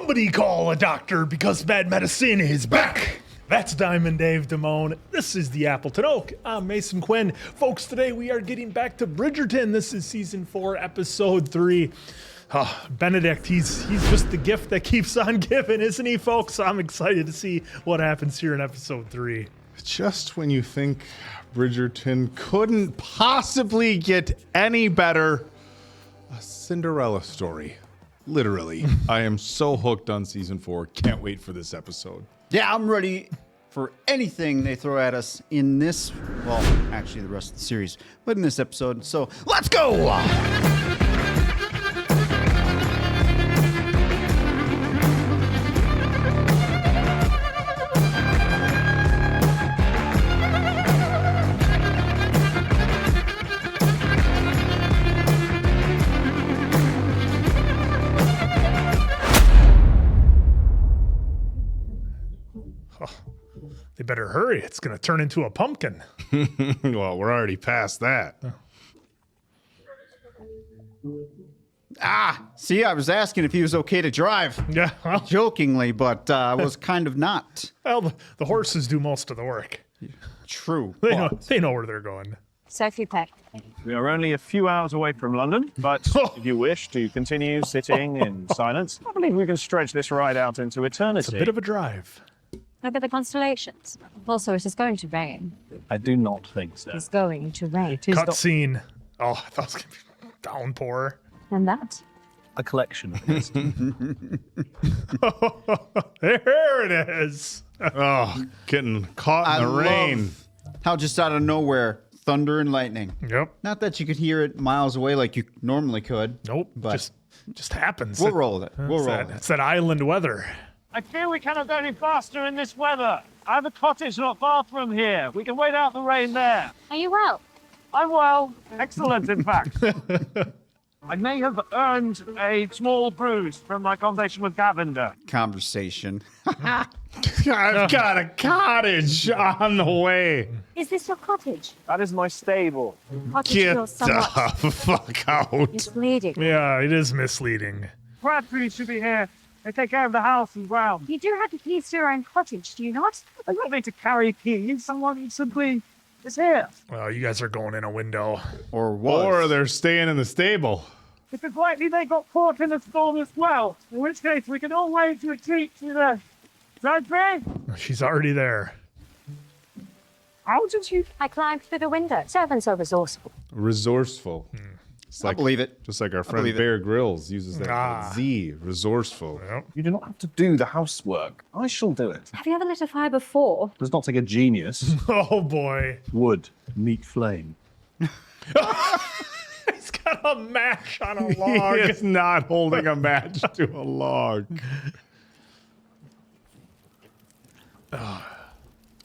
Somebody call a doctor because bad medicine is back. That's Diamond Dave Damone. This is the Appleton Oak. I'm Mason Quinn. Folks, today we are getting back to Bridgerton. This is season 4, episode 3. Benedict, he's just the gift that keeps on giving, isn't he, folks? I'm excited to see what happens here in episode 3. Just when you think Bridgerton couldn't possibly get any better, a Cinderella story. Literally. I am so hooked on season 4. Can't wait for this episode. Yeah, I'm ready for anything they throw at us in this, well, actually the rest of the series, but in this episode. So let's go! They better hurry. It's going to turn into a pumpkin. Well, we're already past that. See, I was asking if he was okay to drive. Yeah, well, Jokingly, but was kind of not. well the horses do most of the work. True. They know where they're going. Sophie Peck. We are only a few hours away from London, but if you wish to continue sitting in silence, I believe we can stretch this ride out into eternity. It's a bit of a drive. Look at the constellations. Also, it is going to rain. I do not think so. It's going to rain. Cut scene. Oh, I thought it was going to be downpour. And that? A collection of these. There it is. Oh, getting caught in the rain. How just out of nowhere, thunder and lightning. Yep. Not that you could hear it miles away like you normally could. Nope. But just happens. we'll roll with it. We'll roll with it. It's that island weather. I fear we cannot go any faster in this weather. I have a cottage not far from here. We can wait out the rain there. Are you well? I'm well. Excellent, in fact. I may have earned a small bruise from my conversation with Gavender. Conversation. I've got a cottage on the way. Is this your cottage? That is my stable. Cottage Get feels somewhat the fuck out. misleading. Yeah, it is misleading. Bradbury should be here. They take care of the house as well. You do have the keys to your own cottage, do you not? I don't need to carry keys. Someone simply is here. Well, you guys are going in a window. Or was. Or they're staying in the stable. It is likely they got caught in a storm as well. In which case, we can always retreat to the Bradbury. She's already there. How did you? I climbed through the window. Servants are resourceful. Resourceful. It's I believe it. Just like our friend believe it. Bear Grylls uses that Z, resourceful. Yep. You do not have to do the housework. I shall do it. Have you ever lit a fire before? Does not take a genius. Oh, boy. Wood, meet flame. He's got a match on a log. He is not holding a match to a log.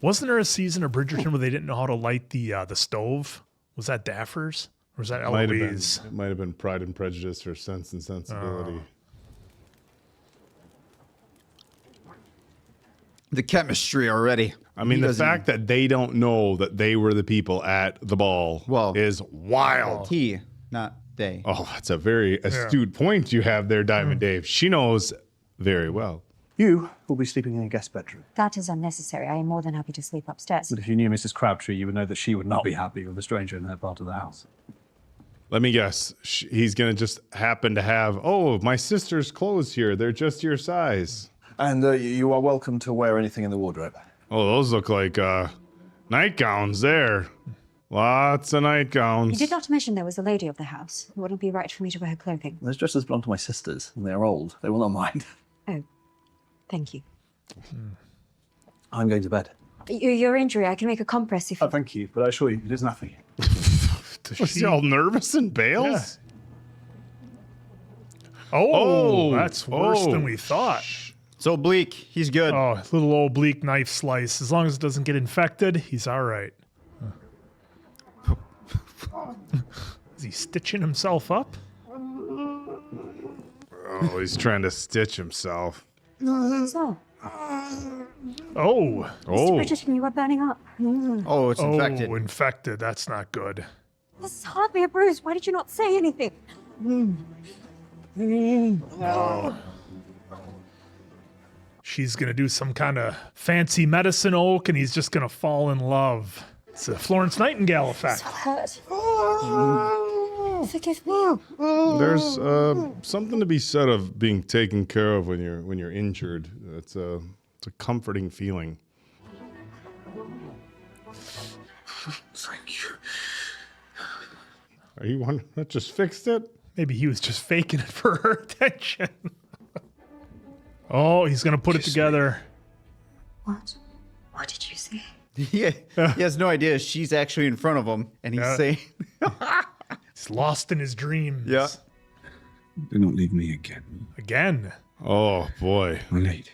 Wasn't there a season of Bridgerton where they didn't know how to light the stove? Was that Daffers? Or was that Eloise? It might have been Pride and Prejudice or Sense and Sensibility. The chemistry already. I mean, the fact that they don't know that they were the people at the ball is wild. He, not they. Oh, that's a very astute point you have there, Diamond Dave. She knows very well. You will be sleeping in a guest bedroom. That is unnecessary. I am more than happy to sleep upstairs. But if you knew Mrs. Crabtree, you would know that she would not be happy with a stranger in her part of the house. Let me guess. He's going to just happen to have, oh, my sister's clothes here. They're just your size. And you are welcome to wear anything in the wardrobe. Oh, those look like nightgowns there. Lots of You nightgowns. did not mention there was a lady of the house. It wouldn't be right for me to wear her clothing. Those dresses belong to my sisters, and they are old. They will not mind. Oh, thank you. I'm going to bed. Your injury, I can make a compress if you... Oh, thank you, but I assure you, it is nothing. Was he all nervous and bails? Yeah. Oh, that's worse than we thought. So bleak. He's good. Oh, little old bleak knife slice. As long as it doesn't get infected, he's all right. Is he stitching himself up? Oh, he's trying to stitch himself. So, Oh. Oh. Bridgerton, you are burning up. Oh, it's infected. Oh, infected. That's not good. This is hardly a bruise. Why did you not say anything? she's going to do some kind of fancy medicine oak and he's just going to fall in love. It's a Florence Nightingale effect. Hurt. Forgive me. There's something to be said of being taken care of when you're injured. It's a comforting feeling. Thank you. Are you wondering that just fixed it? Maybe he was just faking it for her attention. Oh, he's going to put it together. What? What did you say? Yeah, he has no idea she's actually in front of him, and he's saying, He's lost in his dreams. "Yeah, Do not leave me again. Again. Oh boy. My lady.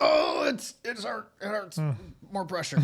oh, it's hurt. It hurts. More pressure."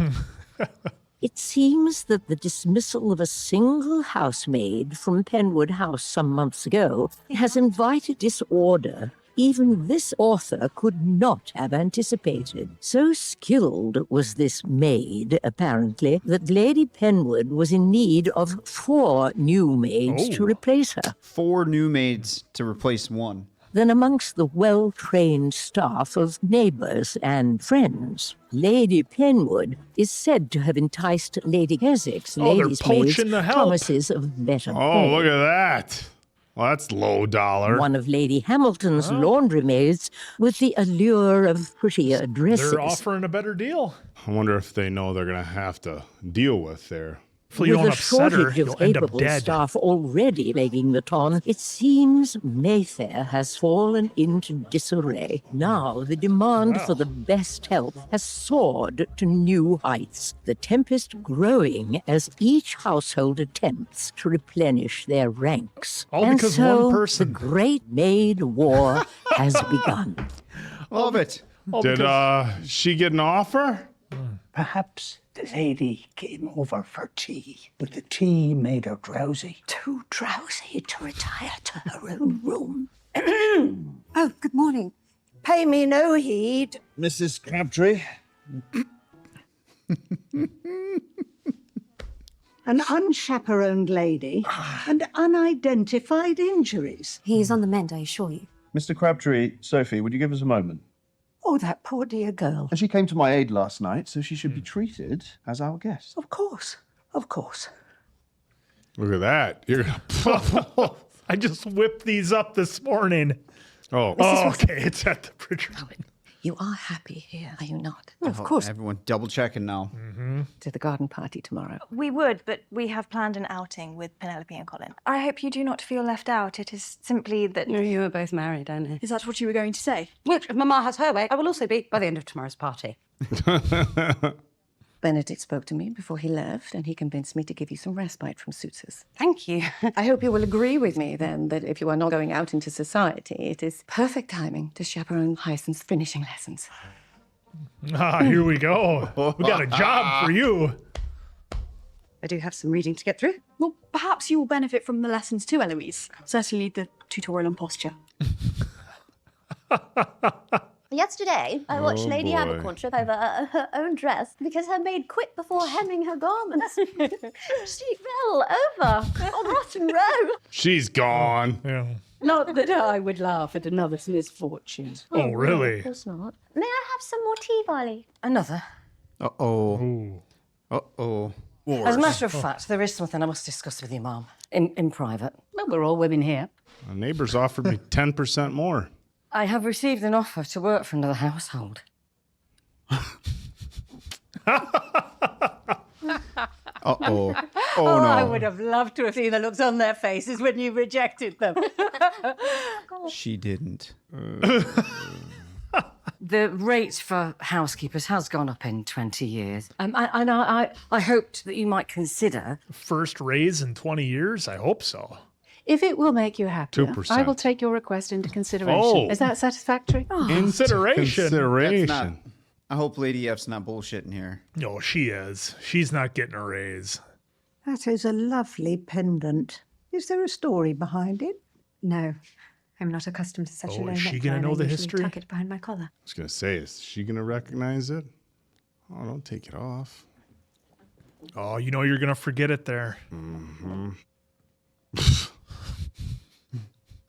It seems that the dismissal of a single housemaid from Penwood House some months ago has invited disorder even this author could not have anticipated. So skilled was this maid, apparently, that Lady Penwood was in need of 4 new maids to replace her. 4 new maids to replace 1. Then amongst the well-trained staff of neighbors and friends, Lady Penwood is said to have enticed Lady Keswick's they're ladies' maids poaching the help. promises of better Oh, pay. look at that. Well, that's low dollar. One of Lady Hamilton's laundry maids with the allure of prettier dresses. They're offering a better deal. I wonder if they know they're going to have to deal with there. Hopefully you With don't a upset her. shortage of You'll end up capable dead. staff already begging the ton, it seems Mayfair has fallen into disarray. Now the demand for the best help has soared to new heights, the tempest growing as each household attempts to replenish their ranks. All and because so one person. the Great Maid War has begun. Love it. All Did because- she get an offer? Perhaps the lady came over for tea, but the tea made her drowsy. Too drowsy to retire to her own room. Oh, good morning. Pay me no heed. Mrs. Crabtree. An unchaperoned lady and unidentified injuries. He's on the mend, I assure you. Mr. Crabtree, Sophie, would you give us a moment? Oh, that poor dear girl. She came to my aid last night, so she should be treated as our guest. Of course, of course. Look at that. You're gonna... I just whipped these up this morning. Oh, Oh, okay. It's at the Bridgerton. You are happy here, are you not? Of course. Everyone double checking now. To the garden party tomorrow. We would, but we have planned an outing with Penelope and Colin. I hope you do not feel left out. It is simply that... You are both married, aren't you? Is that what you were going to say? Which, if Mamma has her way, I will also be by the end of tomorrow's party. Benedict spoke to me before he left, and he convinced me to give you some respite from suitors. Thank you. I hope you will agree with me, then, that if you are not going out into society, it is perfect timing to chaperone Hyacinth's finishing lessons. Ah, here we go. We got a job for you. I do have some reading to get through. Well, perhaps you will benefit from the lessons too, Eloise. Certainly the tutorial on posture. Yesterday, I watched Lady boy. Abercorn trip over her own dress because her maid quit before hemming her garments. She fell over on Rotten Row. she's gone. Yeah. Not that I would laugh at another's misfortune. Oh, really? Of course not. May I have some more tea, Barley? Another. Uh-oh. Ooh. Uh-oh. As a matter of fact, there is something I must discuss with you, Mum. In private. Well, we're all women here. My neighbors offered me 10% more. I have received an offer to work for another household. Uh-oh. Oh, no. I would have loved to have seen the looks on their faces when you rejected them. She didn't. The rate for housekeepers has gone up in 20 years. I hoped that you might consider... First raise in 20 years? I hope so. If it will make you happier, 2%. I will take your request into consideration. Oh. Is that satisfactory? Consideration. That's not, I hope Lady F's not bullshitting here. No, she is. She's not getting a raise. That is a lovely pendant. Is there a story behind it? No, I'm not accustomed to such a Oh, low is she neckline. gonna know I the usually history? Tuck it behind my collar. I was going to say, is she going to recognize it? Oh, don't take it off. Oh, you know you're going to forget it there.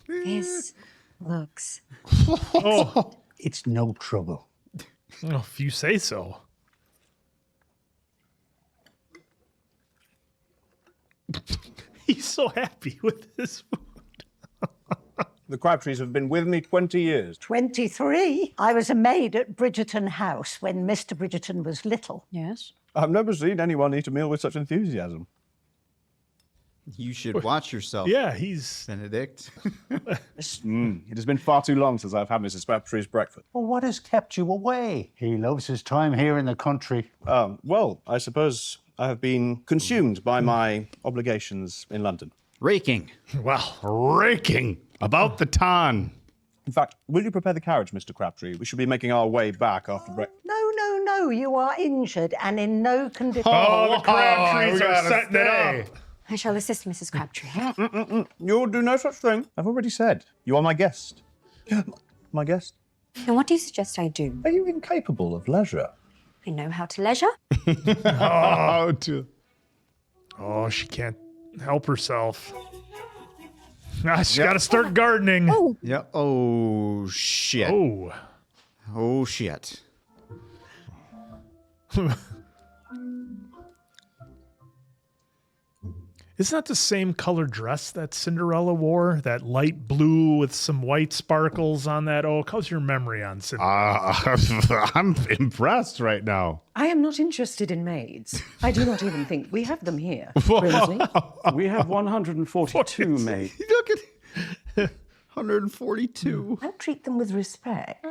This looks. Oh, It's no trouble. if you say so. He's so happy with this food. The Crabtrees have been with me 20 years. 23? I was a maid at Bridgerton House when Mr. Bridgerton was little. Yes. I've never seen anyone eat a meal with such enthusiasm. You should watch yourself. Yeah, he's Benedict. It has been far too long since I've had Mrs. Crabtree's breakfast. Well, what has kept you away? He loves his time here in the country. Well, I suppose I have been consumed by my obligations in London. Raking. well. Raking about the ton. In fact, will you prepare the carriage, Mr. Crabtree? We should be making our way back after breakfast. No. You are injured and in no condition. Oh, the Crabtrees we are gotta setting it stay. up. I shall assist Mrs. Crabtree. You'll do no such thing. I've already said. You are my guest. My guest? And what do you suggest I do? Are you incapable of leisure? I know how to leisure. Oh, she can't help herself. She's got to start gardening. Oh, Yeah. Oh, shit. Oh. Oh, shit. Isn't that the same color dress that Cinderella wore? That light blue with some white sparkles on that? Oh, how's your memory on Cinderella? I'm impressed right now. I am not interested in maids. I do not even think we have them here. We have 142 maids. Look at 142. I'll treat them with respect.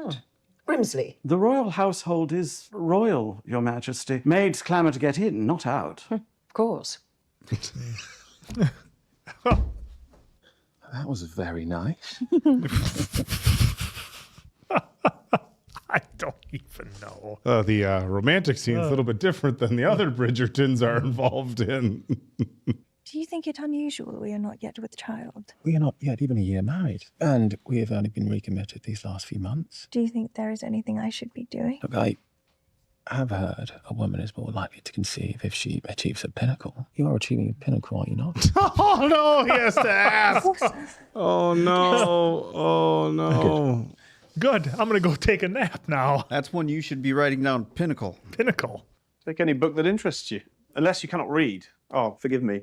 Brimsley. The royal household is royal, Your Majesty. Maids clamour to get in, not out. Of course. That was very nice. I don't even know. The romantic scene's a little bit different than the other Bridgertons are involved in. Do you think it unusual we are not yet with child? We are not yet even a year married, and we have only been recommitted these last few months. Do you think there is anything I should be doing? Look, I have heard a woman is more likely to conceive if she achieves a pinnacle. You are achieving a pinnacle, are you not? Oh no, he has to ask. Oh no. Oh no. Good. I'm going to go take a nap now. That's one you should be writing down. Pinnacle. Pinnacle. Take any book that interests you, unless you cannot read. Oh, forgive me.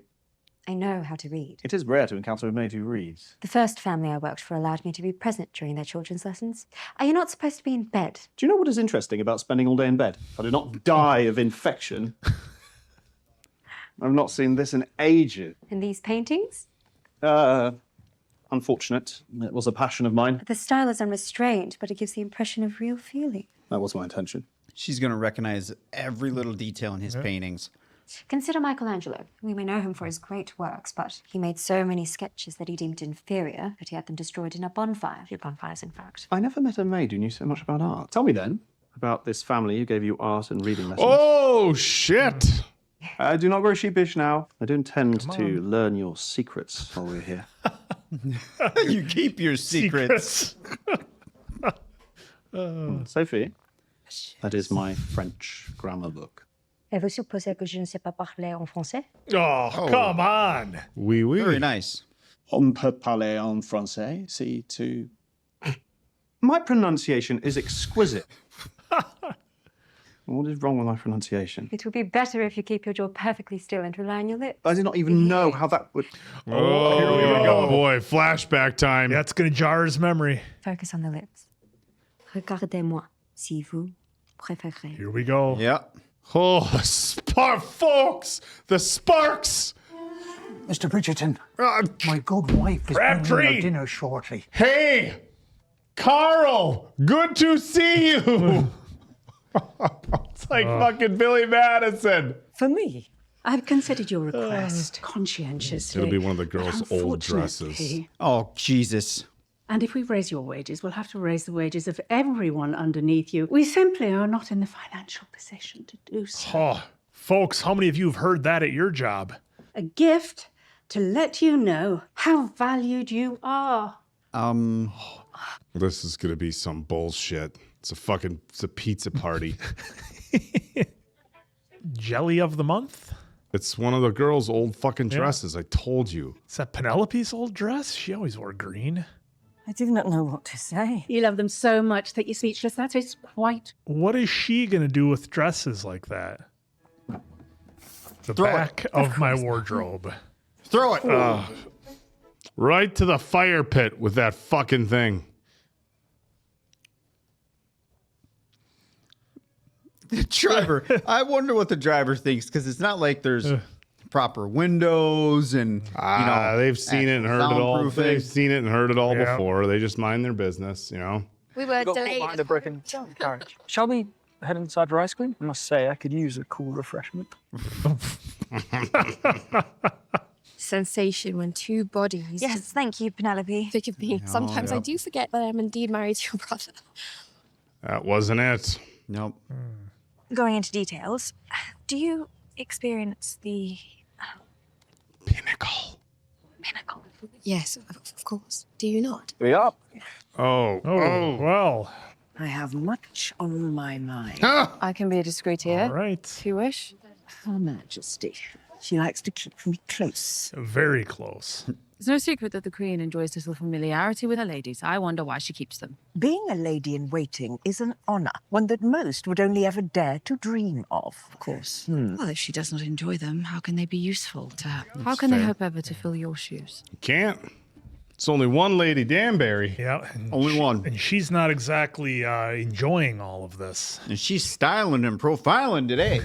I know how to read. It is rare to encounter a maid who reads. The first family I worked for allowed me to be present during their children's lessons. Are you not supposed to be in bed? Do you know what is interesting about spending all day in bed? I do not die of infection. I've not seen this in ages. And these paintings? Unfortunate. It was a passion of mine. The style is unrestrained, but it gives the impression of real feeling. That was my intention. She's going to recognize every little detail in his paintings. Consider Michelangelo. We may know him for his great works, but he made so many sketches that he deemed inferior that he had them destroyed in a bonfire. A few bonfires, in fact. I never met a maid who knew so much about art. Tell me then about this family who gave you art and reading lessons. Oh shit. Do not grow sheepish now. I do intend to learn your secrets while we're here. You keep your secrets. Sophie, that is my French grammar book. Et vous supposez que je ne sais pas parler en français? Oh, come on. Oui, oui. Very nice. On peut parler en français, si tu... My pronunciation is exquisite. What is wrong with my pronunciation? It would be better if you keep your jaw perfectly still and rely on your lips. I did not even know how that would... Oh, here we go. Boy, flashback time. That's going to jar his memory. Focus on the lips. Regardez-moi, si vous préférez. Here we go. Yeah. Oh, folks, the sparks. Mr. Bridgerton, my good wife is bringing Crabtree. your dinner shortly. Hey, Carl, good to see you. It's like fucking Billy Madison. For me, I've considered your request conscientiously. It'll be one of the girls' but old dresses. unfortunately- Oh, Jesus. And if we raise your wages, we'll have to raise the wages of everyone underneath you. We simply are not in the financial position to do so. Oh, folks, how many of you have heard that at your job? A gift to let you know how valued you are. This is gonna be some bullshit. It's a pizza party. Jelly of the month? It's one of the girls' old fucking dresses. I told you. Is that Penelope's old dress? She always wore green. I do not know what to say. You love them so much that you're speechless. That is quite... What is she going to do with dresses like that? The Throw it. back of my wardrobe. Throw it. Right to the fire pit with that fucking thing. The driver. I wonder what the driver thinks, because it's not like there's proper windows and they've seen it and heard it all. soundproofing. They've seen it and heard it all before. They just mind their business, you know. We were delayed. The broken carriage. Shall we head inside for ice cream? I must say, I could use a cool refreshment. Sensation when two bodies. Yes, thank you, Penelope. Forgive me. Sometimes I do forget that I'm indeed married to your brother. That wasn't it. Nope. Going into details, do you experience the Pinnacle? Yes, of course. Do you not? We are. Oh, well. I have much on my mind. I can be discreet here. All right. If you wish. Her Majesty. She likes to keep me close. Very close. It's no secret that the Queen enjoys little familiarity with her ladies. I wonder why she keeps them. Being a lady in waiting is an honor, one that most would only ever dare to dream of course. Well, if she does not enjoy them, how can they be useful to her? How can they hope ever to fill your shoes? You can't. It's only one Lady Danbury. Yeah. Only one. And she's not exactly enjoying all of this. And she's styling and profiling today.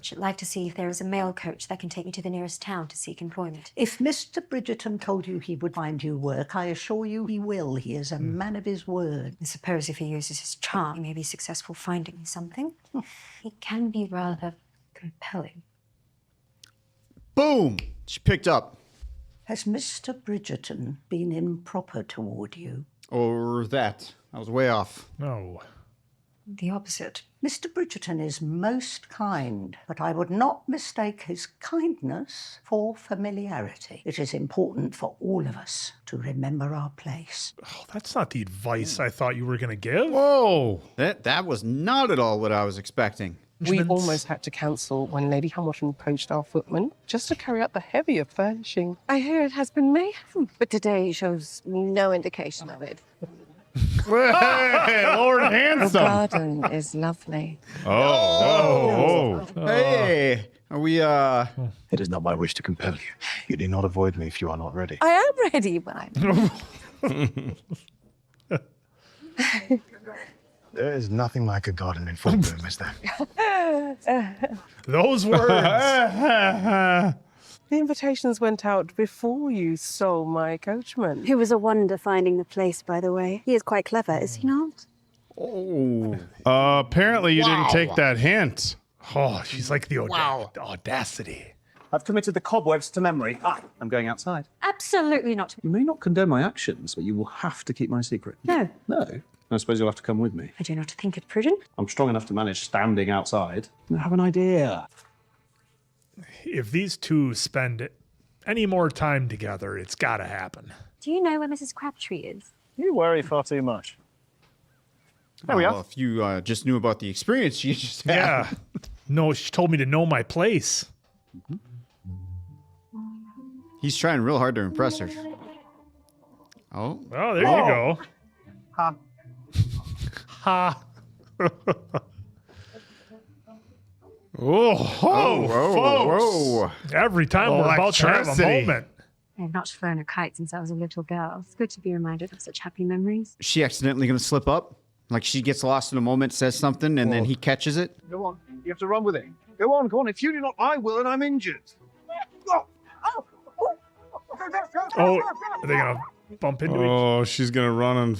Should like to see if there is a mail coach that can take me to the nearest town to seek employment. If Mr. Bridgerton told you he would find you work, I assure you he will. He is a man of his word. I suppose if he uses his charm, he may be successful finding something. He can be rather compelling. Boom! She picked up. Has Mr. Bridgerton been improper toward you? Or that. I was way off. No. The opposite. Mr. Bridgerton is most kind, but I would not mistake his kindness for familiarity. It is important for all of us to remember our place. Oh, that's not the advice I thought you were going to give. Whoa! That was not at all what I was expecting. We almost had to cancel when Lady Hamilton poached our footman just to carry out the heavier furnishing. I hear it has been May, but today shows no indication of it. Hey, Lord The Handsome. garden is lovely. Oh. Hey, are we, It is not my wish to compel you. You need not avoid me if you are not ready. I am ready, but There is nothing like a garden in full bloom, is there? Those words. The invitations went out before you saw my coachman. Who was a wonder finding the place, by the way. He is quite clever, is he not? oh. Apparently you didn't take that hint. Oh, she's like the audacity. I've committed the cobwebs to memory. I'm going outside. Absolutely not. You may not condone my actions, but you will have to keep my secret. No. No? I suppose you'll have to come with me. I do not think it prudent. I'm strong enough to manage standing outside. I have an idea. If these two spend any more time together, it's got to happen. Do you know where Mrs. Crabtree is? You worry far too much. There we are. Well, if you just knew about the experience you just had. Yeah. No, she told me to know my place. He's trying real hard to impress her. Oh. Oh, there you go. Ha. Ha. Folks. Every time we're about to have a moment. I have not flown a kite since I was a little girl. It's good to be reminded of such happy memories. Is she accidentally going to slip up? Like she gets lost in a moment, says something, and then he catches it? Go on. You have to run with it. Go on, go on. If you do not, I will, and I'm injured. Oh, are they going to bump into each Oh, she's gonna run and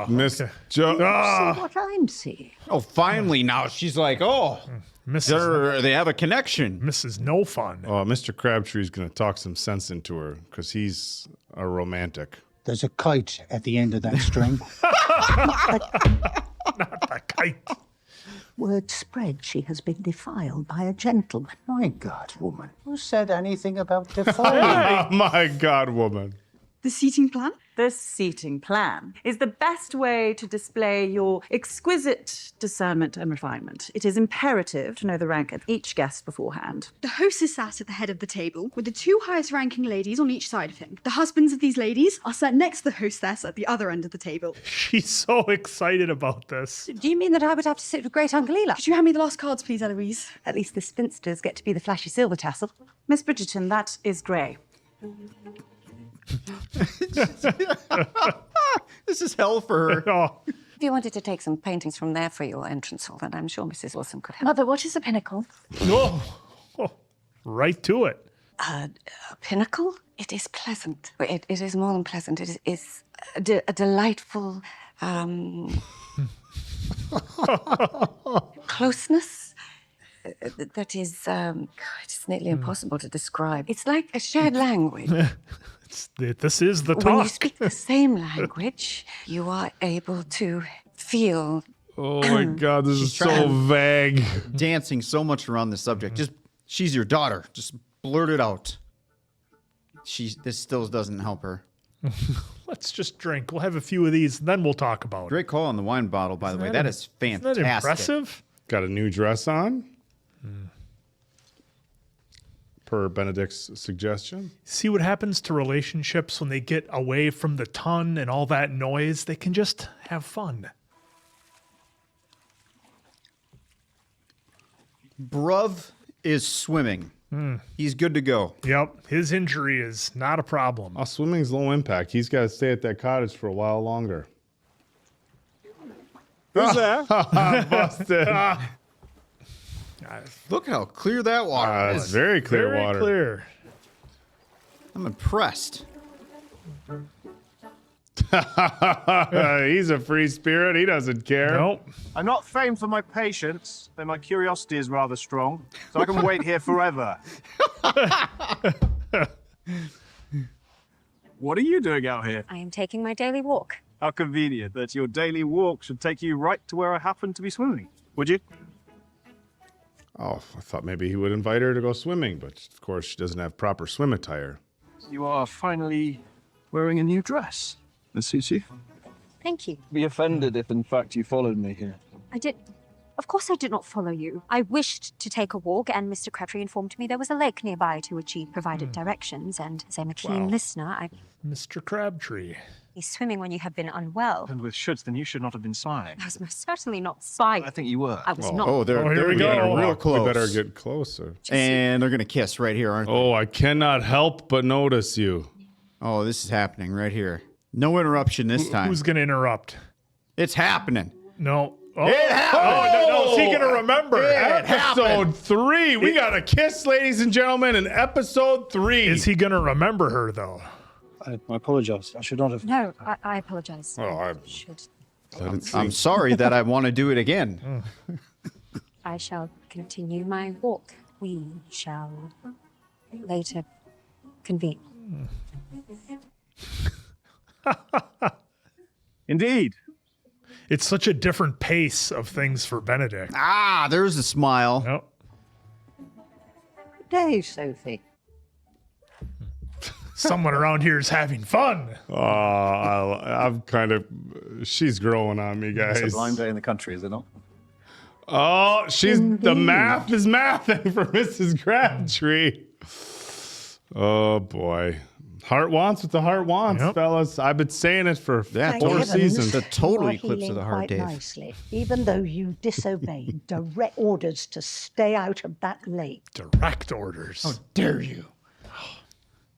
Miss okay. Jo. See what I'm seeing. Oh, finally now she's like, they have a connection. Mrs. No Fun. Oh, Mr. Crabtree's gonna talk some sense into her because he's a romantic. There's a kite at the end of that string. Not the kite. Word spread she has been defiled by a gentleman. My God, woman. Who said anything about defiling? Oh, my God, woman. The seating plan? The seating plan is the best way to display your exquisite discernment and refinement. It is imperative to know the rank of each guest beforehand. The host is sat at the head of the table with the two highest ranking ladies on each side of him. The husbands of these ladies are sat next to the hostess at the other end of the table. She's so excited about this. Do you mean that I would have to sit with Great Uncle Eli? Could you hand me the last cards, please, Eloise? At least the spinsters get to be the flashy silver tassel. Miss Bridgerton, that is grey. This is hell for her. If you wanted to take some paintings from there for your entrance hall, then I'm sure Mrs. Wilson could help. Mother, what is a pinnacle? Right to it. A pinnacle? It is pleasant. It is more than pleasant. It is a delightful closeness that is it's nearly impossible to describe. It's like a shared language. This is the talk. When you speak the same language, you are able to feel. Oh my God, this is so vague. Dancing so much around the subject. Just, she's your daughter. Just blurt it out. This still doesn't help her. Let's just drink. We'll have a few of these, then we'll talk about it. Great call on the wine bottle, by the way. That is fantastic. Isn't that impressive? Got a new dress on? Per Benedict's suggestion. See what happens to relationships when they get away from the ton and all that noise? They can just have fun. Bruv is swimming. He's good to go. Yep. His injury is not a problem. Oh, swimming's low impact. He's got to stay at that cottage for a while longer. Who's there? Busted. Look how clear that water is. It's very clear water. Clear. I'm impressed. He's a free spirit. He doesn't care. Nope. I'm not famed for my patience, though my curiosity is rather strong, so I can wait here forever. What are you doing out here? I am taking my daily walk. How convenient that your daily walk should take you right to where I happen to be swimming. Would you? Oh, I thought maybe he would invite her to go swimming, but of course she doesn't have proper swim attire. You are finally wearing a new dress. That suits you. Thank you. Be offended if, in fact, you followed me here. Of course I did not follow you. I wished to take a walk, and Mr. Crabtree informed me there was a lake nearby to which he provided directions, and as I'm a keen listener, Mr. Crabtree. He's swimming when you have been unwell. And with Chute, then you should not have been spying. I was most certainly not spying. I think you were. I was not. Oh, here we go. Real close. We better get closer. And they're going to kiss right here, aren't they? Oh, I cannot help but notice you. Oh, this is happening right here. No interruption this time. Who's going to interrupt? It's happening. No. Oh, It happened. no, is he going to remember? Episode 3. We got a kiss, ladies and gentlemen, in episode 3. Is he going to remember her, though? I apologize. I should not have. No, I apologize. Oh, I should. I'm sorry that I want to do it again. I shall continue my walk. We shall later convene. Indeed. It's such a different pace of things for Benedict. Ah, there's a smile. Yep. Good day, Sophie. Someone around here is having fun. I'm kind of... She's growing on me, guys. It's a blind day in the country, is it not? Oh, the math is mathing for Mrs. Crabtree. Oh, boy. Heart wants what the heart wants, fellas. I've been saying it for 4 seasons. The total You are eclipse of healing the heart, quite Dave. nicely, even though you disobeyed direct orders to stay out of that lake. Direct orders. How dare you?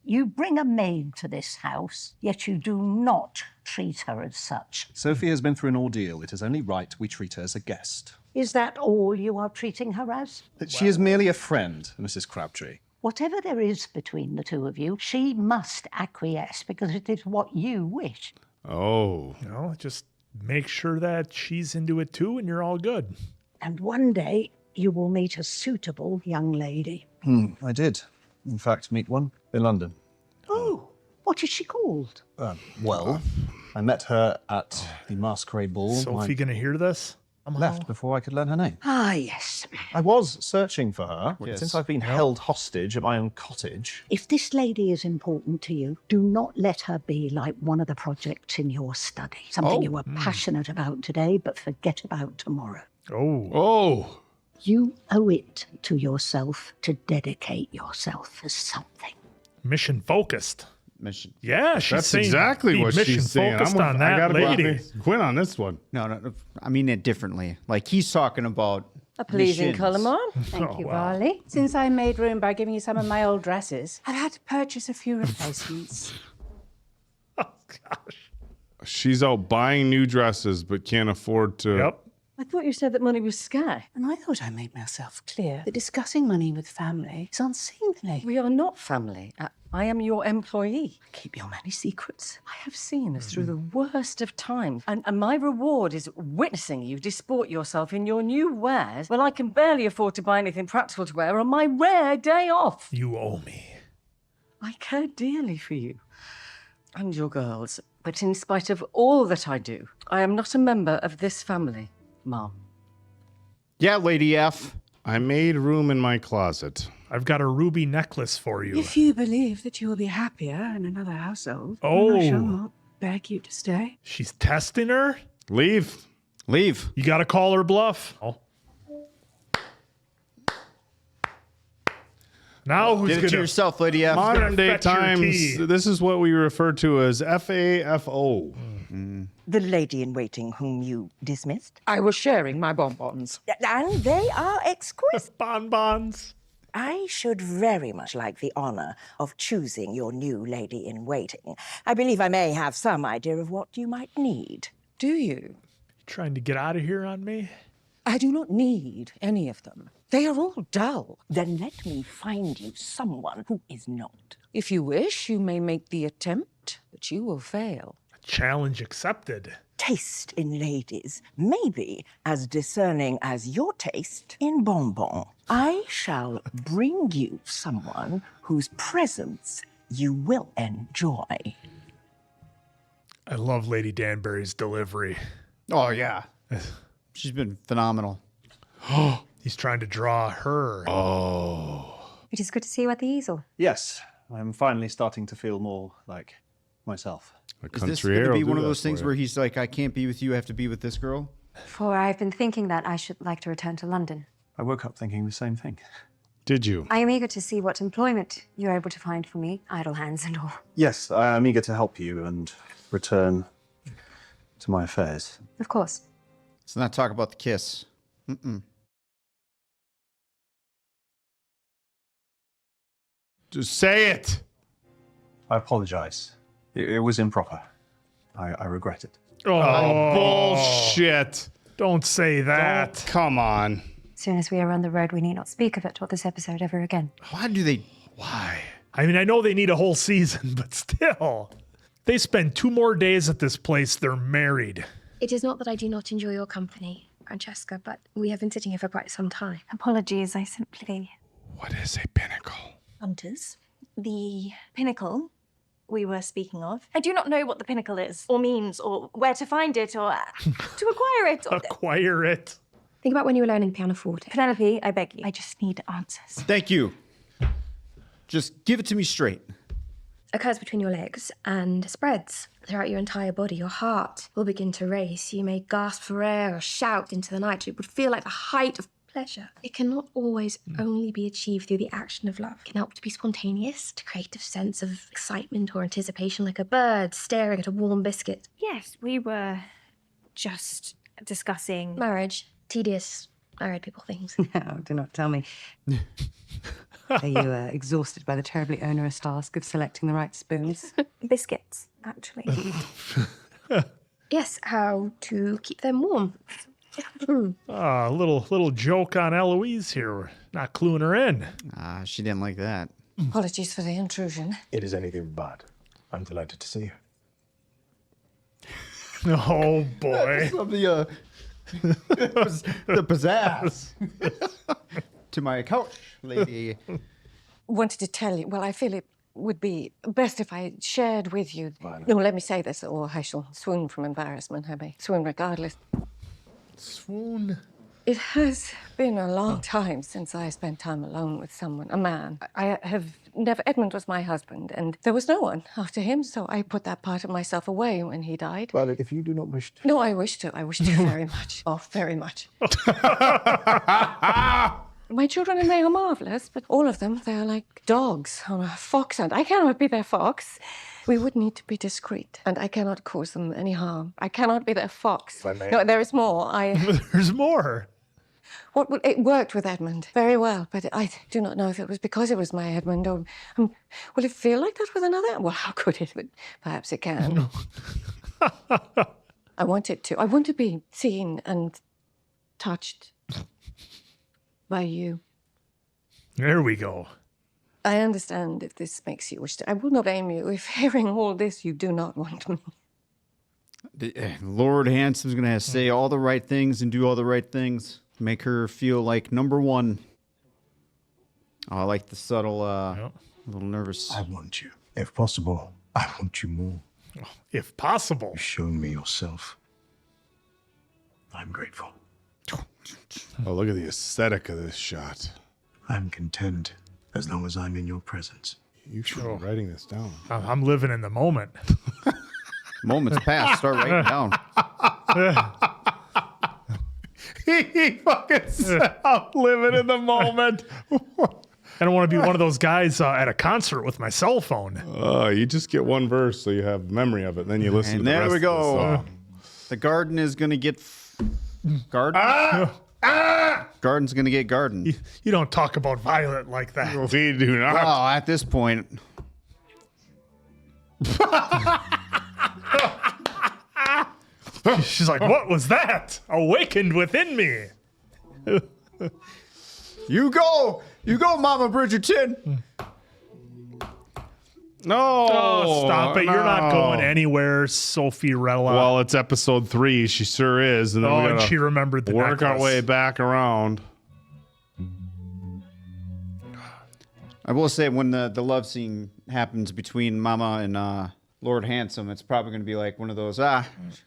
You bring a maid to this house, yet you do not treat her as such. Sophie has been through an ordeal. It is only right we treat her as a guest. Is that all you are treating her as? She is merely a friend, Mrs. Crabtree. Whatever there is between the two of you, she must acquiesce because it is what you wish. Oh. Just make sure that she's into it too and you're all good. And one day you will meet a suitable young lady. I did, in fact, meet one in London. Oh, what is she called? Well, I met her at the masquerade ball. Sophie gonna hear this? left before I could learn her name. Ah, yes. I was searching for her Yes. since I've been held hostage at my own cottage. If this lady is important to you, do not let her be like one of the projects in your study. Something you were passionate about today, but forget about tomorrow. Oh. You owe it to yourself to dedicate yourself to something. Mission focused. Mission. Yeah, she's That's saying exactly be what mission she's saying. focused on I that gotta go lady. with Quinn on this one. No. I mean it differently. Like he's talking about A pleasing missions. colour, Mom. Thank you, wow. Barley. Since I made room by giving you some of my old dresses, I've had to purchase a few replacements. She's out buying new dresses, but can't afford to. Yep. I thought you said that money was sky. And I thought I made myself clear that discussing money with family is unseemly. We are not family. I am your employee. Keep your many secrets. I have seen us through the worst of times. And my reward is witnessing you disport yourself in your new wares when I can barely afford to buy anything practical to wear on my rare day off. You owe me. I care dearly for you and your girls. But in spite of all that I do, I am not a member of this family, Mom. Yeah, Lady F. I made room in my closet. I've got a ruby necklace for you. If you believe that you will be happier in another household, Oh. then I shall not beg you to stay. She's testing her? Leave. You got to call her bluff. Oh. Now who's Give it going to yourself, Lady F. Modern day fetch your times, tea. this is what we refer to as FAFO. The lady in waiting whom you dismissed? I was sharing my bonbons. And they are exquisite. Bonbons. I should very much like the honor of choosing your new lady in waiting. I believe I may have some idea of what you might need. Do you? Trying to get out of here on me? I do not need any of them. They are all dull. Then let me find you someone who is not. If you wish, you may make the attempt, but you will fail. Challenge accepted. Taste in ladies may be as discerning as your taste in bonbon. I shall bring you someone whose presence you will enjoy. I love Lady Danbury's delivery. Oh, yeah. She's been phenomenal. He's trying to draw her. It is good to see you at the easel. Yes, I'm finally starting to feel more like myself. Is this going to be one of those things where he's like, I can't be with you, I have to be with this girl? For I've been thinking that I should like to return to London. I woke up thinking the same thing. Did you? I am eager to see what employment you're able to find for me, idle hands and all. Yes, I am eager to help you and return to my affairs. Of course. Let's not talk about the kiss. Just say it. I apologize. It was improper. I regret it. Oh, bullshit. Don't say that. Come on. As soon as we are on the road, we need not speak of it or this episode ever again. Why do they... Why? I mean, I know they need a whole season, but still. They spend 2 more days at this place. They're married. It is not that I do not enjoy your company, Francesca, but we have been sitting here for quite some time. Apologies, I simply... What is a pinnacle? Hunters. The pinnacle we were speaking of. I do not know what the pinnacle is, or means, or where to find it, or to acquire it. Or... Acquire it. Think about when you were learning pianoforte. Penelope, I beg you. I just need answers. Thank you. Just give it to me straight. Occurs between your legs and spreads throughout your entire body. Your heart will begin to race. You may gasp for air or shout into the night. It would feel like the height of pleasure. It cannot always only be achieved through the action of love. It can help to be spontaneous, to create a sense of excitement or anticipation, like a bird staring at a warm biscuit. Yes, we were just discussing... Marriage. Tedious married people things. No, do not tell me. Are you exhausted by the terribly onerous task of selecting the right spoons? Biscuits, actually. Yes, how to keep them warm. A little joke on Eloise here. We're not cluing her in. She didn't like that. Apologies for the intrusion. It is anything but. I'm delighted to see you. Oh, boy. Of the pizzazz. To my couch, lady. Wanted to tell you, well, I feel it would be best if I shared with you. No, let me say this, or I shall swoon from embarrassment. I may swoon regardless. Swoon. It has been a long time since I spent time alone with someone, a man. I have never, Edmund was my husband, and there was no one after him, so I put that part of myself away when he died. But if you do not wish to... No, I wish to. I wish to very much. Oh, very much. My children and they are marvelous, but all of them, they're like dogs on a fox hunt. I cannot be their fox. We would need to be discreet, and I cannot cause them any harm. I cannot be their fox. No, there is more. There's more. It worked with Edmund very well, but I do not know if it was because it was my Edmund or... will it feel like that with another? Well, how could it? But perhaps it can. I want it to. I want to be seen and touched by you. There we go. I understand if this makes you wish to. I will not blame you if hearing all this you do not want me. Lord Handsome's going to have to say all the right things and do all the right things. Make her feel like number one. Oh, I like the subtle, a little nervous. I want you. If possible, I want you more. If possible. You've shown me yourself. I'm grateful. Oh, look at the aesthetic of this shot. I'm content as long as I'm in your presence. You should be writing this down. I'm living in the moment. Moments past, start writing down. He fucking said, I'm living in the moment. I don't want to be one of those guys at a concert with my cell phone. You just get one verse so you have memory of it, then you listen to the rest there we go. of the song. The garden is going to get... Garden? Garden's going to get garden. You don't talk about Violet like that. We do not. Oh, at this point... She's like, what was that? Awakened within me. You go, Mama Bridgerton. No. Oh, stop it. You're not going anywhere, Sophie Rella. Well, it's episode 3. She sure is. And then we and she remembered the work our necklace. way back around. I will say when the love scene happens between Mama and Lord Handsome, it's probably going to be like one of those,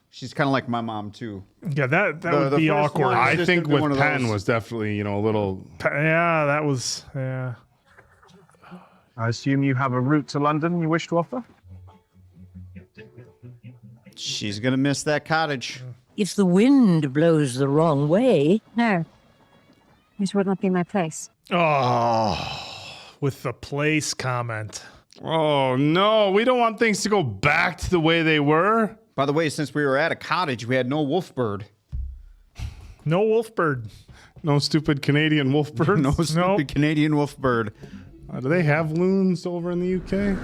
she's kind of like my mom too. Yeah, that would be awkward. I think with Penn was definitely, a little... Yeah, that was, yeah. I assume you have a route to London you wish to offer? She's going to miss that cottage. If the wind blows the wrong way... No. This would not be my place. Oh, with the place comment. Oh, no. We don't want things to go back to the way they were. By the way, since we were at a cottage, we had no wolf bird. No wolf bird. No stupid Canadian wolf bird. No stupid Canadian wolf bird. Do they have loons over in the UK?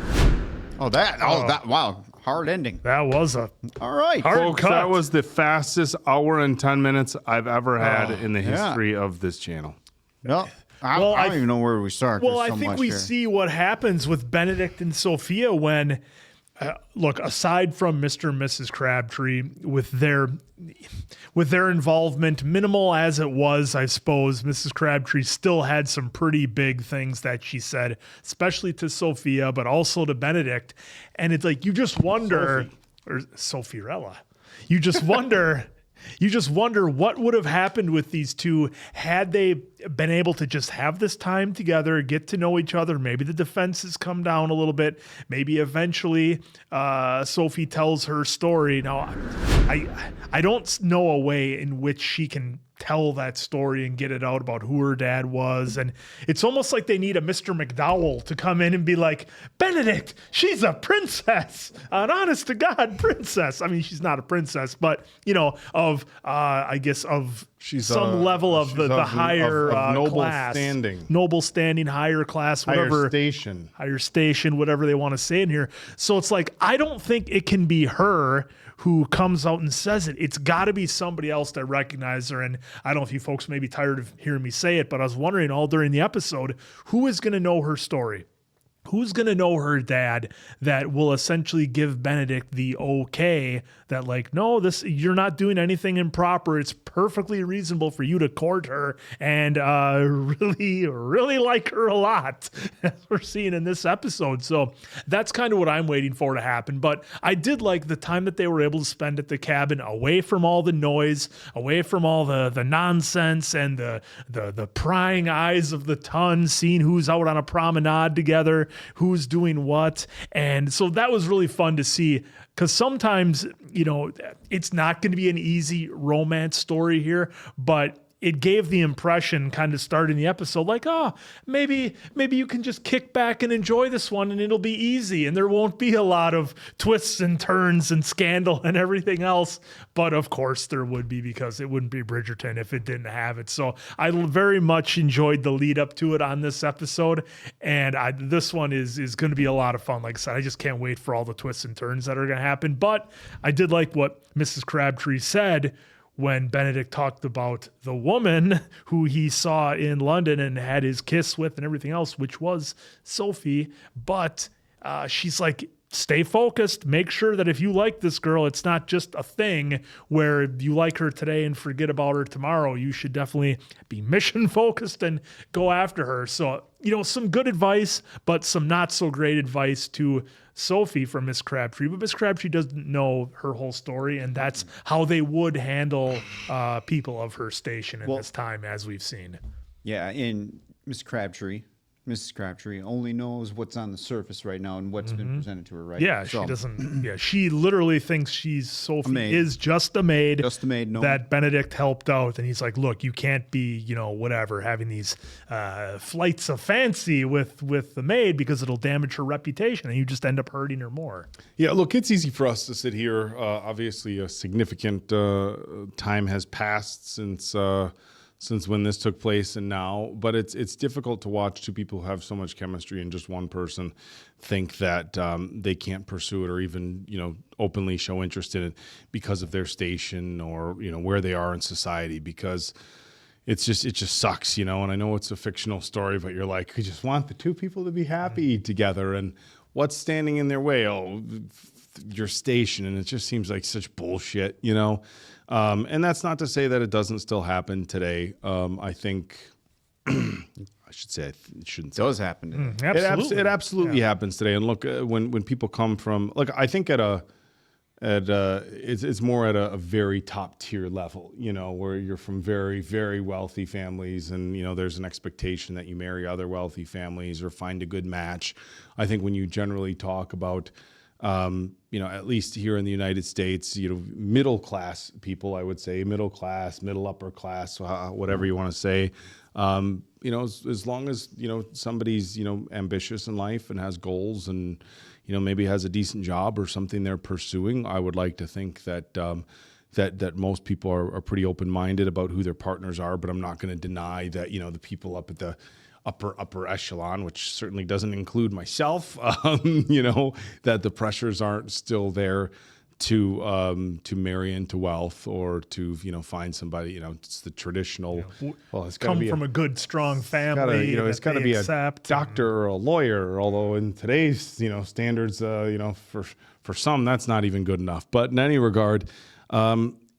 Wow. Hard ending. That was a all right, hard folks. cut. That was the fastest hour and 10 minutes I've ever had in the history of this channel. Well, I don't even know where we start. Well, There's so I think much we here. see what happens with Benedict and Sophia when, look, aside from Mr. and Mrs. Crabtree, with their involvement, minimal as it was, I suppose, Mrs. Crabtree still had some pretty big things that she said, especially to Sophia, but also to Benedict. And it's like, you just wonder, or Sophierella, you just wonder... You just wonder what would have happened with these two had they been able to just have this time together, get to know each other. Maybe the defenses come down a little bit. Maybe eventually Sophie tells her story. Now, I don't know a way in which she can tell that story and get it out about who her dad was. And it's almost like they need a Mr. McDowell to come in and be like, Benedict, she's a princess, an honest to God princess. I mean, she's not a princess, but I guess she's some level of the higher noble class, standing, noble standing, higher class, whatever, higher station, whatever they want to say in here. So it's like, I don't think it can be her who comes out and says it. It's got to be somebody else that recognizes her. And I don't know if you folks may be tired of hearing me say it, but I was wondering all during the episode, who is going to know her story? Who's going to know her dad that will essentially give Benedict the okay that like, no, you're not doing anything improper. It's perfectly reasonable for you to court her and really, really like her a lot, as we're seeing in this episode. So that's kind of what I'm waiting for to happen. But I did like the time that they were able to spend at the cabin, away from all the noise, away from all the nonsense and the prying eyes of the ton, seeing who's out on a promenade together, who's doing what. And so that was really fun to see, because sometimes, it's not going to be an easy romance story here, but it gave the impression kind of starting the episode like, maybe you can just kick back and enjoy this one and it'll be easy and there won't be a lot of twists and turns and scandal and everything else. But of course there would be, because it wouldn't be Bridgerton if it didn't have it. So I very much enjoyed the lead up to it on this episode. And this one is going to be a lot of fun. Like I said, I just can't wait for all the twists and turns that are going to happen. But I did like what Mrs. Crabtree said when Benedict talked about the woman who he saw in London and had his kiss with and everything else, which was Sophie. But she's like, stay focused. Make sure that if you like this girl, it's not just a thing where you like her today and forget about her tomorrow. You should definitely be mission focused and go after her. So, some good advice, but some not so great advice to Sophie from Miss Crabtree. But Miss Crabtree doesn't know her whole story, and that's how they would handle people of her station in this time, as we've seen. Yeah, and Mrs. Crabtree only knows what's on the surface right now and what's been presented to her, right? Yeah, so, she doesn't. Yeah, she literally thinks Sophie is just a maid. That Benedict helped out, and he's like, "Look, you can't be, whatever, having these flights of fancy with the maid because it'll damage her reputation, and you just end up hurting her more." Yeah, look, it's easy for us to sit here. Obviously, a significant time has passed since when this took place and now, but it's difficult to watch two people who have so much chemistry and just one person think that they can't pursue it or even openly show interest in it because of their station or where they are in society, because it just sucks, and I know it's a fictional story, but you're like, you just want the two people to be happy together, and what's standing in their way? Oh, your station, and it just seems like such bullshit, and that's not to say that it doesn't still happen today. I think I should say it shouldn't. It does happen today. Absolutely. It absolutely happens today. And look, when people come from, look, I think it's more at a very top tier level, where you're from very, very wealthy families, and there's an expectation that you marry other wealthy families or find a good match. I think when you generally talk about at least here in the United States, middle class people, I would say middle class, middle upper class, whatever you want to say, as long as, somebody's, ambitious in life and has goals and, maybe has a decent job or something they're pursuing, I would like to think that, that most people are pretty open-minded about who their partners are, but I'm not going to deny that, the people up at the upper echelon, which certainly doesn't include myself, that the pressures aren't still there to marry into wealth or to find somebody. It's the traditional. Well, it's come from a good, strong family. It's got to be a doctor or a lawyer. Although in today's standards, for some that's not even good enough. But in any regard,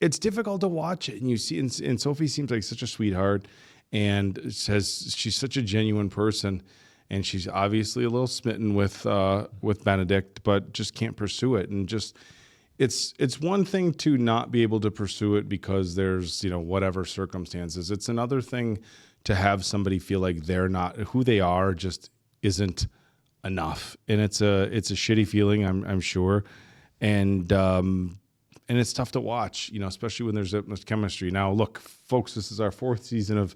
it's difficult to watch it, and you see, and Sophie seems like such a sweetheart. And says she's such a genuine person, and she's obviously a little smitten with Benedict, but just can't pursue it. And just it's one thing to not be able to pursue it because there's whatever circumstances. It's another thing to have somebody feel like they're not who they are, just isn't enough, and it's a shitty feeling, I'm sure, and it's tough to watch, especially when there's that much chemistry. Now, look, folks, this is our 4th season of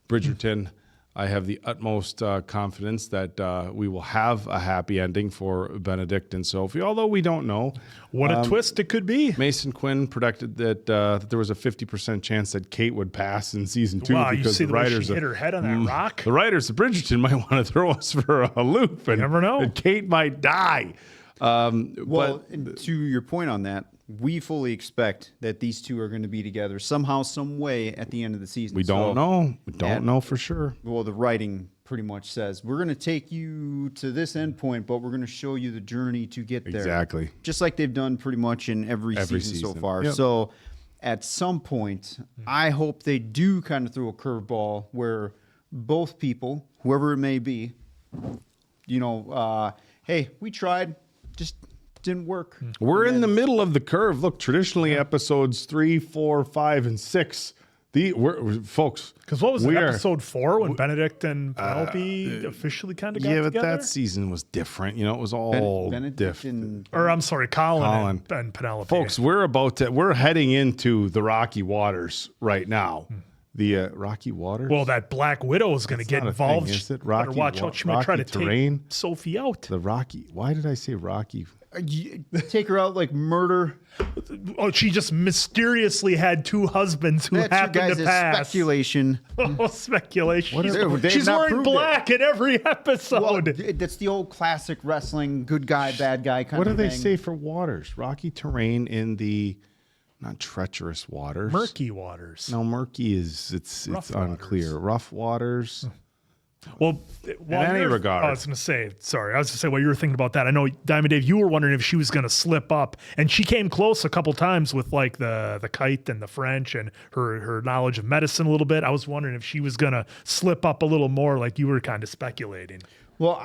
Bridgerton. I have the utmost confidence that we will have a happy ending for Benedict and Sophie, although we don't know. What a twist it could be. Mason Quinn predicted that there was a 50% chance that Kate would pass in season 2. Wow, because you see the way writers she hit her head on that rock? The writers of Bridgerton might want to throw us for a loop. And, never know. And Kate might die. But to your point on that, we fully expect that these two are going to be together somehow, some way at the end of the season. We don't know. We don't know for sure. Well, the writing pretty much says, we're going to take you to this endpoint, but we're going to show you the journey to get there. Exactly. Just like they've done pretty much in every season so far. Yep. So at some point, I hope they do kind of throw a curveball where both people, whoever it may be, hey, we tried, just didn't work. We're in the middle of the curve. Look, traditionally episodes 3, 4, 5, and 6. Folks, because what was it, episode 4 when Benedict and Penelope officially kind of got together? Yeah, but that season was different. It was all different. Or I'm sorry, Colin. And Penelope. Folks, we're heading into the Rocky Waters right now. The Rocky Waters. Well, that Black Widow is going to get involved. Is it Rocky? Watch out. She might try to terrain. take Sophie out. The Rocky. Why did I say Rocky? Take her out like murder. Oh, she just mysteriously had 2 husbands who happened to pass. Speculation. Oh, speculation. What She's wearing black in every episode. Well, that's the old classic wrestling good guy, bad guy kind of thing. What do they say for waters? Rocky terrain in the not treacherous waters. Murky waters. No, murky is it's unclear. Rough waters. Well, in any regard. I was going to say, while you were thinking about that, I know, Diamond Dave, you were wondering if she was going to slip up. And she came close a couple times with like the kite and the French and her knowledge of medicine a little bit. I was wondering if she was going to slip up a little more like you were kind of speculating. Well,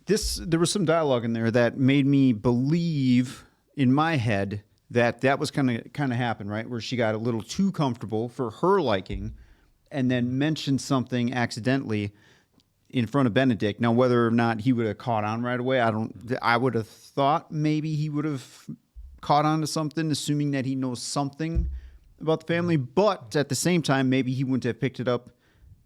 there was some dialogue in there that made me believe in my head that was kind of happened, right? Where she got a little too comfortable for her liking and then mentioned something accidentally in front of Benedict. Now, whether or not he would have caught on right away, I would have thought maybe he would have caught on to something, assuming that he knows something about the family. But at the same time, maybe he wouldn't have picked it up,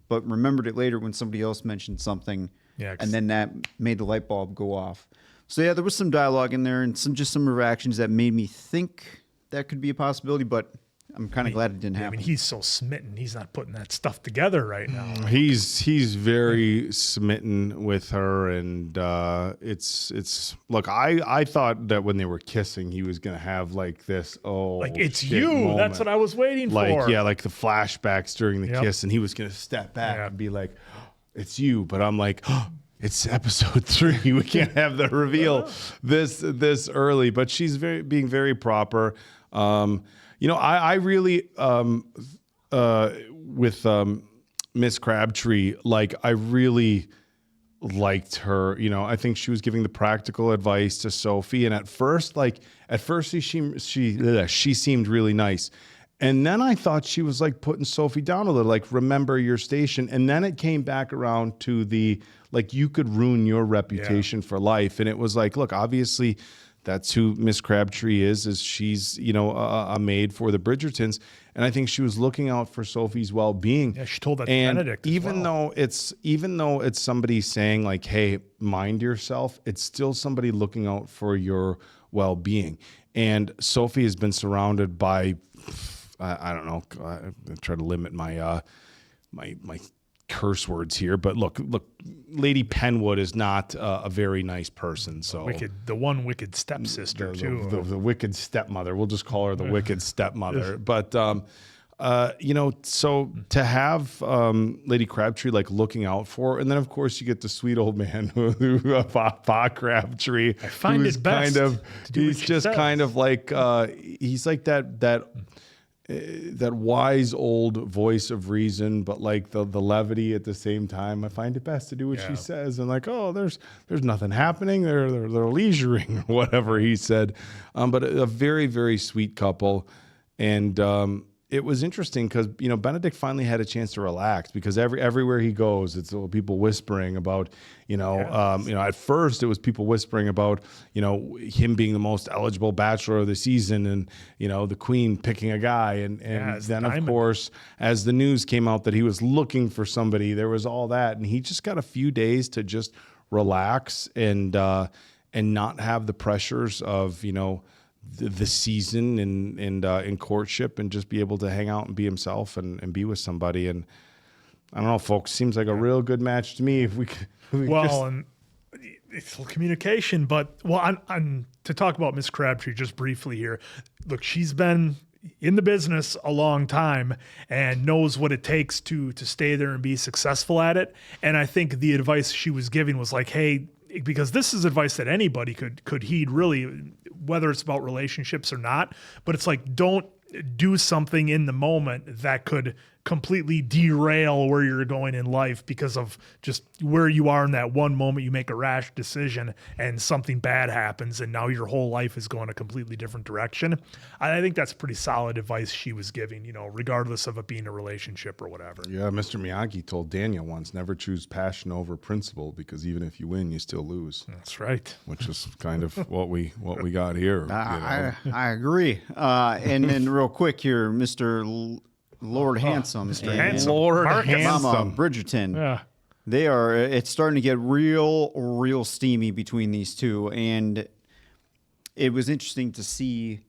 but remembered it later when somebody else mentioned something. Yeah, and then that made the light bulb go off. So yeah, there was some dialogue in there and some reactions that made me think that could be a possibility, but I'm kind of glad it didn't happen. I mean, he's so smitten. He's not putting that stuff together right now. He's very smitten with her, and it's look. I thought that when they were kissing, he was gonna have like this. Oh, like it's shit you. moment. That's what I was waiting for. Yeah, like the flashbacks during the kiss, and he was gonna step back and be like, "It's you," but I'm like. Oh, it's episode 3. We can't have the reveal this early, but she's being very proper. I really with Miss Crabtree, like I really liked her. I think she was giving the practical advice to Sophie, and at first she seemed really nice. And then I thought she was like putting Sophie down a little, like, remember your station. And then it came back around to the, like, you could ruin your reputation for life. And it was like, look, obviously that's who Miss Crabtree is she's, a maid for the Bridgertons. And I think she was looking out for Sophie's well-being. Yeah, she told that to and Benedict even though it's somebody saying like, hey, mind yourself, it's still somebody looking out for your well-being. And Sophie has been surrounded by, I don't know. I try to limit my my curse words here, but look, Lady Penwood is not a very nice person. So the one wicked stepsister too. The wicked stepmother. We'll just call her the wicked stepmother. But so to have Lady Crabtree like looking out for her, and then of course you get the sweet old man Pa Crabtree. I find it best he's just kind of like he's like that wise old voice of reason, but like the levity at the same time. I find it best to do what she says, and like, oh, there's nothing happening. They're leisuring or whatever he said. But a very, very sweet couple, and it was interesting because Benedict finally had a chance to relax, because everywhere he goes, it's people whispering about at first it was people whispering about him being the most eligible bachelor of the season, and the Queen picking a guy, and then of course as the news came out that he was looking for somebody, there was all that, and he just got a few days to just relax and not have the pressures of the season and in courtship, and just be able to hang out and be himself and be with somebody. And I don't know, folks, seems like a real good match to me. If we and it's communication, but to talk about Miss Crabtree just briefly here. Look, she's been in the business a long time and knows what it takes to stay there and be successful at it. And I think the advice she was giving was like, hey, because this is advice that anybody could heed, really, whether it's about relationships or not. But it's like, don't do something in the moment that could completely derail where you're going in life because of just where you are in that one moment. You make a rash decision and something bad happens, and now your whole life is going a completely different direction. I think that's pretty solid advice she was giving, you know, regardless of it being a relationship or whatever. Yeah, Mr. Miyagi told Daniel once, never choose passion over principle, because even if you win, you still lose. That's right. Which is kind of what we got here. I agree. And then real quick here, Mr. Lord Handsome, Lord Handsome, Mama Bridgerton. Yeah. They are. It's starting to get real steamy between these two, and it was interesting to see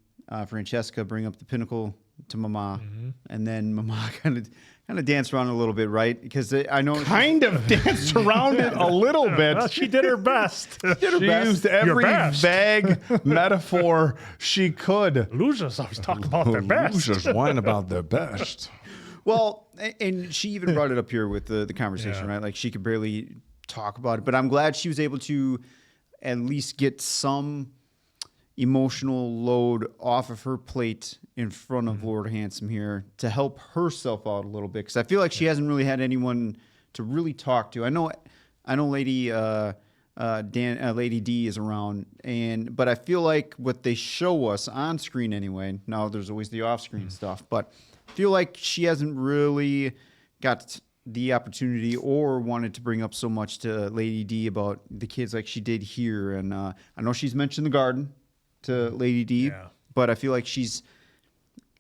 Francesca bring up the pinnacle to Mama, and then Mama kind of danced around a little bit, right? Because I know danced around it a little bit. Well, she did her best. She used every vague metaphor she could. Losers always talk about their best. Losers whine about their best. Well, and she even brought it up here with the conversation, right? Like she could barely talk about it, but I'm glad she was able to at least get some emotional load off of her plate in front of Lord Handsome here to help herself out a little bit, because I feel like she hasn't really had anyone to really talk to. I know Lady Lady D is around, but I feel like what they show us on screen anyway. Now there's always the off-screen stuff, but I feel like she hasn't really got the opportunity or wanted to bring up so much to Lady D about the kids like she did here. And I know she's mentioned the garden to Lady D, but I feel like she's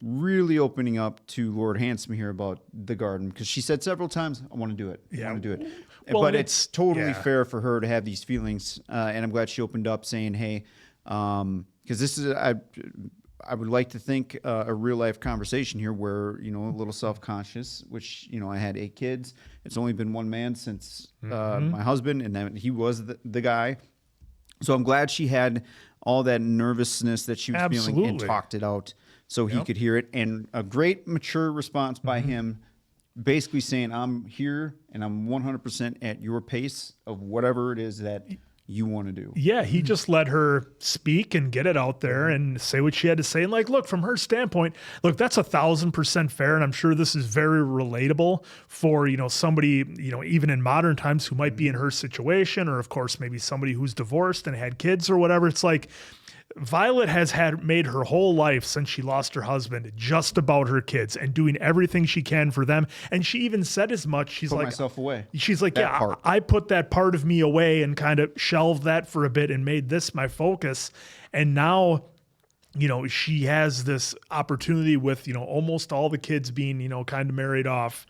really opening up to Lord Handsome here about the garden, because she said several times, I want to do it. I want to do it. Well, but it's totally fair for her to have these feelings. And I'm glad she opened up saying, hey, because this is, I would like to think a real life conversation here where, you know, a little self-conscious, which, you know, I had 8 kids. It's only been one man since my husband, and then he was the guy. So I'm glad she had all that nervousness that she was feeling and talked it out so he could hear it. And a great mature response by him, basically saying, I'm here and I'm 100% at your pace of whatever it is that you want to do. Yeah, he just let her speak and get it out there and say what she had to say. And like, look, from her standpoint, look, that's 1,000% fair. And I'm sure this is very relatable for, you know, somebody, you know, even in modern times who might be in her situation, or of course, maybe somebody who's divorced and had kids or whatever. It's like, Violet has made her whole life since she lost her husband just about her kids and doing everything she can for them. And she even said as much. She's put like, myself away. She's like, I put that part of me away and kind of shelved that for a bit and made this my focus. And now, you know, she has this opportunity with, you know, almost all the kids being, you know, kind of married off,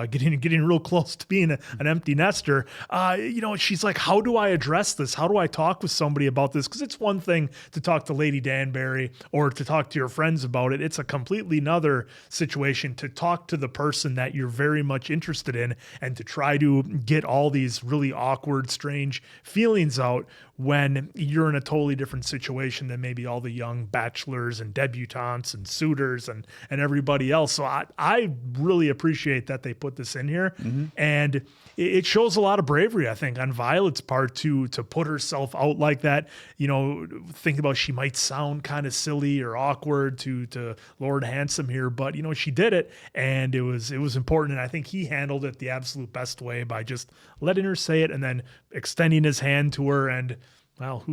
getting real close to being an empty nester. You know, she's like, how do I address this? How do I talk with somebody about this? Because it's one thing to talk to Lady Danbury or to talk to your friends about it. It's a completely another situation to talk to the person that you're very much interested in and to try to get all these really awkward, strange feelings out when you're in a totally different situation than maybe all the young bachelors and debutantes and suitors and everybody else. So I really appreciate that they put this in here. And it shows a lot of bravery, I think, on Violet's part to put herself out like that. You know, think about, she might sound kind of silly or awkward to Lord Handsome here, but you know, she did it and it was important. And I think he handled it the absolute best way by just letting her say it and then extending his hand to her. And well,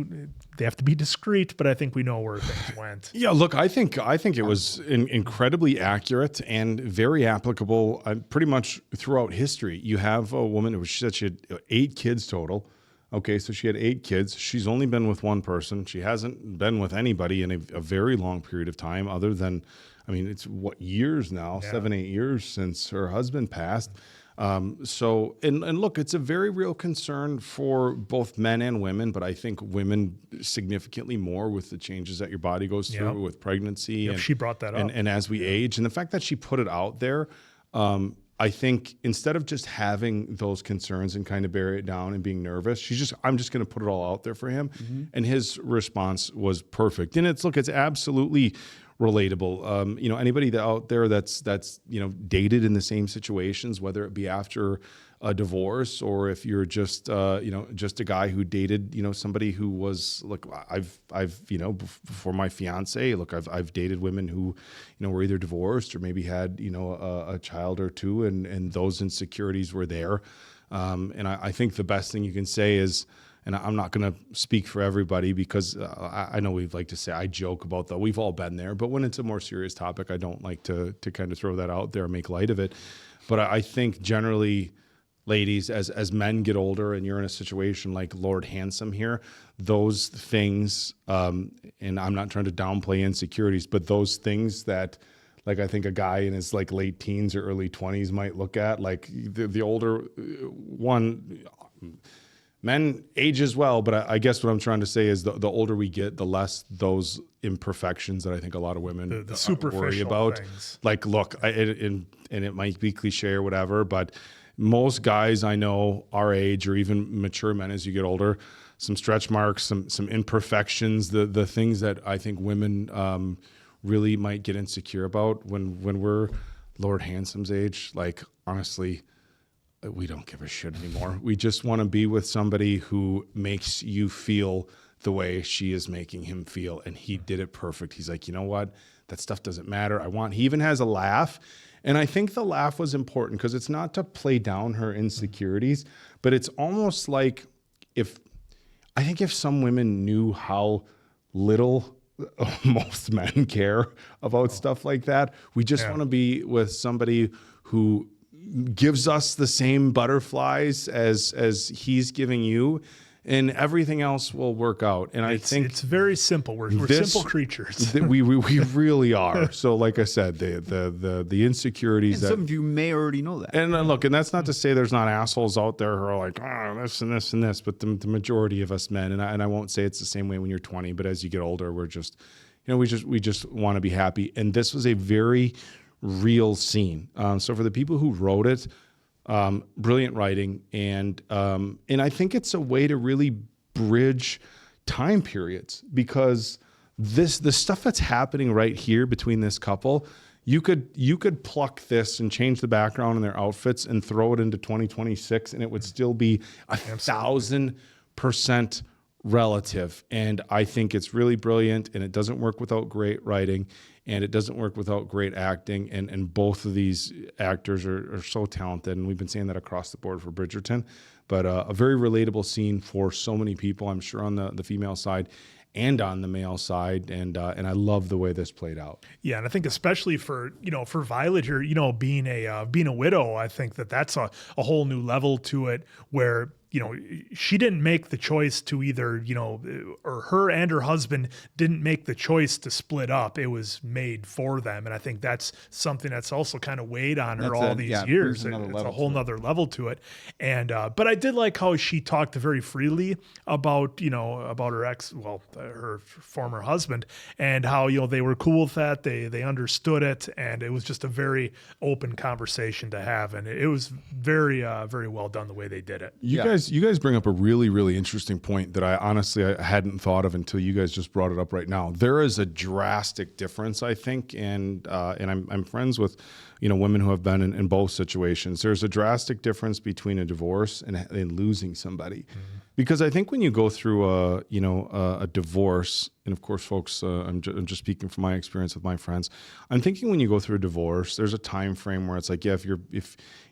they have to be discreet, but I think we know where things went. Yeah, look, I think it was incredibly accurate and very applicable pretty much throughout history. You have a woman who, she said she had 8 kids total. Okay, so she had 8 kids. She's only been with one person. She hasn't been with anybody in a very long period of time other than, I mean, it's what, years now, 7, 8 years since her husband passed. So look, it's a very real concern for both men and women, but I think women significantly more with the changes that your body goes through with pregnancy. And she brought that up. And as we age, and the fact that she put it out there, I think instead of just having those concerns and kind of bury it down and being nervous, I'm just going to put it all out there for him. And his response was perfect. And it's absolutely relatable. Anybody out there that's dated in the same situations, whether it be after a divorce or if you're just just a guy who dated somebody who was, look, I've before my fiance, look, I've dated women who were either divorced or maybe had a child or two, and those insecurities were there. And I think the best thing you can say is, and I'm not going to speak for everybody because I know we'd like to say, I joke about that. We've all been there, but when it's a more serious topic, I don't like to kind of throw that out there and make light of it. But I think generally, ladies, as men get older and you're in a situation like Lord Handsome here, those things, and I'm not trying to downplay insecurities, but those things that, like, I think a guy in his like late teens or early 20s might look at, like the older one, men age as well, but I guess what I'm trying to say is the older we get, the less those imperfections that I think a lot of women the superficial worry about. things. Like, look, and it might be cliche or whatever, but most guys I know our age, or even mature men as you get older, some stretch marks, some imperfections, the things that I think women really might get insecure about when we're Lord Handsome's age. Like, honestly, we don't give a shit anymore. We just want to be with somebody who makes you feel the way she is making him feel. And he did it perfect. He's like, you know what? That stuff doesn't matter. He even has a laugh. And I think the laugh was important because it's not to play down her insecurities, but it's almost like if some women knew how little most men care about stuff like that. We just want to be with somebody who gives us the same butterflies as he's giving you, and everything else will work out. And I think it's very simple. We're simple creatures. we really are. So, like I said, the insecurities. And some of you may already know that. And look, and that's not to say there's not assholes out there who are like, this and this and this, but the majority of us men, and I won't say it's the same way when you're 20, but as you get older, we're just, we just want to be happy. And this was a very real scene. So for the people who wrote it, brilliant writing, and I think it's a way to really bridge time periods, because the stuff that's happening right here between this couple, you could pluck this and change the background in their outfits and throw it into 2026, and it would still be 1,000% relative. And I think it's really brilliant, and it doesn't work without great writing, and it doesn't work without great acting. And both of these actors are so talented, and we've been saying that across the board for Bridgerton. But a very relatable scene for so many people, I'm sure, on the female side and on the male side, and I love the way this played out. Yeah, and I think especially for Violet here, being a widow, I think that's a whole new level to it, where she didn't make the choice to either, or her and her husband didn't make the choice to split up. It was made for them. And I think that's something that's also kind of weighed on her all these years. It's a whole nother level to it. And, but I did like how she talked very freely about, about her her former husband, and how, they were cool with that. They understood it. And it was just a very open conversation to have. And it was very, very well done the way they did it. You guys bring up a really, really interesting point that I hadn't thought of until you guys just brought it up right now. There is a drastic difference, I think, and I'm friends with women who have been in both situations. There's a drastic difference between a divorce and losing somebody. Mm-hmm. Because I think when you go through a divorce, and of course, folks, I'm just speaking from my experience with my friends. I'm thinking when you go through a divorce, there's a time frame where it's like, yeah,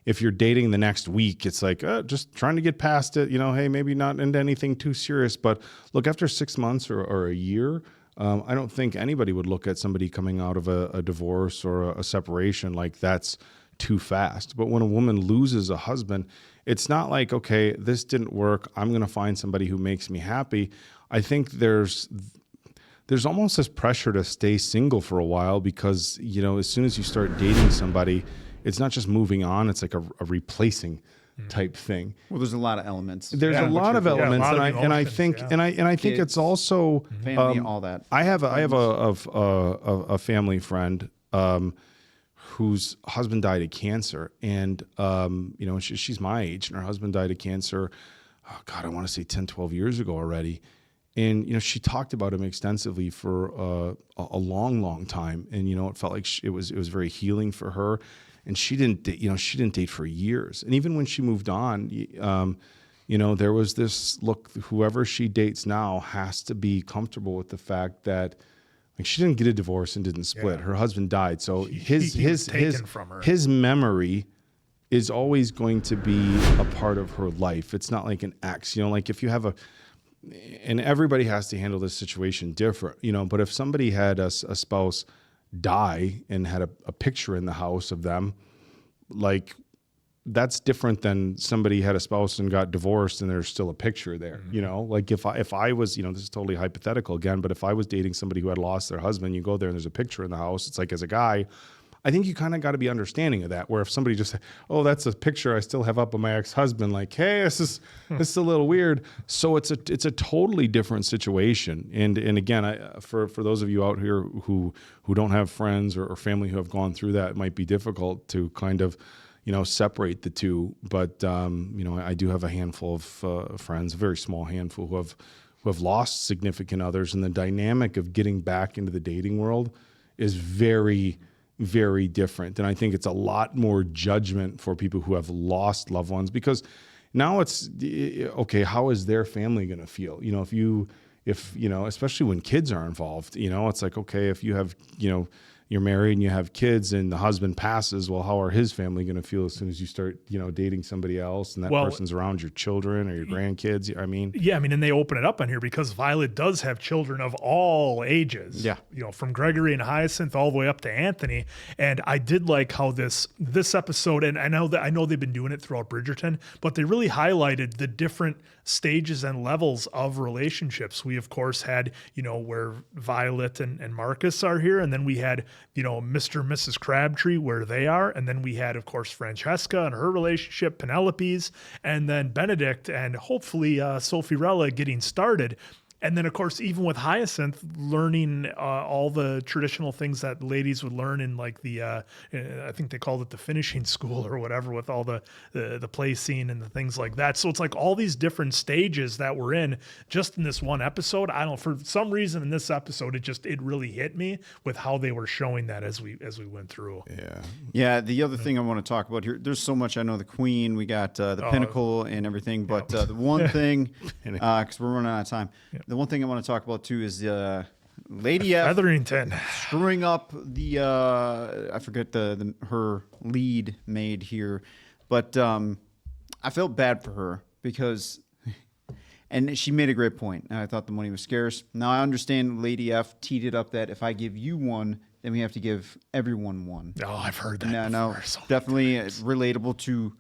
if you're dating the next week, it's like just trying to get past it. Hey, maybe not into anything too serious. But look, after 6 months or a year, I don't think anybody would look at somebody coming out of a divorce or a separation like that's too fast. But when a woman loses a husband, it's not like, okay, this didn't work, I'm going to find somebody who makes me happy. I think there's almost this pressure to stay single for a while, because, as soon as you start dating somebody, it's not just moving on, it's like a replacing type thing. Well, there's a lot of elements. There's a lot of elements, and I think Kids, it's also family, all that. I have a family friend whose husband died of cancer, and she's my age, and her husband died of cancer. Oh God, I want to say 10, 12 years ago already. And, she talked about him extensively for a long, long time. And, it felt like it was very healing for her. And she didn't date for years. And even when she moved on, there was this look, whoever she dates now has to be comfortable with the fact that she didn't get a divorce and didn't split. Her husband died. So he was taken from her. His memory is always going to be a part of her life. It's not like an ex, like if you have and everybody has to handle this situation different, but if somebody had a spouse die and had a picture in the house of them, like that's different than somebody had a spouse and got divorced and there's still a picture there, like if I was, this is totally hypothetical again, but if I was dating somebody who had lost their husband, you go there and there's a picture in the house. It's like, as a guy, I think you kind of got to be understanding of that, where if somebody just, oh, that's a picture I still have up of my ex-husband, like, hey, this is a little weird. So it's a totally different situation. And again, for those of you out here who don't have friends or family who have gone through that, it might be difficult to kind of, separate the two. But, I do have a handful of friends, a very small handful, who have lost significant others. And the dynamic of getting back into the dating world is very, very different. And I think it's a lot more judgment for people who have lost loved ones, because now it's, okay, how is their family going to feel? If especially when kids are involved, it's like, okay, if you have, you're married and you have kids and the husband passes, well, how are his family going to feel as soon as you start, dating somebody else and that person's around your children or your grandkids? And they open it up on here because Violet does have children of all ages. Yeah. From Gregory and Hyacinth all the way up to Anthony. And I did like how this episode, and I know they've been doing it throughout Bridgerton, but they really highlighted the different stages and levels of relationships. We of course had, where Violet and Marcus are here, and then we had, Mr. and Mrs. Crabtree where they are, and then we had of course Francesca and her relationship, Penelope's, and then Benedict and hopefully Sophie Rella getting started. And then, of course, even with Hyacinth, learning all the traditional things that ladies would learn in like the, I think they called it the finishing school or whatever, with all the play scene and the things like that. So it's like all these different stages that we're in just in this one episode. I don't know, for some reason in this episode, it really hit me with how they were showing that as we went through. Yeah. Yeah. The other thing I want to talk about here, there's so much. I know the Queen, we got the Pinnacle and everything, but the one thing, because we're running out of time. Yeah. The one thing I want to talk about too is Lady F Featherington screwing up the I forget her lead maid here, but I felt bad for her because, and she made a great point. And I thought the money was scarce. Now I understand Lady F teed it up that if I give you one, then we have to give everyone one. Oh, I've heard that. No, definitely relatable to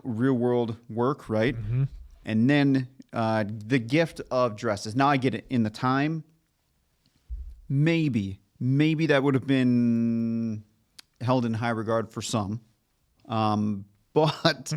real world work, right? Mm-hmm. And then the gift of dresses. Now I get it. In the time, maybe that would have been held in high regard for some. But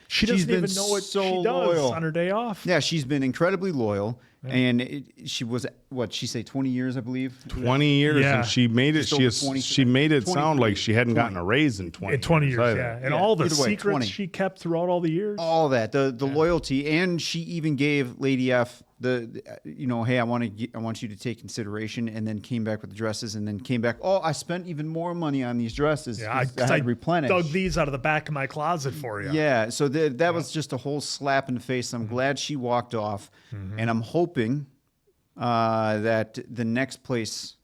she doesn't even know what she does loyal on her day off. Yeah, she's been incredibly loyal. Yeah. And she was, what she say, 20 years, I believe. 20 years, and she made it. She made it sound like she hadn't gotten a raise in 20. In 20 years, either. yeah. And all the secrets she kept throughout all the years. All that, the loyalty, and she even gave Lady F hey, I want you to take consideration, and then came back with the dresses, and then came back. Oh, I spent even more money on these dresses. Yeah, I replenished. Dug these out of the back of my closet for you. Yeah, so that was just a whole slap in the face. I'm glad she walked off, and I'm hoping that the next place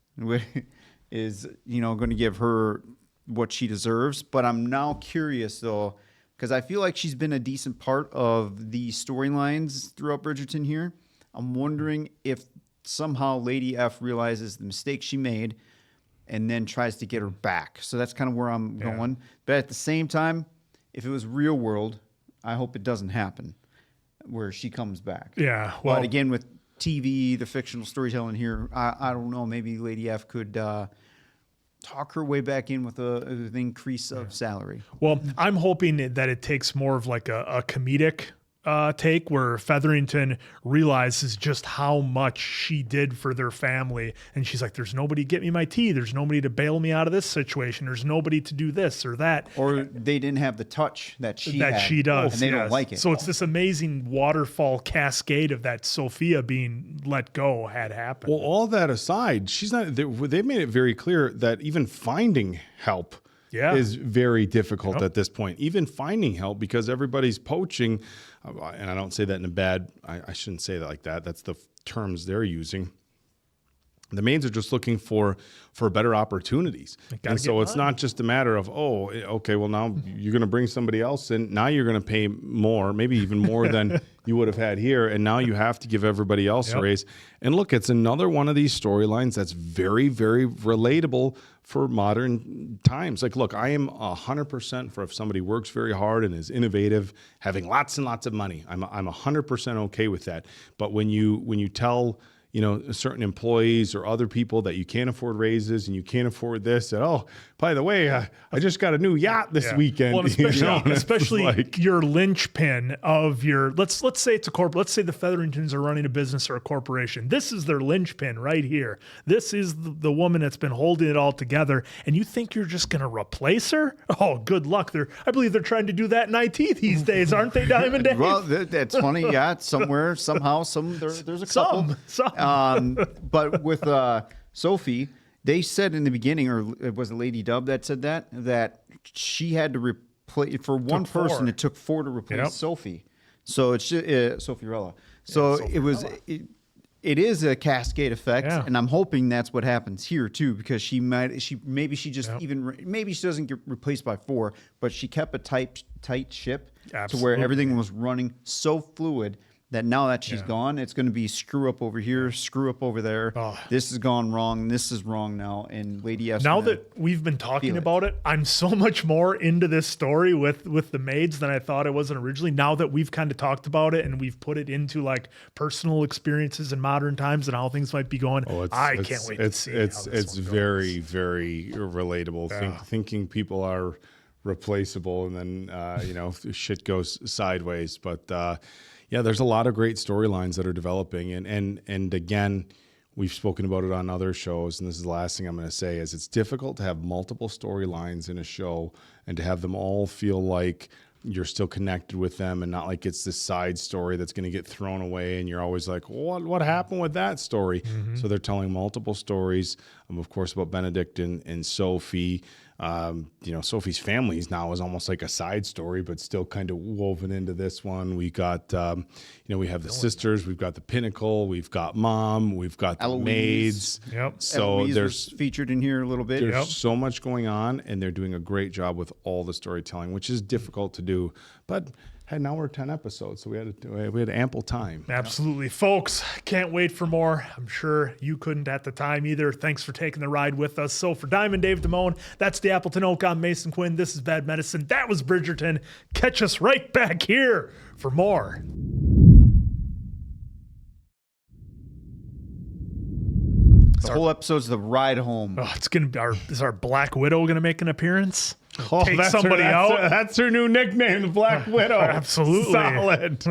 is going to give her what she deserves. But I'm now curious though, because I feel like she's been a decent part of the storylines throughout Bridgerton here. I'm wondering if somehow Lady F realizes the mistake she made and then tries to get her back. So that's kind of where I'm going. But at the same time, if it was real world, I hope it doesn't happen where she comes back. Yeah. Well, but again, with TV, the fictional storytelling here, I don't know. Maybe Lady F could talk her way back in with an increase of salary. Well, I'm hoping that it takes more of like a comedic take where Featherington realizes just how much she did for their family. And she's like, there's nobody to get me my tea. There's nobody to bail me out of this situation. There's nobody to do this or that. Or they didn't have the touch that she does. And they don't like it. So it's this amazing waterfall cascade of that Sophia being let go had happened. Well, all that aside, they've made it very clear that even finding help is very difficult at this point. Even finding help, because everybody's poaching, and I don't say that in a bad, I shouldn't say that like that. That's the terms they're using. The maids are just looking for better opportunities. And so it's not just a matter of, oh, okay, well, now you're going to bring somebody else in. Now you're going to pay more, maybe even more than you would have had here. And now you have to give everybody else a raise. And look, it's another one of these storylines that's very, very relatable for modern times. Like, look, I am 100% for if somebody works very hard and is innovative, having lots and lots of money. I'm 100% okay with that. But when you tell certain employees or other people that you can't afford raises and you can't afford this, and oh, by the way, I just got a new yacht this weekend. Well, especially your linchpin of your, let's say it's a corporate, let's say the Featheringtons are running a business or a corporation. This is their linchpin right here. This is the woman that's been holding it all together. And you think you're just going to replace her? Oh, good luck. I believe they're trying to do that in IT these days, aren't they, Diamond Dave? Well, that's funny. Yeah, somewhere, somehow, there's a couple. But with Sophie, they said in the beginning, or it was a Lady Dub that said that she had to replace, for one person, it took 4 to replace Sophie. So it's Sophiarella. So it is a cascade effect, and I'm hoping that's what happens here too, because maybe she doesn't get replaced by 4, but she kept a tight ship to where everything was running so fluid that now that she's gone, it's going to be screw up over here, screw up over there. Oh. This has gone wrong. This is wrong now. And Lady S. Now that we've been talking about it, I'm so much more into this story with the maids than I thought I wasn't originally. Now that we've kind of talked about it and we've put it into like personal experiences in modern times and how things might be going, I can't wait to see it's very, very relatable. Thinking people are replaceable and then, shit goes sideways. But, there's a lot of great storylines that are developing. And again, we've spoken about it on other shows, and this is the last thing I'm going to say, is it's difficult to have multiple storylines in a show and to have them all feel like you're still connected with them and not like it's this side story that's going to get thrown away and you're always like, what happened with that story? Mm-hmm. So they're telling multiple stories, of course, about Benedict and Sophie. Sophie's family now is almost like a side story, but still kind of woven into this one. We got, we have the sisters, we've got the Pinnacle, we've got Mom, we've got the maids. Yep. So Eloise there's featured in here a little bit. There's so much going on, and they're doing a great job with all the storytelling, which is difficult to do, but. Hey, now we're 10 episodes, so we had ample time. Absolutely. Folks, can't wait for more. I'm sure you couldn't at the time either. Thanks for taking the ride with us. So for Diamond Dave Damone, that's the Appleton Oak. I'm Mason Quinn. This is Bad Medicine. That was Bridgerton. Catch us right back here for more. The whole episode's the ride home. Oh, it's gonna be is our Black Widow gonna make an appearance? Oh, take somebody out. That's her new nickname, the Black Widow. Absolutely solid.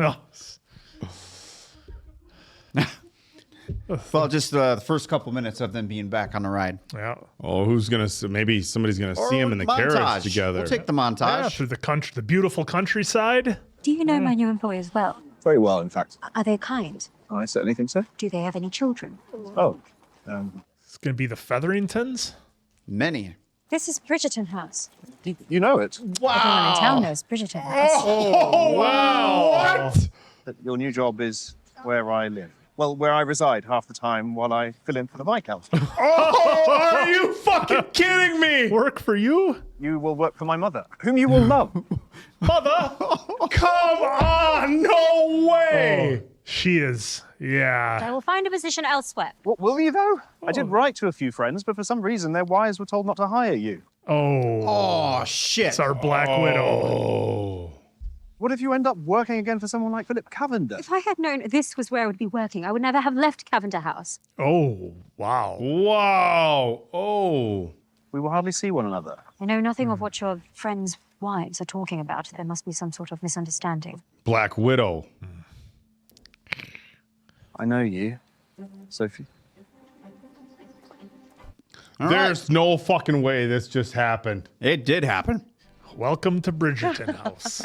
Well, just the first couple minutes of them being back on the ride. Yeah. Oh, maybe somebody's gonna see them in the carriage together. We'll take the montage through the country, the beautiful countryside. Do you know my new employers well? Very well, in fact. Are they kind? I certainly think so. Do they have any children? Oh. It's going to be the Featheringtons? Many. This is Bridgerton House. You know it? Wow. Everyone in town knows Bridgerton House. Oh, wow. What? Your new job is where I live. Well, where I reside half the time while I fill in for the Viscount. Oh, are you fucking kidding me? Work for you? You will work for my mother, whom you will love. Mother? Come on, no way. Oh, she is, yeah. I will find a position elsewhere. What, will you, though? I did write to a few friends, but for some reason their wives were told not to hire you. Oh, shit. It's our Black Widow. What if you end up working again for someone like Philip Cavender? If I had known this was where I would be working, I would never have left Cavender House. Oh, wow. Wow. Oh. we will hardly see one another. I know nothing of what your friends' wives are talking about. There must be some sort of misunderstanding. Black Widow. I know you, Sophie. There's no fucking way this just happened. It did happen. Welcome to Bridgerton House.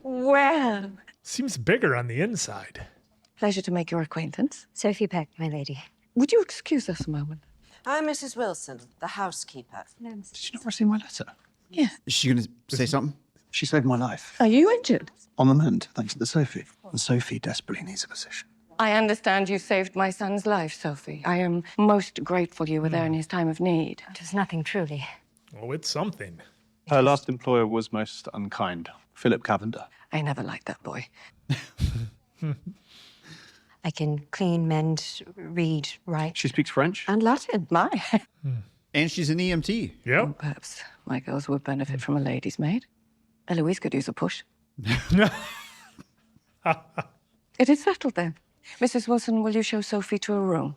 Well, Seems bigger on the inside. pleasure to make your acquaintance. Sophie Peck, my lady. Would you excuse us a moment? I'm Mrs. Wilson, the housekeeper. No, Did you not receive my letter? Yeah. Is she going to say something? She saved my life. Are you injured? On the mend, thanks to Sophie. And Sophie desperately needs a position. I understand you saved my son's life, Sophie. I am most grateful you were there in his time of need. It was nothing, truly. Oh, it's something. Her last employer was most unkind, Philip Cavender. I never liked that boy. I can clean, mend, read, write. She speaks French? And Latin. My. And she's an EMT. Yep. Perhaps my girls would benefit from a lady's maid. Eloise could use a push. It is settled then. Mrs. Wilson, will you show Sophie to a room?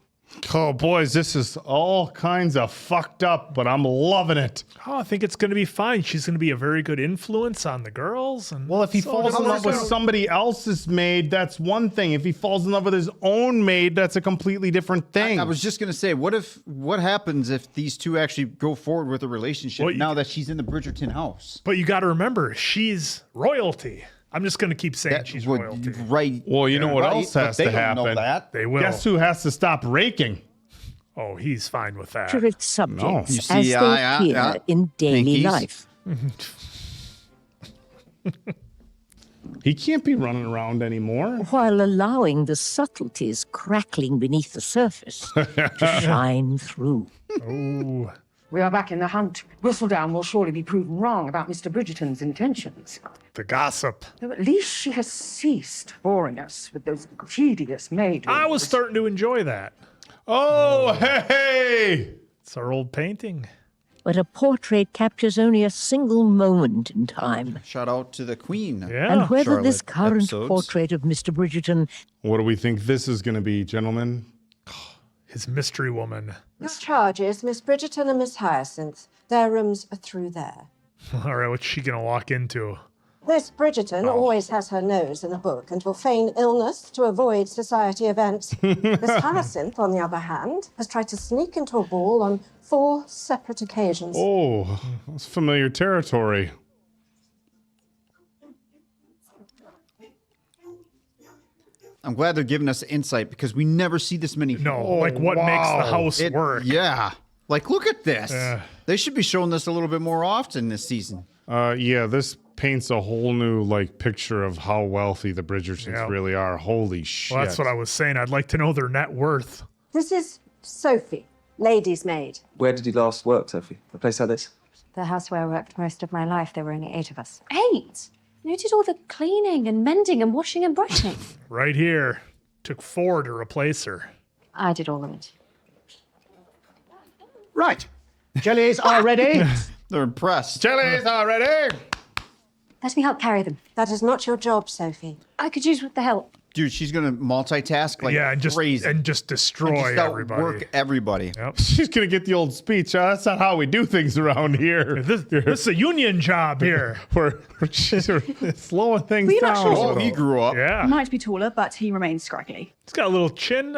Oh, boys, this is all kinds of fucked up, but I'm loving it. Oh, I think it's going to be fine. She's going to be a very good influence on the girls. And Well, if he so falls in it's love with gonna- somebody else's maid, that's one thing. If he falls in love with his own maid, that's a completely different thing. I was just going to say, what happens if these two actually go forward with a relationship Well, now that she's in the Bridgerton house? But you got to remember, she's royalty. I'm just going to keep saying she's royalty. Right. Well, you know what Right, else but has they to don't know happen? that. They will. Guess who has to stop raking? Oh, he's fine with that. Accurate subjects You as see, they appear in daily Pinkies. life, He can't be running around anymore. while allowing the subtleties crackling beneath the surface to shine through. Oh, We are back in the hunt. Whistledown will surely be proven wrong about Mr. Bridgerton's intentions. the gossip. Though at least she has ceased boring us with those tedious maid. I was starting to enjoy that. Oh, hey! It's our old painting. But a portrait captures only a single moment in time. Shout out to the Queen. Yeah. And whether this Charlotte current episodes. portrait of Mr. Bridgerton What do we think this is going to be, gentlemen? His mystery woman. This charge is Miss Bridgerton and Miss Hyacinth. Their rooms are through there. All right, what's she going to walk into? Miss Bridgerton always has her nose in a book and will feign illness to avoid society events. Miss Hyacinth, on the other hand, has tried to sneak into a ball on 4 separate occasions. Oh, that's familiar territory. I'm glad they're giving us insight because we never see this many. No, like what makes the house It- work. Yeah. Like, look at this. Yeah. They should be showing this a little bit more often this season. Yeah, this paints a whole new picture of how wealthy the Bridgertons Yeah. really are. Holy shit! Well, that's what I was saying. I'd like to know their net worth. This is Sophie, lady's maid. Where did you last work, Sophie? A place like this? The house where I worked most of my life, there were only 8 of us. 8? You did all the cleaning and mending and washing and brushing. Right here. Took 4 to replace her. I did all of it. Right. Jellies are ready. They're impressed. Jellies are ready. Let me help carry them. That is not your job, Sophie. I could use with the help. Dude, she's going to multitask like yeah, and just crazy. and just destroy And just everybody. outwork everybody. Yep. She's gonna get the old speech. That's not how we do things around here. This is a union job here. we're slowing things We're not down. sure. Oh, he grew up. Yeah. He might be taller, but he remains scraggly. He's got a little chin.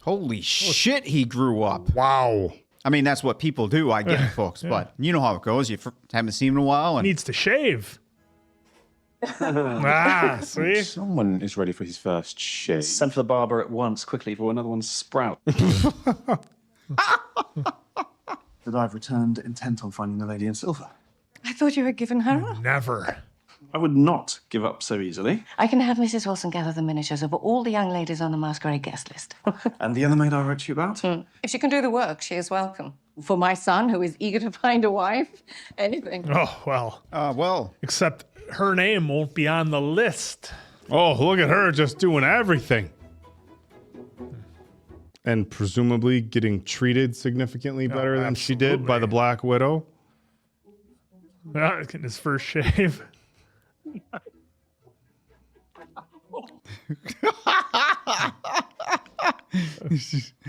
Holy shit, he grew up. Wow. I mean, that's what people do, I get it, folks. But you know how it goes. You haven't seen him in a while. And Needs to shave. See? Someone is ready for his first shave. Send for the barber at once, quickly, before another one sprout. That I've returned intent on finding the lady in silver. I thought you had given her up. Never. I would not give up so easily. I can have Mrs. Wilson gather the miniatures of all the young ladies on the masquerade guest list. And the other maid I wrote to you about? If she can do the work, she is welcome. For my son, who is eager to find a wife, anything. Oh, well. well. Except her name won't be on the list. Oh, look at her just doing everything. And presumably getting treated significantly better than she did by the Black Widow. Getting his first shave.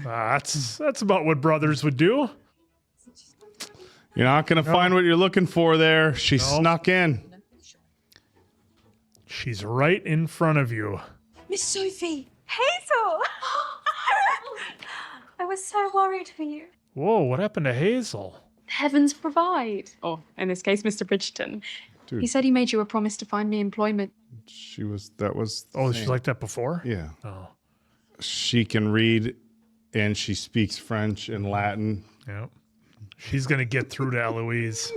That's about what brothers would do. You're not going to find what you're looking for there. She snuck in. She's right in front of you. Miss Sophie! Hazel! I was so worried for you. Whoa, what happened to Hazel? Heavens provide. Or, in this case, Mr. Bridgerton. Dude. He said he made you a promise to find me employment. That was. Oh, she's like that before? Yeah. Oh. She can read and she speaks French and Latin. Yep. She's going to get through to Eloise.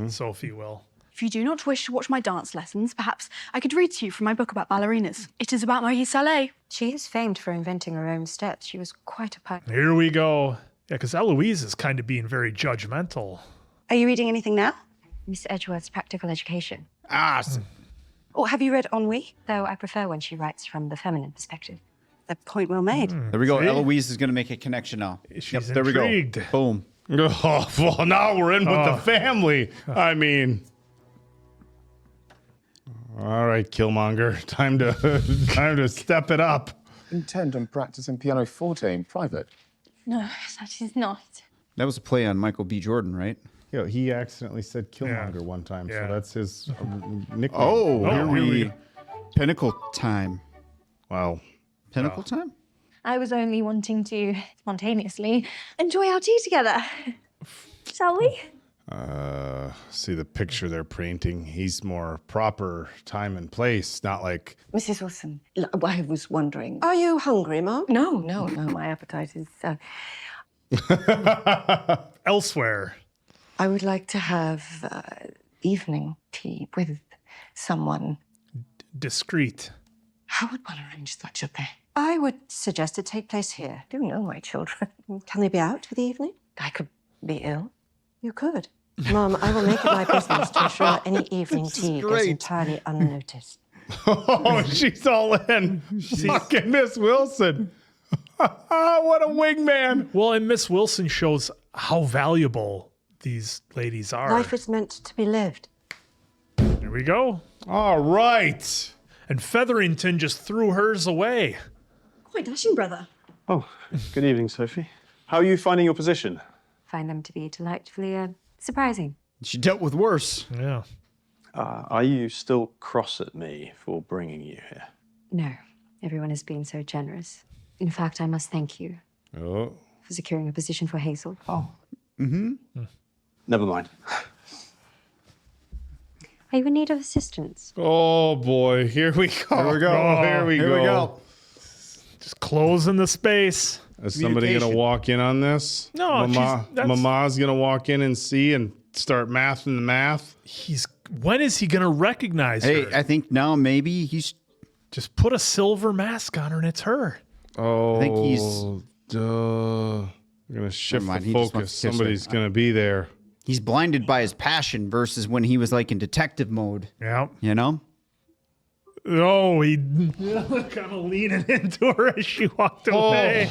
Sophie will. If you do not wish to watch my dance lessons, perhaps I could read to you from my book about ballerinas. It is about Marie Salé. She is famed for inventing her own steps. She was quite a pioneer. Here we go. Yeah, because Eloise is kind of being very judgmental. Are you reading anything now? Miss Edgeworth's Practical Education. Or have you read Ennui? Though I prefer when she writes from the feminine perspective. A point well made. There we go. See? Eloise is going to make a connection now. She's there intrigued. we go. Boom. Oh, well, now we're in with the family. I mean. All right, Killmonger. Time to step it up. Intend on practicing pianoforte in private. No, that is not. That was a play on Michael B. Jordan, right? Yeah, he accidentally said Killmonger one time, so that's his nickname. Oh, here we Pinnacle time. Wow. Pinnacle time? I was only wanting to spontaneously enjoy our tea together. Shall we? See the picture they're painting. He's more proper time and place, not like. Mrs. Wilson, I was wondering, are you hungry, Mom? No, my appetite is... Elsewhere. I would like to have evening tea with someone. Discreet. How would one arrange such a thing? I would suggest it take place here. Do know my children. Can they be out for the evening? I could be ill. You could. Mom, I will make it my business to ensure any evening tea goes entirely unnoticed. Oh, she's all in. Fucking Miss Wilson. What a wingman. Well, and Miss Wilson shows how valuable these ladies are. Life is meant to be lived. There we go. All right. And Featherington just threw hers away. Quite dashing, brother. Oh, good evening, Sophie. How are you finding your position? Find them to be delightfully surprising. She dealt with worse. Yeah. Are you still cross at me for bringing you here? No, everyone has been so generous. In fact, I must thank you for securing a position for Hazel. Oh. Mm-hmm. Never mind. Are you in need of assistance? Oh, boy. Here we go. Here we go. Here we go. Just closing the space. Is somebody going to walk in on this? No, Mama's going to walk in and see and start mathing the math? When is he going to recognize her? Hey, I think now maybe he's... Just put a silver mask on her and it's her. Oh, I think he's... We're going to shift mind, the he just focus. wants to kiss her. Somebody's going to be there. He's blinded by his passion versus when he was like in detective mode. Yeah. You know? Oh, he kind of leaning into her as she walked away.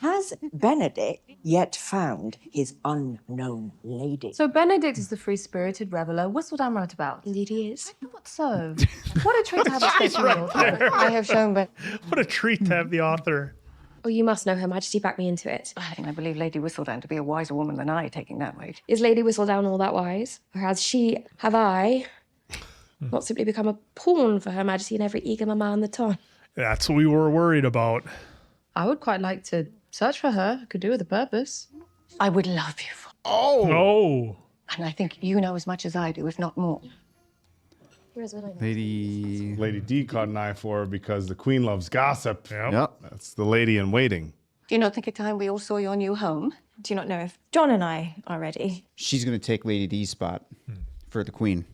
Has Benedict yet found his unknown lady? So Benedict is the free-spirited reveller whistled down right about. Indeed he is. I thought so. What a treat to have a She's special right author. there. I have shown, but... What a treat to have the author. Oh, you must know Her Majesty backed me into it. I believe Lady Whistledown to be a wiser woman than I, taking that weight. Is Lady Whistledown all that wise? Or have I not simply become a pawn for Her Majesty and every eager mamma on the ton? That's what we were worried about. I would quite like to search for her. I could do with a purpose. I would love you for... Oh. And I think you know as much as I do, if not more. Here's what I know. Lady D caught an eye for her because the queen loves gossip. Yep. That's the lady in waiting. Do you not think it time we all saw your new home? Do you not know if John and I are ready? She's going to take Lady D's spot for the queen.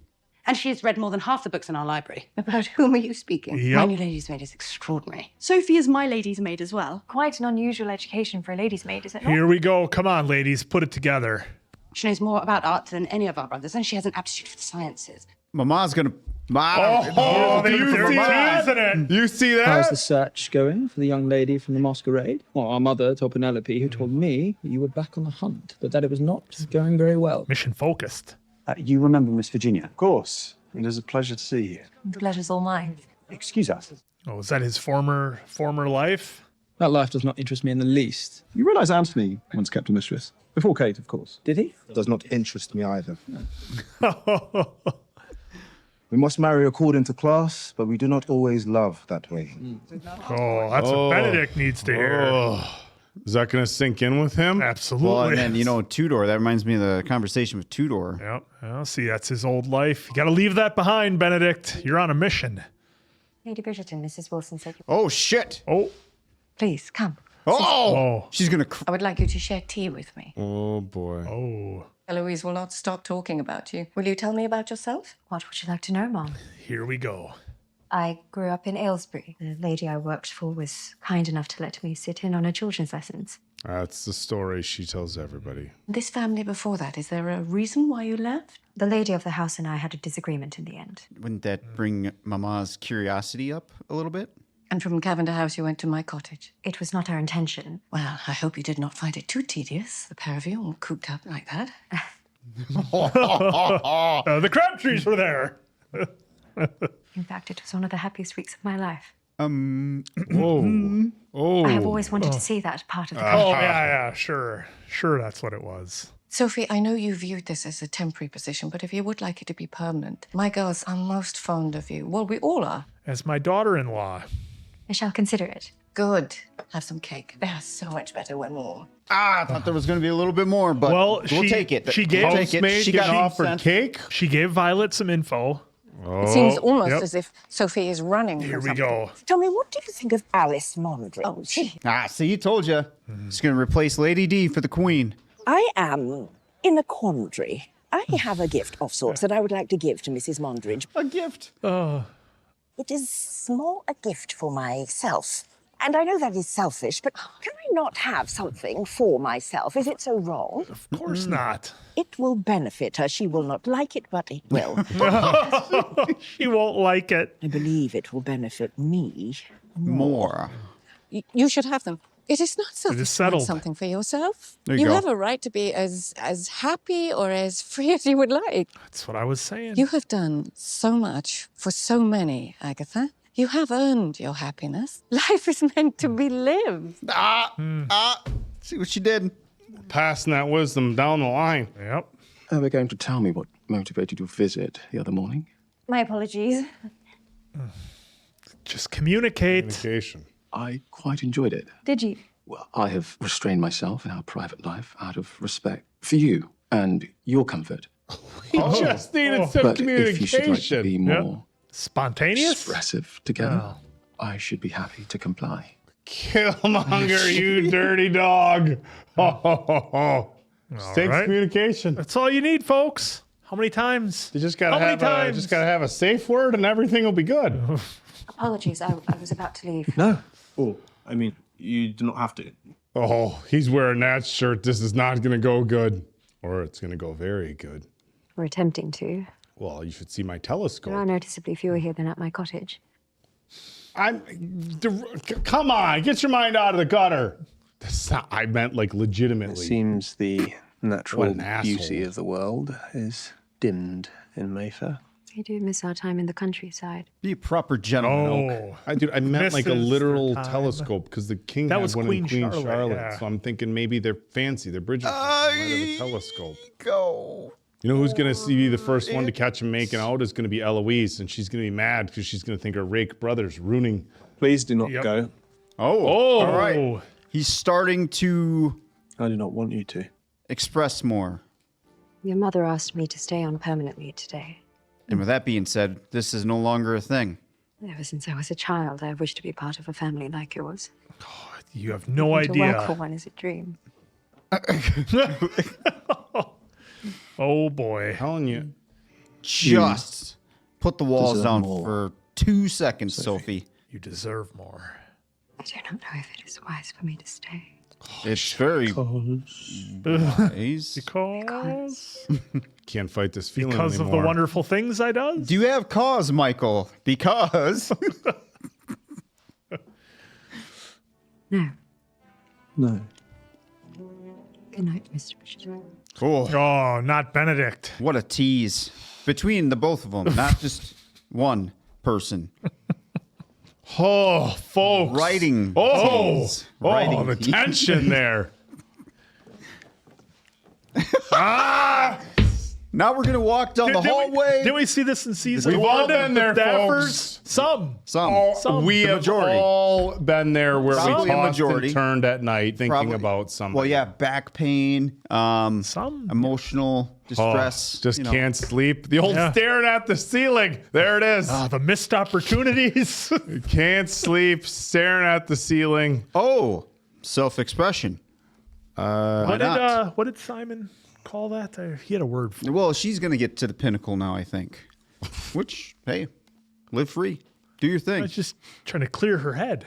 And she has read more than half the books in our library. About whom are you speaking? Yep. My new lady's maid is extraordinary. Sophie is my lady's maid as well. Quite an unusual education for a lady's maid, is it not? Here we go. Come on, ladies. Put it together. She knows more about art than any of our brothers, and she has an aptitude for the sciences. Mama's going to... You see that? How's the search going for the young lady from the masquerade? Well, our mother told Penelope, who told me that you were back on the hunt, but that it was not going very well. Mission focused. You remember Miss Virginia? Of course. It is a pleasure to see you. The pleasure's all mine. Excuse us. Oh, is that his former life? That life does not interest me in the least. You realise Anthony once kept a mistress? Before Kate, of course. Did he? Does not interest me either. We must marry according to class, but we do not always love that way. Oh, that's what Benedict needs to hear. Is that going to sink in with him? Absolutely. Well, and then, you know, Tudor, that reminds me of the conversation with Tudor. Yep. Well, see, that's his old life. You got to leave that behind, Benedict. You're on a mission. Lady Bridgerton, Mrs. Wilson said you... Oh, shit. Oh. Please, come. Oh. She's going to... I would like you to share tea with me. Oh, boy. Oh. Eloise will not stop talking about you. Will you tell me about yourself? What would you like to know, Mom? Here we go. I grew up in Aylesbury. The lady I worked for was kind enough to let me sit in on her children's lessons. That's the story she tells everybody. This family before that, is there a reason why you left? The lady of the house and I had a disagreement in the end. Wouldn't that bring Mama's curiosity up a little bit? And from Cavender House you went to my cottage? It was not our intention. Well, I hope you did not find it too tedious, the pair of you all cooped up like that. The Crabtrees were there. In fact, it was one of the happiest weeks of my life. Whoa. Oh. I have always wanted to see that part of the Oh, country. yeah, sure. Sure, that's what it was. Sophie, I know you viewed this as a temporary position, but if you would like it to be permanent, my girls are most fond of you. Well, we all are. As my daughter-in-law. I shall consider it. Good. Have some cake. They are so much better when warm. I thought there was going to be a little bit more, but Well, we'll take it. She gave We'll take it. She got offered cake. She gave Violet some info. It seems almost as if Sophie is running. Here we go. Tell me, what do you think of Alice Mondrian? Oh, she... See, he told you. He's going to replace Lady D for the Queen. I am in a quandary. I have a gift of sorts that I would like to give to Mrs. Mondridge. A gift? It is more a gift for myself. And I know that is selfish, but can I not have something for myself? Is it so wrong? Of course not. It will benefit her. She will not like it, but it will. She won't like it. I believe it will benefit me more. You should have them. It is not selfish to settled. want something for yourself. There you go. have a right to be as happy or as free as you would like. That's what I was saying. You have done so much for so many, Agatha. You have earned your happiness. Life is meant to be lived. See what she did. Passing that wisdom down the line. Yep. Are they going to tell me what motivated your visit the other morning? My apologies. Just communicate. Communication. I quite enjoyed it. Did you? Well, I have restrained myself in our private life out of respect for you and your comfort. He just needed some But communication. if you should like to be more spontaneous, expressive together, I should be happy to comply. Killmonger, you dirty dog. Takes right. communication. That's all you need, folks. How many times? You just gotta have a safe word, and everything will be good. Apologies, I was about to leave. No. Oh, I mean, you do not have to. Oh, he's wearing that shirt. This is not gonna go good, or it's gonna go very good. We're attempting to. Well, you should see my There telescope. are noticeably fewer here than at my cottage. Come on, get your mind out of the gutter. That's not, I meant like legitimately. It seems the natural What an beauty asshole. of the world is dimmed in Mayfair. We do miss our time in the countryside. Be a proper gentleman, Oak. I meant like a Misses literal her time. telescope because the king That had was one Queen in Queen Charlotte, Charlotte. yeah. So I'm thinking maybe they're fancy. They're Bridgerton. They might have a telescope. Go. You know who's going to be the first one to catch him making out is going to be Eloise, and she's going to be mad because she's going to think her rake brother's ruining. Please do not go. Oh, all right. He's starting to I do not want you to. express more. Your mother asked me to stay on permanently today. And with that being said, this is no longer a thing. Ever since I was a child, I wished to be part of a family like yours. You have no Even to work for idea. one is a dream. Oh boy. I'm telling you. Just put the walls deserve down more. for 2 seconds, Sophie. You deserve more. I do not know if it is wise for me to stay. It's very wise. Because Can't fight this feeling because of the anymore. wonderful things I does. Do you have cause, Michael? Because No. No. Good night, Mr. Bridgerton. Oh, not Benedict. What a tease. Between the both of them, not just one person. Oh, folks. Writing Oh, tease. oh, Writing the tease. tension there. Now we're gonna walk down the hallway. Did we see this in season We've one? all been there, Daffers? folks. Some. We The have majority. all been there where Probably we a tossed majority. and turned at night thinking Probably. about something. Well, yeah, back pain, emotional distress. Just you know. can't sleep. The old Yeah. staring at the ceiling. There it is. The missed opportunities. Can't sleep, staring at the ceiling. Oh, self-expression. What not? did Simon call that? He had a word for it. Well, she's gonna get to the pinnacle now, I think. Which, hey, live free, do your I thing. was just trying to clear her head.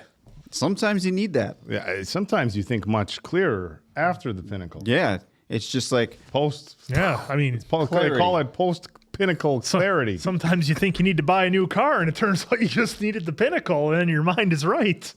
Sometimes you need that. Yeah, sometimes you think much clearer after the pinnacle. Yeah, it's just like Post. Yeah, I mean, They call it post-pinnacle clarity. sometimes you think you need to buy a new car, and it turns out you just needed the pinnacle, and your mind is right.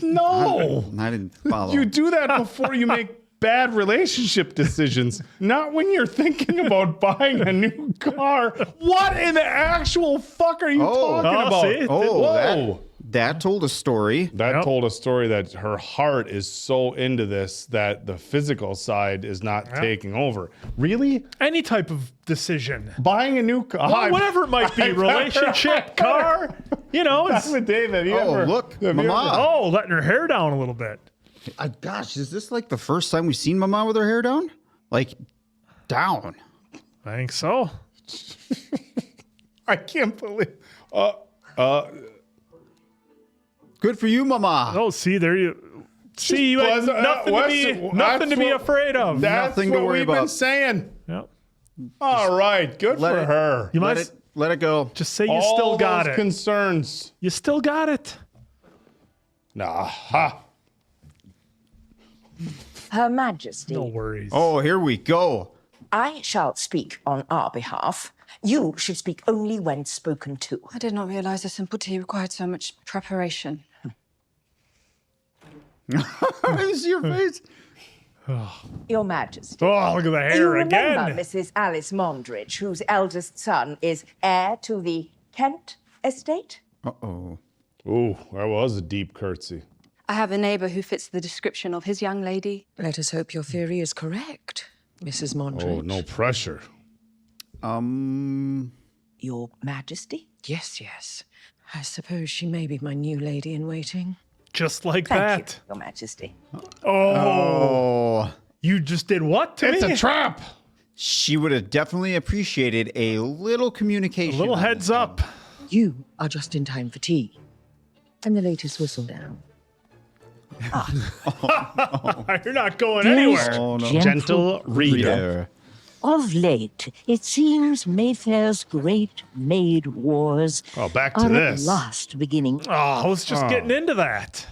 No. I didn't follow. You do that before you make bad relationship decisions, not when you're thinking about buying a new car. What in the actual fuck are you talking about? see? Whoa. That told a story. That told a story that her heart is so into this that the physical side is not taking over. Really? Any type of decision. Buying a new car? Well, whatever it might be, relationship, car, you know. It's, David, look, Mama. oh, letting her hair down a little bit. Gosh, is this like the first time we've seen Mama with her hair down? Like, down. I think so. I can't believe. Good for you, Mama. Oh, see, there you. See, you had nothing to be afraid of. That's Nothing to what worry we've been about. saying. Yep. All right, good for her. You might Let it go. just say you All still got those it. concerns. You still got it. Nah. Ha. Her Majesty. No worries. Oh, here we go. I shall speak on our behalf. You should speak only when spoken to. I did not realize a simple tea required so much preparation. Is your face? Your Majesty. Oh, look at the You hair remember again. Mrs. Alice Mondridge, whose eldest son is heir to the Kent estate? Uh-oh. Ooh, that was a deep curtsy. I have a neighbour who fits the description of his young lady. Let us hope your theory is correct, Mrs. Mondridge. Oh, no pressure. Your Majesty? Yes, yes. I suppose she may be my new lady in waiting. Just like Thank that. you, Your Majesty. Oh. You just did what to It's me? a trap. She would have definitely appreciated a little communication. A little on heads this one. up. You are just in time for tea. And the latest whistle down. You're not going anywhere. Oh, no. Gentle reader. Of late, it seems Mayfair's great maid wars back to are this. at last beginning. Oh, I was just getting into that.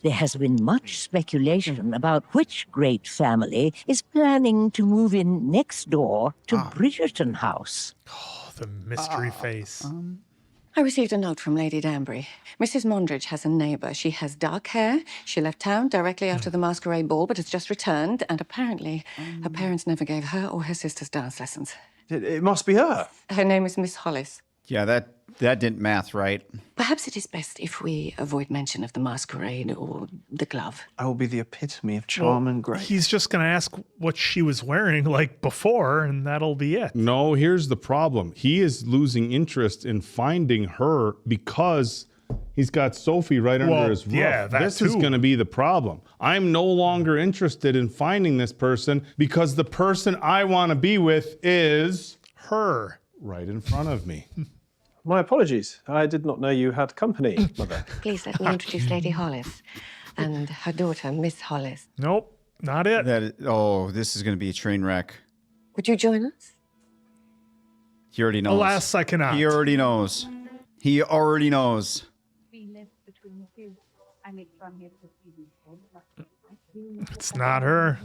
There has been much speculation about which great family is planning to move in next door to Bridgerton House. Oh, the mystery face. I received a note from Lady Danbury. Mrs. Mondridge has a neighbour. She has dark hair. She left town directly after the masquerade ball, but has just returned. And apparently, her parents never gave her or her sisters dance lessons. It must be her. Her name is Miss Hollis. Yeah, that didn't math right. Perhaps it is best if we avoid mention of the masquerade or the glove. I will be the epitome of charm and grace. He's just going to ask what she was wearing like before, and that'll be it. No, here's the problem. He is losing interest in finding her because he's got Sophie right under his roof. yeah, that This is too. going to be the problem. I'm no longer interested in finding this person because the person I want to be with is her right in front of me. My apologies. I did not know you had company, Mother. Please let me introduce Lady Hollis and her daughter, Miss Hollis. Nope, not it. This is going to be a train wreck. Would you join us? He already knows. Alas, I cannot. He already knows. He already knows. It's not her.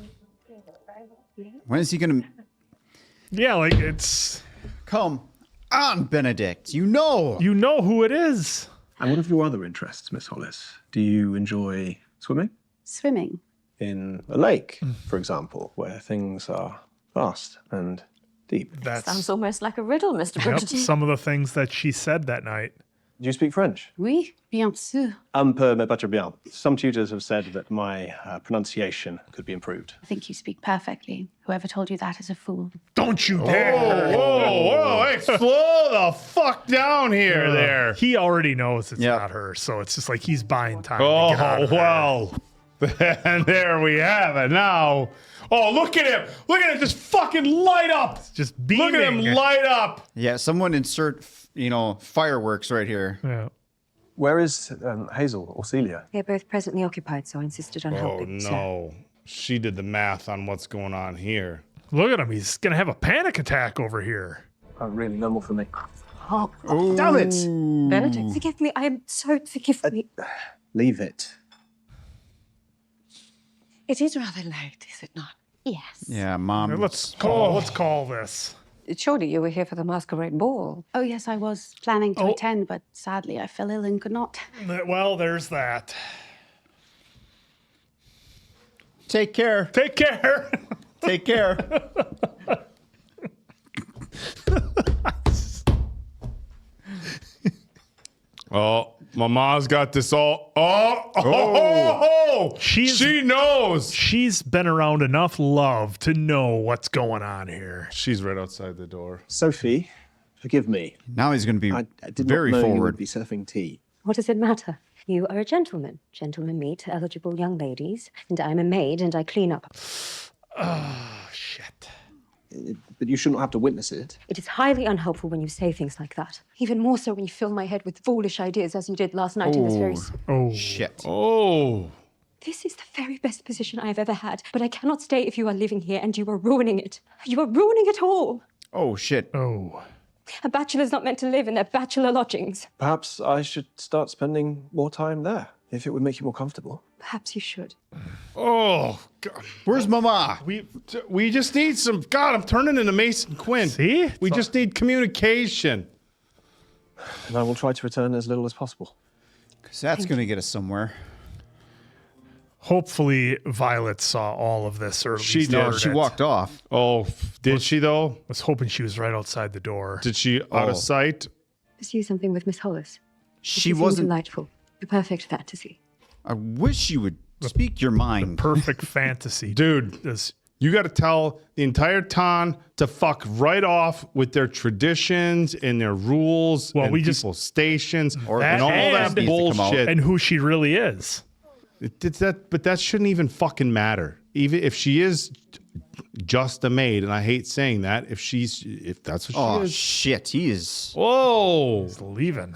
When is he going to... Yeah, like it's... Come on, Benedict. You know. You know who it is. And what of your other interests, Miss Hollis? Do you enjoy swimming? Swimming. In a lake, for example, where things are vast and deep. That's Sounds almost like a riddle, Mr. yep, Bridgerton. some of the things that she said that night. Do you speak French? Oui, bien sûr. Un peu, mais pas très bien. Some tutors have said that my pronunciation could be improved. I think you speak perfectly. Whoever told you that is a fool. Don't you dare! Whoa, hey, slow the fuck down here there. He already knows it's not her, so it's just like he's buying time. Oh, to get out of there. well. And there we have it now. Oh, look at him. Look at him just fucking light up. Just Look at him beaming. light up. Yeah, someone insert, fireworks right here. Yeah. Where is Hazel or Celia? They're both presently occupied, so I insisted on Oh, helping. no. She did the math on what's going on here. Look at him. He's going to have a panic attack over here. Oh, really? No more for me. Oh, damn it! Benedict, forgive me. I am so forgive me. Leave it. It is rather late, is it not? Yes. Yeah, Mom. Let's call this. Surely you were here for the masquerade ball. Oh, yes, I was planning to attend, but sadly I fell ill and could not. Well, there's that. Take care. Take care. Take care. Oh, Mama's got this all. She knows. She's been around enough love to know what's going on here. She's right outside the door. Sophie, forgive me. Now he's going to be I did very not know you forward. would be serving tea. What does it matter? You are a gentleman. Gentlemen meet eligible young ladies, and I'm a maid, and I clean up. Oh, shit. But you shouldn't have to witness it. It is highly unhelpful when you say things like that. Even more so when you fill my head with foolish ideas, as you did last night in this very... Shit. Oh. This is the very best position I have ever had, but I cannot stay if you are living here, and you are ruining it. You are ruining it all. Oh, shit. Oh. A bachelor's not meant to live in their bachelor lodgings. Perhaps I should start spending more time there, if it would make you more comfortable. Perhaps you should. Oh, God. Where's Mama? We just need some. God, I'm turning into Mason Quinn. See? We just need communication. And I will try to return as little as possible. Because that's going to get us somewhere. Hopefully, Violet saw all of this, or at She least did. heard She it. walked off. Oh, did she though? Was hoping she was right outside the door. Did she out of sight? Pursue something with Miss Hollis. She You seem wasn't. delightful. The perfect fantasy. I wish you would speak your mind. Perfect fantasy. Dude, you got to tell the entire town to fuck right off with their traditions and their rules and we just- people's stations Or- and all that and- bullshit. And who she really is. But that shouldn't even fucking matter. Even if she is just a maid, and I hate saying that, if that's what Oh, she is. shit. He is. Whoa. He's leaving.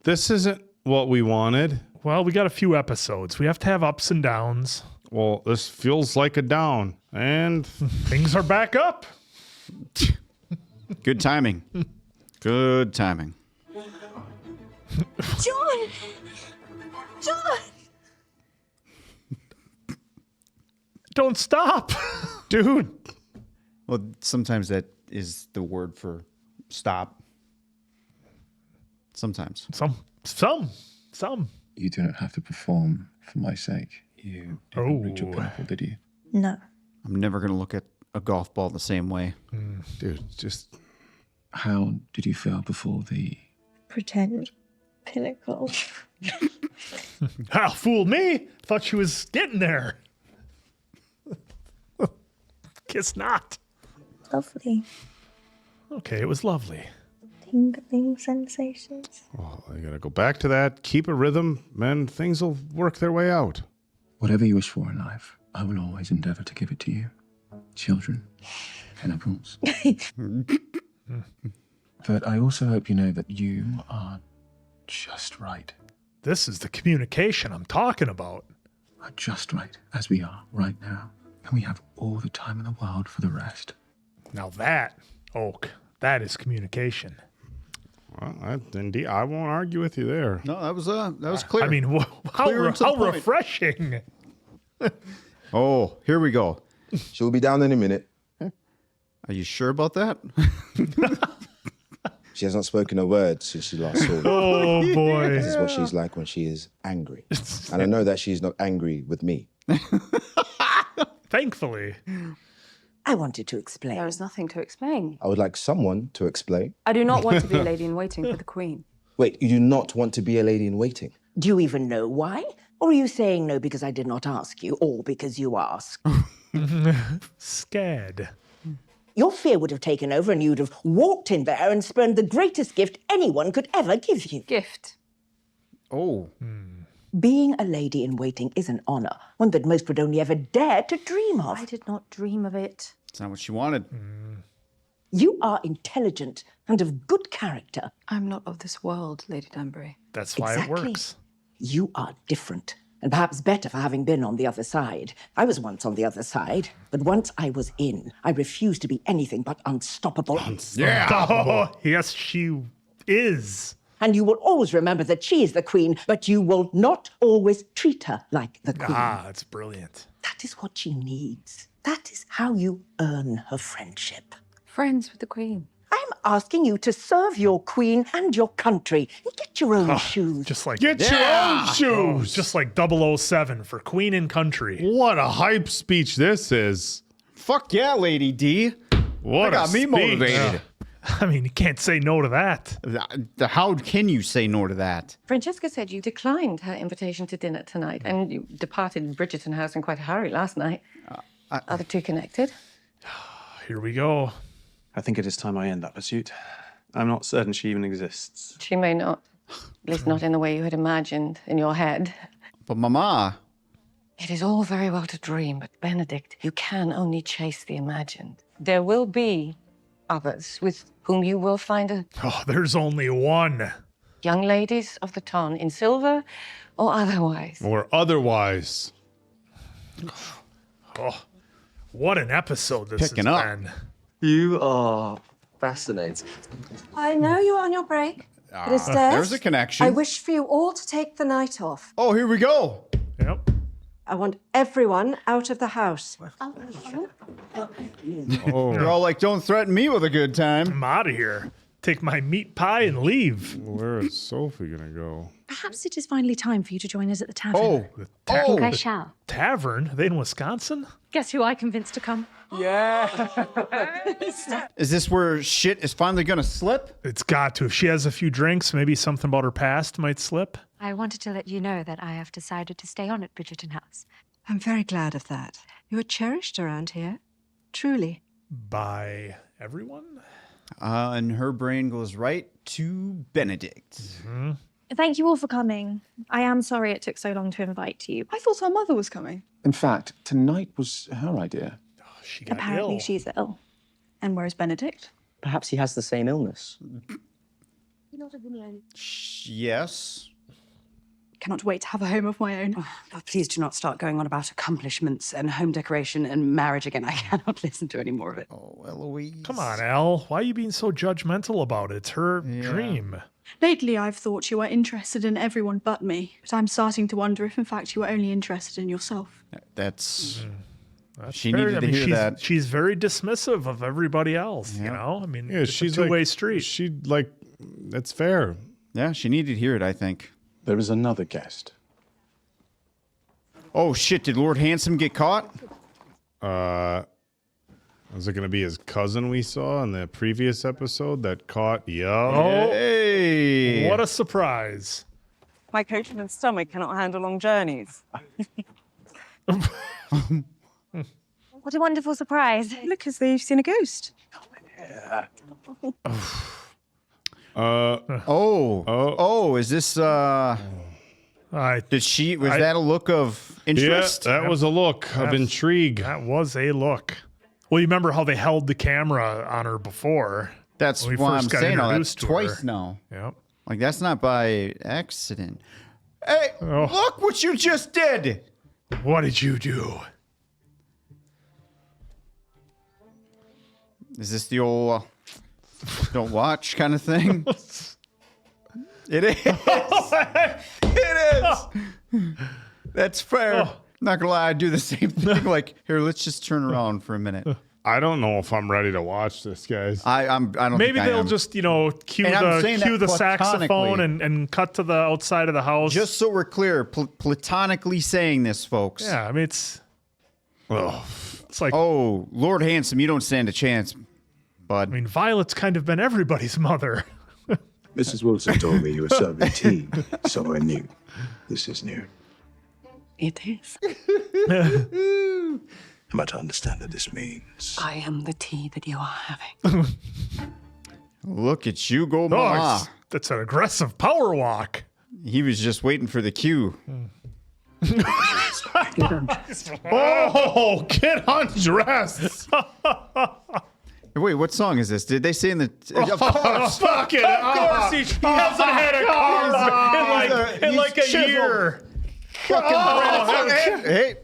This isn't what we wanted. Well, we got a few episodes. We have to have ups and downs. Well, this feels like a down. And things are back up. Good timing. Good timing. John! John! Don't stop. Dude. Well, sometimes that is the word for stop. Sometimes. Some. You do not have to perform for my sake. You didn't reach your pinnacle, did you? No. I'm never going to look at a golf ball the same way. Dude, just... How did you feel before the... Pretend pinnacle. Ah, fooled me. Thought she was getting there. Guess not. Lovely. Okay, it was lovely. Tingling sensations. Oh, I gotta go back to that. Keep a rhythm, and things will work their way out. Whatever you wish for in life, I will always endeavor to give it to you. Children, pinnacles. But I also hope you know that you are just right. This is the communication I'm talking about. Are just right as we are right now. And we have all the time in the world for the rest. Now that, Oak, that is communication. Well, indeed, I won't argue with you there. No, that was clear. I mean, how Clear and to the point. refreshing. Oh, here we go. She'll be down in a minute. Are you sure about that? She has not spoken a word since she last saw me. Oh, boy. This is what she's like when she is angry. And I know that she's not angry with me. Thankfully. I wanted to explain. There is nothing to explain. I would like someone to explain. I do not want to be a lady in waiting for the Queen. Wait, you do not want to be a lady in waiting? Do you even know why? Or are you saying no because I did not ask you, or because you asked? Scared. Your fear would have taken over and you'd have walked in there and spurned the greatest gift anyone could ever give you. Gift. Oh. Being a lady in waiting is an honor, one that most would only ever dare to dream of. I did not dream of it. It's not what she wanted. You are intelligent and of good character. I'm not of this world, Lady Danbury. That's why it works. You are different, and perhaps better for having been on the other side. I was once on the other side, but once I was in, I refused to be anything but unstoppable. Unstoppable. Yes, she is. And you will always remember that she is the queen, but you will not always treat her like the queen. Ah, that's brilliant. That is what she needs. That is how you earn her friendship. Friends with the Queen. I'm asking you to serve your queen and your country and get your own shoes. Just like Get your own shoes. Just like 007 for Queen and Country. What a hype speech this is. Fuck yeah, Lady D. What That got a me speech. motivated. I mean, you can't say no to that. How can you say no to that? Francesca said you declined her invitation to dinner tonight, and you departed Bridgerton House in quite a hurry last night. Are the two connected? Here we go. I think it is time I end that pursuit. I'm not certain she even exists. She may not. At least not in the way you had imagined in your head. But Mama. It is all very well to dream, but Benedict, you can only chase the imagined. There will be others with whom you will find a... Oh, there's only one. Young ladies of the ton in silver or otherwise. Or otherwise. Oh, what an episode this Picking has up. been. You are fascinating. I know you're on your break, but instead, There's a connection. I wish for you all to take the night off. Oh, here we go. Yep. I want everyone out of the house. You're all like, don't threaten me with a good time. I'm out of here. Take my meat pie and leave. Where is Sophie gonna go? Perhaps it is finally time for you to join us at the tavern. Oh, I think I the shall. Tavern? Are they in Wisconsin? Guess who I convinced to come? Is this where shit is finally gonna slip? It's got to. If she has a few drinks, maybe something about her past might slip. I wanted to let you know that I have decided to stay on at Bridgerton House. I'm very glad of that. You are cherished around here. Truly. By everyone? And her brain goes right to Benedict. Thank you all for coming. I am sorry it took so long to invite you. I thought our mother was coming. In fact, tonight was her idea. She got Apparently ill. she's ill. And where's Benedict? Perhaps he has the same illness. Yes. Cannot wait to have a home of my own. Oh, please do not start going on about accomplishments and home decoration and marriage again. I cannot listen to any more of it. Oh, Eloise. Come on, Elle. Why are you being so judgmental about it? It's her dream. Lately, I've thought you were interested in everyone but me. But I'm starting to wonder if, in fact, you were only interested in yourself. That's... That's She very- needed I to mean, hear she's, that. She's very dismissive of everybody else, you know? I mean, Yeah, it's she's a two-way like, street. She like, that's fair. Yeah, she needed to hear it, I think. There is another guest. Oh, shit. Did Lord Handsome get caught? Was it gonna be his cousin we saw in the previous episode that caught? Oh, Hey. what a surprise. My coachman's stomach cannot handle long journeys. What a wonderful surprise. Look as though you've seen a ghost. Oh, is this, did she, was that a look of interest? Yeah, that was a look of intrigue. That was a look. Well, you remember how they held the camera on her before? That's when we why I'm first got saying all that introduced to twice her. now. Yep. Like, that's not by accident. Hey, Oh. look what you just did. What did you do? Is this the old don't watch kind of thing? It is. It is. That's fair. Not gonna lie, I do the same thing. Like, here, let's just turn around for a minute. I don't know if I'm ready to watch this, guys. I don't. Maybe think I they'll am. just, you know, cue And I'm saying that the saxophone platonically. and cut to the outside of the house. Just so we're clear, platonically saying this, folks. Yeah, I mean, it's It's like, oh, Lord Handsome, you don't stand a chance, bud. I mean, Violet's kind of been everybody's mother. Mrs. Wilson told me you were serving tea, so I knew. This is new. It is. Am I to understand that this means? I am the tea that you are having. Look at you go, ma. That's an aggressive power walk. He was just waiting for the cue. Oh, get undressed. Wait, what song is this? Did they say in the... Of course. Fuck it. Of course, he hasn't had a carb in like a year. Hey.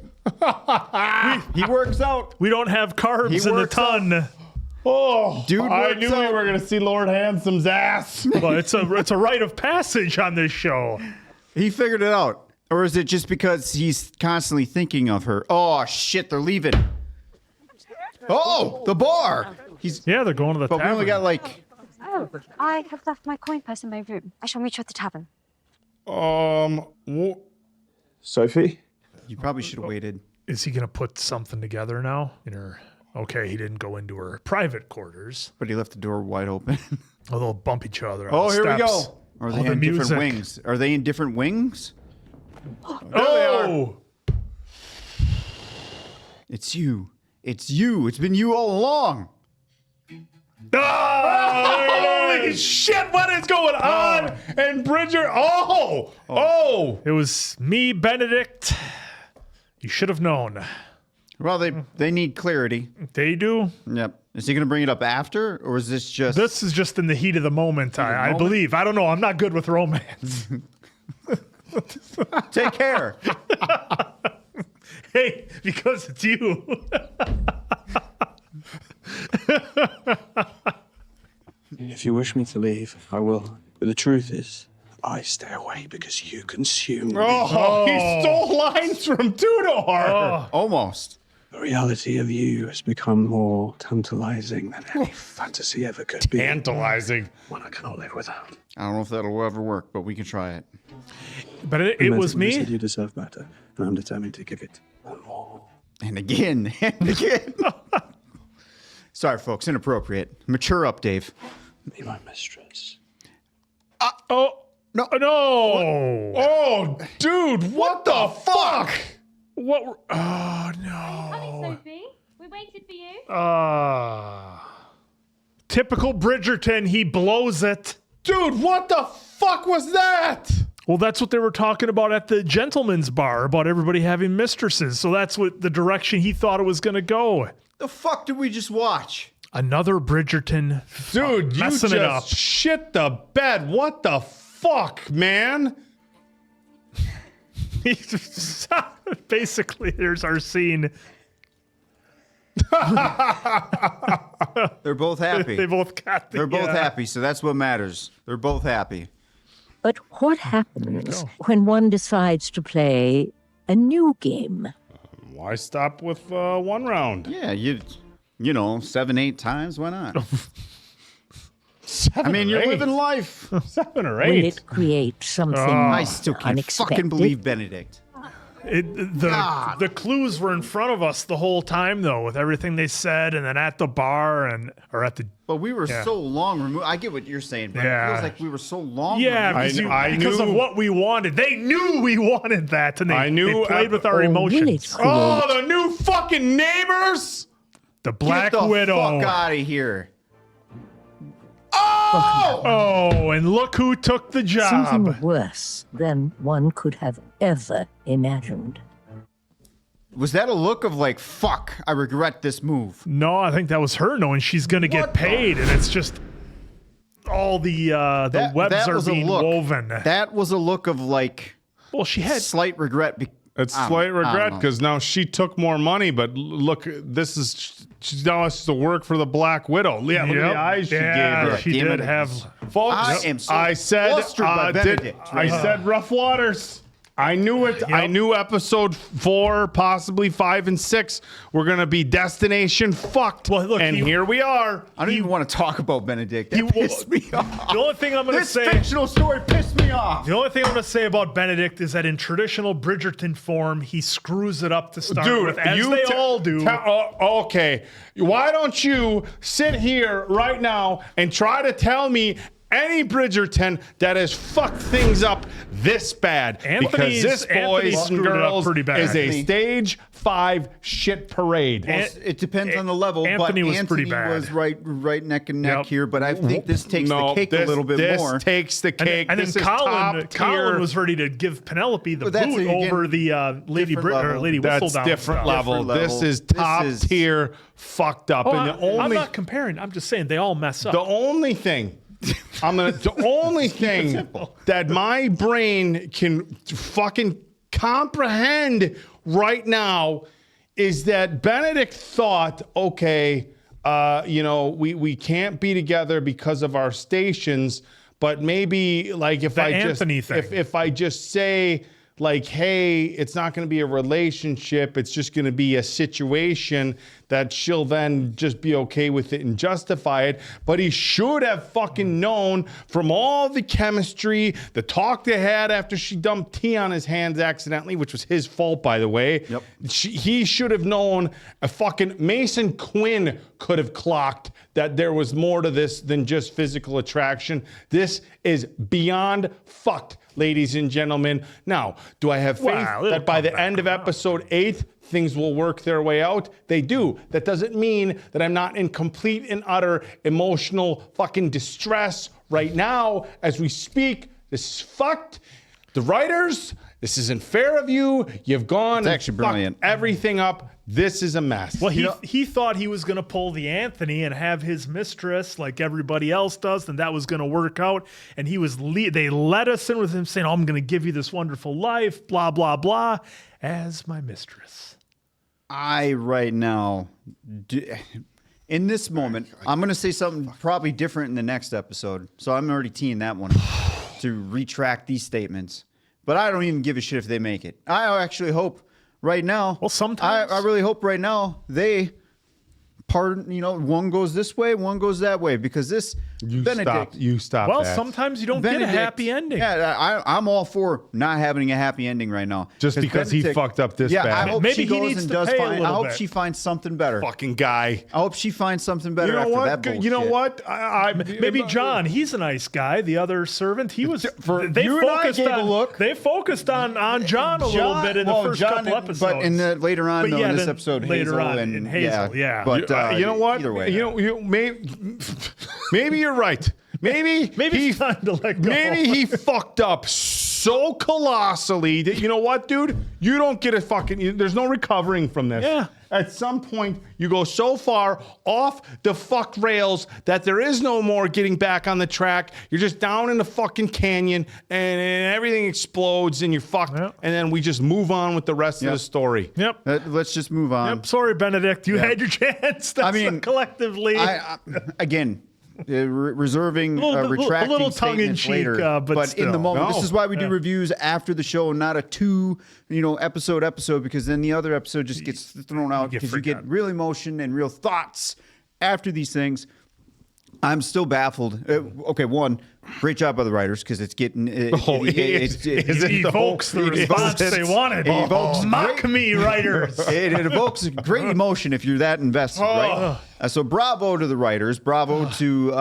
He works out. We don't have carbs in the ton. Oh, dude, I knew we were going to see Lord Handsome's ass. Well, it's a rite of passage on this show. He figured it out. Or is it just because he's constantly thinking of her? Oh, shit, they're leaving. Oh, the bar. Yeah, they're going to the tavern. But we only got like... Oh, I have left my coin purse in my room. I shall meet you at the tavern. Sophie? You probably should have waited. Is he going to put something together now? In her... Okay, he didn't go into her private quarters. But he left the door wide open. Oh, they'll bump each other on Oh, the here steps. we go. Are they in different wings? Are they in different wings? Oh! It's you. It's you. It's been you all along. Oh, holy shit, what is going on? And Bridger, It was me, Benedict. You should have known. Well, they need clarity. They do? Yep. Is he going to bring it up after, or is this just... This is just in the heat of the moment, I believe. I don't know. I'm not good with romance. Take care. Hey, because it's you. If you wish me to leave, I will. But the truth is, I stay away because you consume me. Oh, he stole lines from Tudor. Almost. The reality of you has become more tantalizing than any fantasy ever could be. Tantalizing. One I cannot live without. I don't know if that'll ever work, but we can try it. But it was me. You said you deserve better, and I'm determined to give it more. And again, and again. Sorry, folks, inappropriate. Mature up, Dave. Be my mistress. No. Oh, dude, what the fuck? What? Oh, no. Sophie, we waited for you. Typical Bridgerton. He blows it. Dude, what the fuck was that? Well, that's what they were talking about at the gentleman's bar, about everybody having mistresses. So that's what the direction he thought it was going to go. The fuck did we just watch? Another Bridgerton. Dude, you messing just it up. shit the bed. What the fuck, man? Basically, here's our scene. They're both happy. They both got They're both happy, so that's what matters. They're both happy. But what happens when one decides to play a new game? Why stop with one round? Yeah, you know, 7, 8 times. Why not? 7 I mean, or you're 8. living life. 7 or Will 8. it create something I still can't unexpected? fucking believe Benedict. The clues were in front of us the whole time, though, with everything they said, and then at the bar or at the. But we were so long removed. I get what you're saying, but it feels like we were so long. Yeah, removed. because of what we wanted. They knew we wanted that, and they played with our emotions. Oh, the new fucking neighbors! The Black Get the Widow. fuck out of here. Oh, and look who took the job. Something worse than one could have ever imagined. Was that a look of like, fuck, I regret this move? No, I think that was her knowing she's going to get paid, and it's just all the webs are being woven. That was a look of like, well, she had slight regret. It's slight regret because now she took more money, but look, this is now has to work for the Black Widow. Yeah, look at the eyes she gave her. She did have. Folks, I am so I said flustered by Benedict. I said rough waters. I knew it. I knew episode 4, possibly 5 and 6 were going to be destination fucked. Well, look, and here we are. I don't even want to talk about Benedict. That pissed me off. The only thing I'm going to This say, fictional story pissed me off. the only thing I'm going to say about Benedict is that in traditional Bridgerton form, he screws it up to start with, as they all do. Okay. Why don't you sit here right now and try to tell me any Bridgerton that has fucked things up this bad? Because this, boys and girls, is a stage 5 shit parade. Well, it depends on the level. Anthony but was Anthony pretty bad. was right neck and neck here. But I think this takes the cake a little bit this more. This takes the cake. And this then is top Colin tier. was ready to give Penelope the that's boot again, over the Lady Lady That's Whistledown. different stuff. level. This is top tier fucked up. Oh, And the only I'm not comparing. I'm just saying they all mess up. The only thing that my brain can fucking comprehend right now is that Benedict thought, okay, we can't be together because of our stations, but maybe like if I just say like, hey, it's not going to be a relationship, it's just going to be a situation, that she'll then just be okay with it and justify it. But he should have fucking known from all the chemistry, the talk they had after she dumped tea on his hands accidentally, which was his fault, by the way. Yep. He should have known. A fucking Mason Quinn could have clocked that there was more to this than just physical attraction. This is beyond fucked, ladies and gentlemen. Now, do I have faith that by the end of episode 8, things will work their way out? They do. That doesn't mean that I'm not in complete and utter emotional fucking distress right now as we speak. This is fucked. The writers, this isn't fair of you. You've gone and fucked everything up. This is a mess. Well, he thought he was going to pull the Anthony and have his mistress like everybody else does, and that was going to work out. And they let us in with him saying, "Oh, I'm going to give you this wonderful life, blah, blah, blah, as my mistress." Right now, in this moment, I'm going to say something probably different in the next episode. So I'm already teeing that one to retract these statements. But I don't even give a shit if they make it. I actually hope right now. Well, sometimes I really hope right now they one goes this way, one goes that way, because this Benedict. You stop. Well, sometimes you don't get a happy ending. Yeah, I'm all for not having a happy ending right now. Just because he fucked up this bad. I hope maybe she he goes needs and to does pay fine. a little I hope bit. she finds something better. Fucking guy. I hope she finds something better after that bullshit. You know what? Maybe John. He's a nice guy. The other servant, he was. They focused on John a little bit in the first couple episodes. But later on, in this episode, later on in Hazel, yeah. But you know what? Either way, maybe you're right. Maybe it's time to let go. Maybe he fucked up so colossally that, you know what, dude? You don't get a fucking. There's no recovering from this. Yeah. At some point, you go so far off the fuck rails that there is no more getting back on the track. You're just down in the fucking canyon, and everything explodes, and you're fucked. Yep. And then we just move on with the rest of the story. Yep. Let's just move on. Yep. Sorry, Benedict. You had your chance. Collectively. Again. Reserving retracting a little statements tongue-in-cheek, later, but in the moment, this is why we do Yeah. reviews after the show, not a 2 episode, because then the other episode just gets thrown out because you get real emotion and real thoughts after these things. I'm still baffled. One, great job by the writers, because it's getting it evokes the response they wanted. It evokes mock me, writers. It evokes great emotion if you're that invested, right? So bravo to the writers, bravo to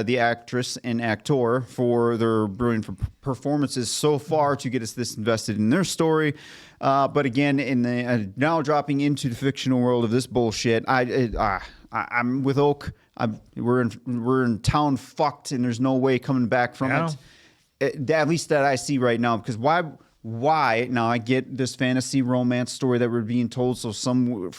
the actress and actor for their brilliant performances so far to get us this invested in their story. But again, in the now dropping into the fictional world of this bullshit, I'm with Oak. We're in town fucked, and there's no way coming back from it. At least that I see right now. Because why? Now I get this fantasy romance story that we're being told, so some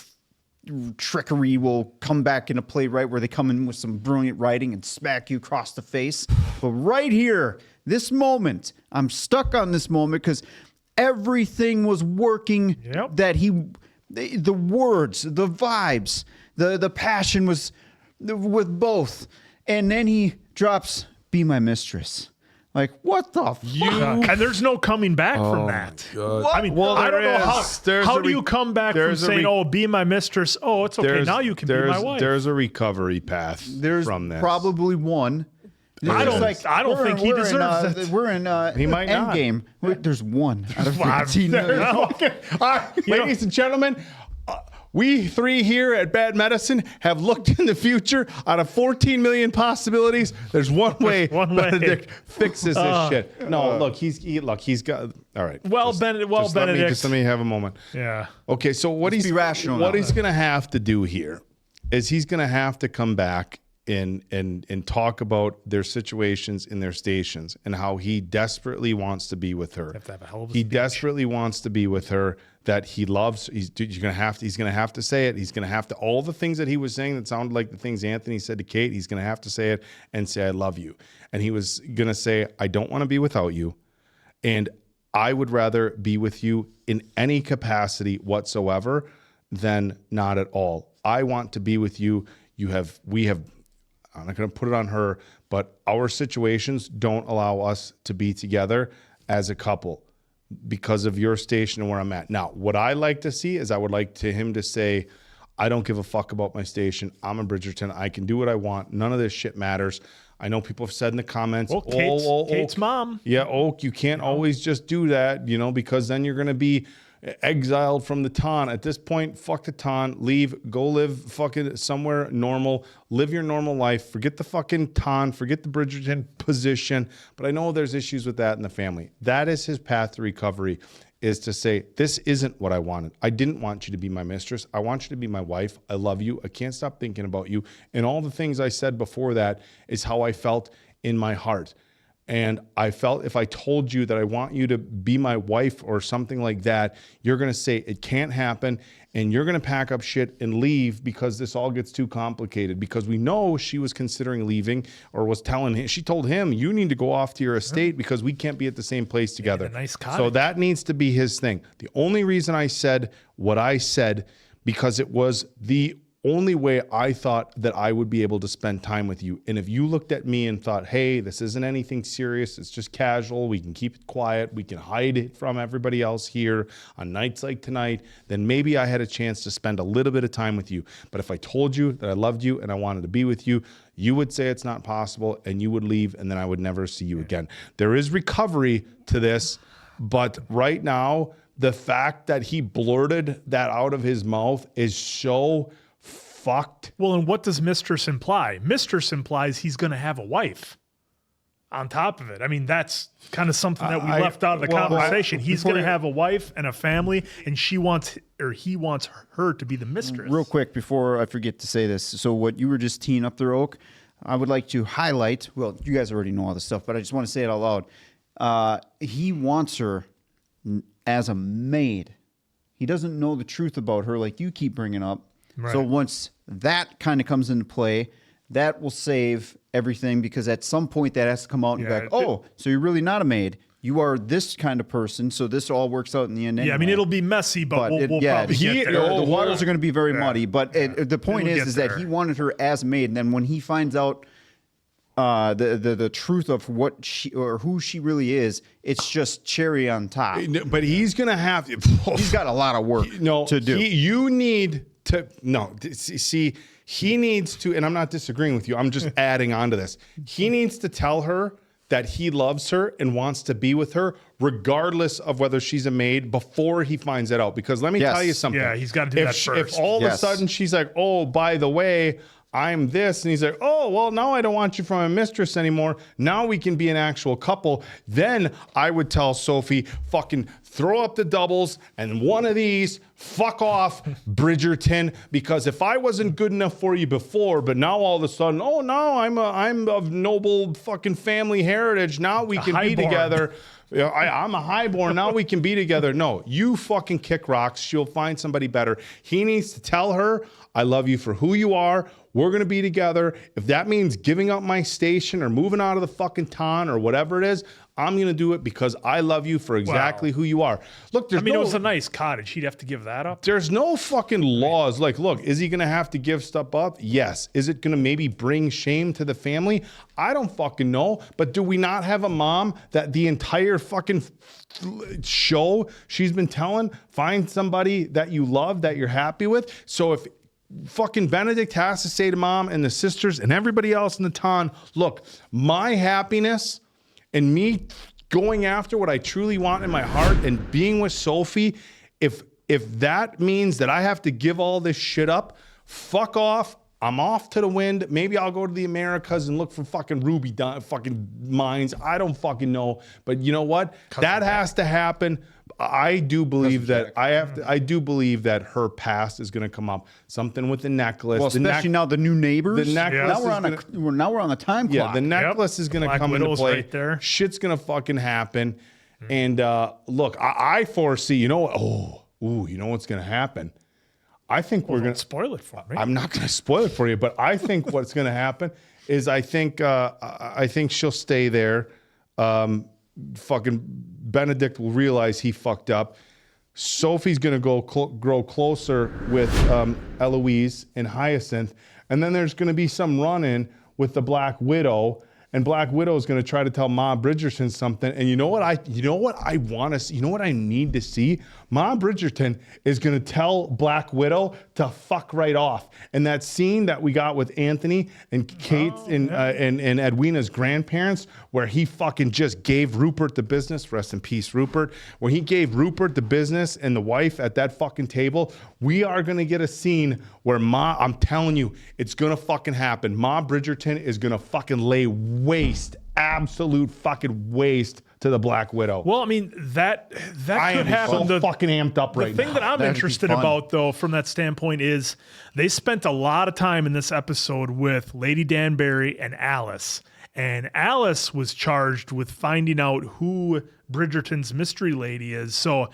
trickery will come back into play, right, where they come in with some brilliant writing and smack you across the face. But right here, this moment, I'm stuck on this moment because everything was working. That the words, the vibes, the passion was with both. And then he drops, "Be my mistress." Like, what the fuck? And there's no coming back from that. I mean, I don't know how do you come back from saying, "Oh, be my mistress"? Oh, it's okay. Now you can be my wife. There's a recovery path from this. Probably one. I don't think he deserves it. We're in He might not. Endgame. There's one out of 15 million. All right, ladies and gentlemen, we three here at Bad Medicine have looked in the future. Out of 14 million possibilities, there's one way Benedict fixes this shit. No, look, he's got. All right. Benedict. Let me have a moment. Yeah. Okay, so what he's going to have to do here is he's going to have to come back and talk about their situations in their stations and how he desperately wants to be with her. He desperately wants to be with her, that he loves. He's going to have to say it. He's going to have to, all the things that he was saying that sounded like the things Anthony said to Kate, he's going to have to say it and say, I love you. And he was going to say, I don't want to be without you. And I would rather be with you in any capacity whatsoever than not at all. I want to be with you. I'm not going to put it on her, but our situations don't allow us to be together as a couple because of your station and where I'm at. Now, what I like to see is I would like him to say, I don't give a fuck about my station. I'm in Bridgerton. I can do what I want. None of this shit matters. I know people have said in the comments, Kate's mom. Yeah, Oak, you can't always just do that, because then you're going to be exiled from the Ton. At this point, fuck the Ton. Leave. Go live fucking somewhere normal. Live your normal life. Forget the fucking Ton. Forget the Bridgerton position. But I know there's issues with that in the family. That is his path to recovery, is to say, this isn't what I wanted. I didn't want you to be my mistress. I want you to be my wife. I love you. I can't stop thinking about you. And all the things I said before that is how I felt in my heart. And I felt if I told you that I want you to be my wife or something like that, you're going to say it can't happen and you're going to pack up shit and leave because this all gets too complicated. Because we know she was considering leaving or was telling him, she told him, you need to go off to your estate because we can't be at the same place together. Nice cottage. So that needs to be his thing. The only reason I said what I said, because it was the only way I thought that I would be able to spend time with you. And if you looked at me and thought, hey, this isn't anything serious, it's just casual, we can keep it quiet, we can hide it from everybody else here on nights like tonight, then maybe I had a chance to spend a little bit of time with you. But if I told you that I loved you and I wanted to be with you, you would say it's not possible and you would leave and then I would never see you again. There is recovery to this, but right now, the fact that he blurted that out of his mouth is so fucked. Well, and what does mistress imply? Mistress implies he's going to have a wife on top of it. I mean, that's kind of something that we left out of the conversation. He's going to have a wife and a family, and he wants her to be the mistress. Real quick, before I forget to say this. So what you were just teeing up there, Oak, I would like to highlight, well, you guys already know all this stuff, but I just want to say it out loud. He wants her as a maid. He doesn't know the truth about her like you keep bringing up. Right. So once that kind of comes into play, that will save everything, because at some point that has to come out and be like, oh, so you're really not a maid. You are this kind of person, so this all works out in the end anyway. Yeah, I mean, it'll be messy, but we'll probably get there. The waters are going to be very muddy, but the point is that he wanted her as a maid, and then when he finds out the truth of what she or who she really is, it's just cherry on top. But he's going to have to. He's got a lot of work to do. You need to, he needs to, and I'm not disagreeing with you, I'm just adding on to this. He needs to tell her that he loves her and wants to be with her, regardless of whether she's a maid, before he finds that out. Because let me tell you something. Yeah, he's got to do that first. If all of a sudden she's like, oh, by the way, I'm this, and he's like, oh, well, now I don't want you for my mistress anymore. Now we can be an actual couple. Then I would tell Sophie, fucking throw up the doubles, and one of these, fuck off, Bridgerton. Because if I wasn't good enough for you before, but now all of a sudden, oh, no, I'm of noble fucking family heritage. Now we can be together. I'm a highborn. Now we can be together. No, you fucking kick rocks. She'll find somebody better. He needs to tell her, I love you for who you are. We're going to be together. If that means giving up my station or moving out of the fucking town or whatever it is, I'm going to do it because I love you for exactly who you are. Look, there's it was a nice cottage. He'd have to give that up. There's no fucking laws. Like, look, is he going to have to give stuff up? Yes. Is it going to maybe bring shame to the family? I don't fucking know. But do we not have a mom that the entire fucking show she's been telling, find somebody that you love, that you're happy with? So if fucking Benedict has to say to mom and the sisters and everybody else in the town, look, my happiness and me going after what I truly want in my heart and being with Sophie, if that means that I have to give all this shit up, fuck off. I'm off to the wind. Maybe I'll go to the Americas and look for fucking ruby fucking mines. I don't fucking know. But you know what? That has to happen. I do believe that I do believe that her past is going to come up. Something with the necklace. Well, especially now the new neighbors. The necklace. Now we're on the time clock. Yeah, the necklace is going to come into play. Right there. Shit's going to fucking happen. And look, I foresee. You know, you know what's going to happen. I think we're going to spoil it for me. I'm not going to spoil it for you, but I think what's going to happen is I think she'll stay there. Fucking Benedict will realize he fucked up. Sophie's going to grow closer with Eloise and Hyacinth, and then there's going to be some run-in with the Black Widow. And Black Widow is going to try to tell Ma Bridgerton something. And you know what I want to see? You know what I need to see? Ma Bridgerton is going to tell Black Widow to fuck right off. And that scene that we got with Anthony and Kate and Edwina's grandparents, where he fucking just gave Rupert the business, rest in peace, Rupert, where he gave Rupert the business and the wife at that fucking table, we are going to get a scene where I'm telling you, it's going to fucking happen. Ma Bridgerton is going to fucking lay waste, absolute fucking waste to the Black Widow. Well, I mean, that could happen. So fucking amped up right now. The thing that I'm interested about, though, from that standpoint is they spent a lot of time in this episode with Lady Danbury and Alice. And Alice was charged with finding out who Bridgerton's mystery lady is. So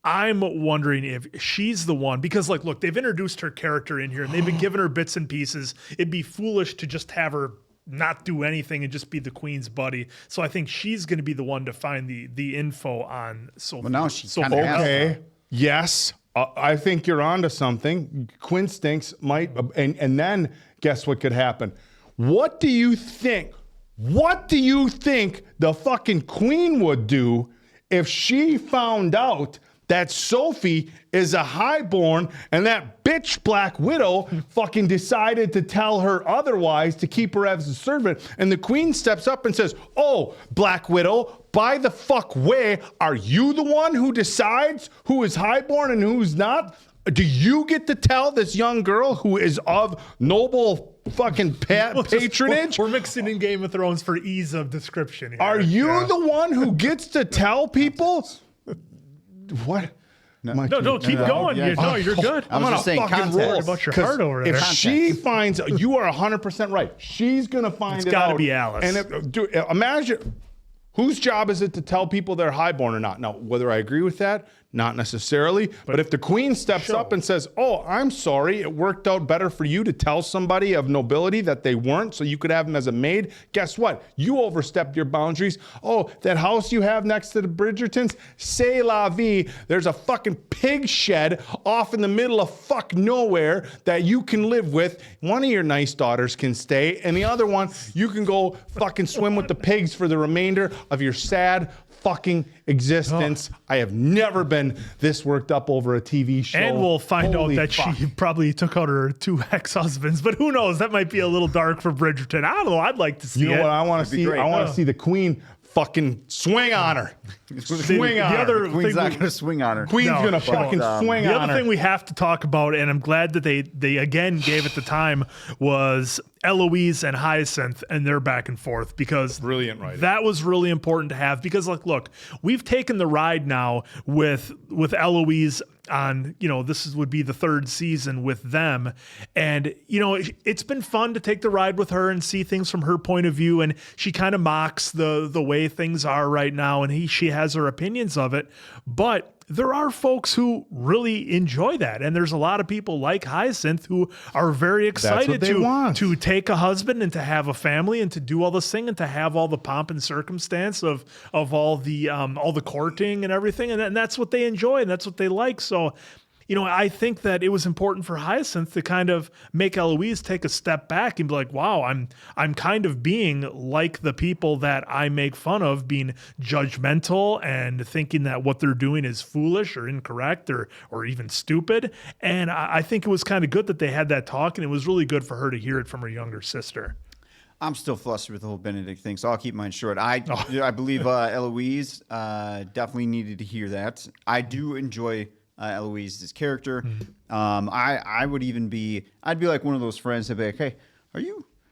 I'm wondering if she's the one, because like, look, they've introduced her character in here and they've been giving her bits and pieces. It'd be foolish to just have her not do anything and just be the queen's buddy. So I think she's going to be the one to find the info on Sophie. Well, now she kind of okay. Yes. I think you're onto something. Quinn Stinks might, and then guess what could happen? What do you think? What do you think the fucking queen would do if she found out that Sophie is a highborn and that bitch Black Widow fucking decided to tell her otherwise to keep her as a servant? And the queen steps up and says, "Oh, Black Widow, by the fuck way, are you the one who decides who is highborn and who's not? Do you get to tell this young girl who is of noble fucking patronage?" We're mixing in Game of Thrones for ease of description here. Are you the one who gets to tell people? What? No, keep going. Yeah. You're good. I'm on a fucking roll about your heart over there. If she finds, you are 100% right. She's gonna find it out. It's got to be Alice. And imagine, whose job is it to tell people they're highborn or not? Now, whether I agree with that, not necessarily. But if the queen steps up and says, "Oh, I'm sorry, it worked out better for you to tell somebody of nobility that they weren't, so you could have them as a maid," guess what? You overstepped your boundaries. Oh, that house you have next to the Bridgertons, c'est la vie. There's a fucking pig shed off in the middle of fuck nowhere that you can live with. One of your nice daughters can stay, and the other one, you can go fucking swim with the pigs for the remainder of your sad fucking existence. I have never been this worked up over a TV show. And we'll find out that she probably took out her 2 ex-husbands, but who knows? That might be a little dark for Bridgerton. I don't know. I'd like to see it. You know what I want to see? I want to see the queen fucking swing on her. Swing on her. The queen's not going to swing on her. Queen's going to fucking swing on her. The other thing we have to talk about, and I'm glad that they again gave it the time, was Eloise and Hyacinth and their back and forth, because brilliant writing. That was really important to have, because like, look, we've taken the ride now with Eloise on, this would be the 3rd season with them. And, it's been fun to take the ride with her and see things from her point of view. And she kind of mocks the way things are right now. And she has her opinions of it. But there are folks who really enjoy that. And there's a lot of people like Hyacinth who are very excited to take a husband and to have a family and to do all this thing and to have all the pomp and circumstance of all the courting and everything. And that's what they enjoy and that's what they like. So, I think that it was important for Hyacinth to kind of make Eloise take a step back and be like, wow, I'm kind of being like the people that I make fun of, being judgmental and thinking that what they're doing is foolish or incorrect or even stupid. And I think it was kind of good that they had that talk, and it was really good for her to hear it from her younger sister. I'm still flustered with the whole Benedict thing, so I'll keep mine short. I believe Eloise definitely needed to hear that. I do enjoy Eloise's character. I'd be like one of those friends that'd be like, hey,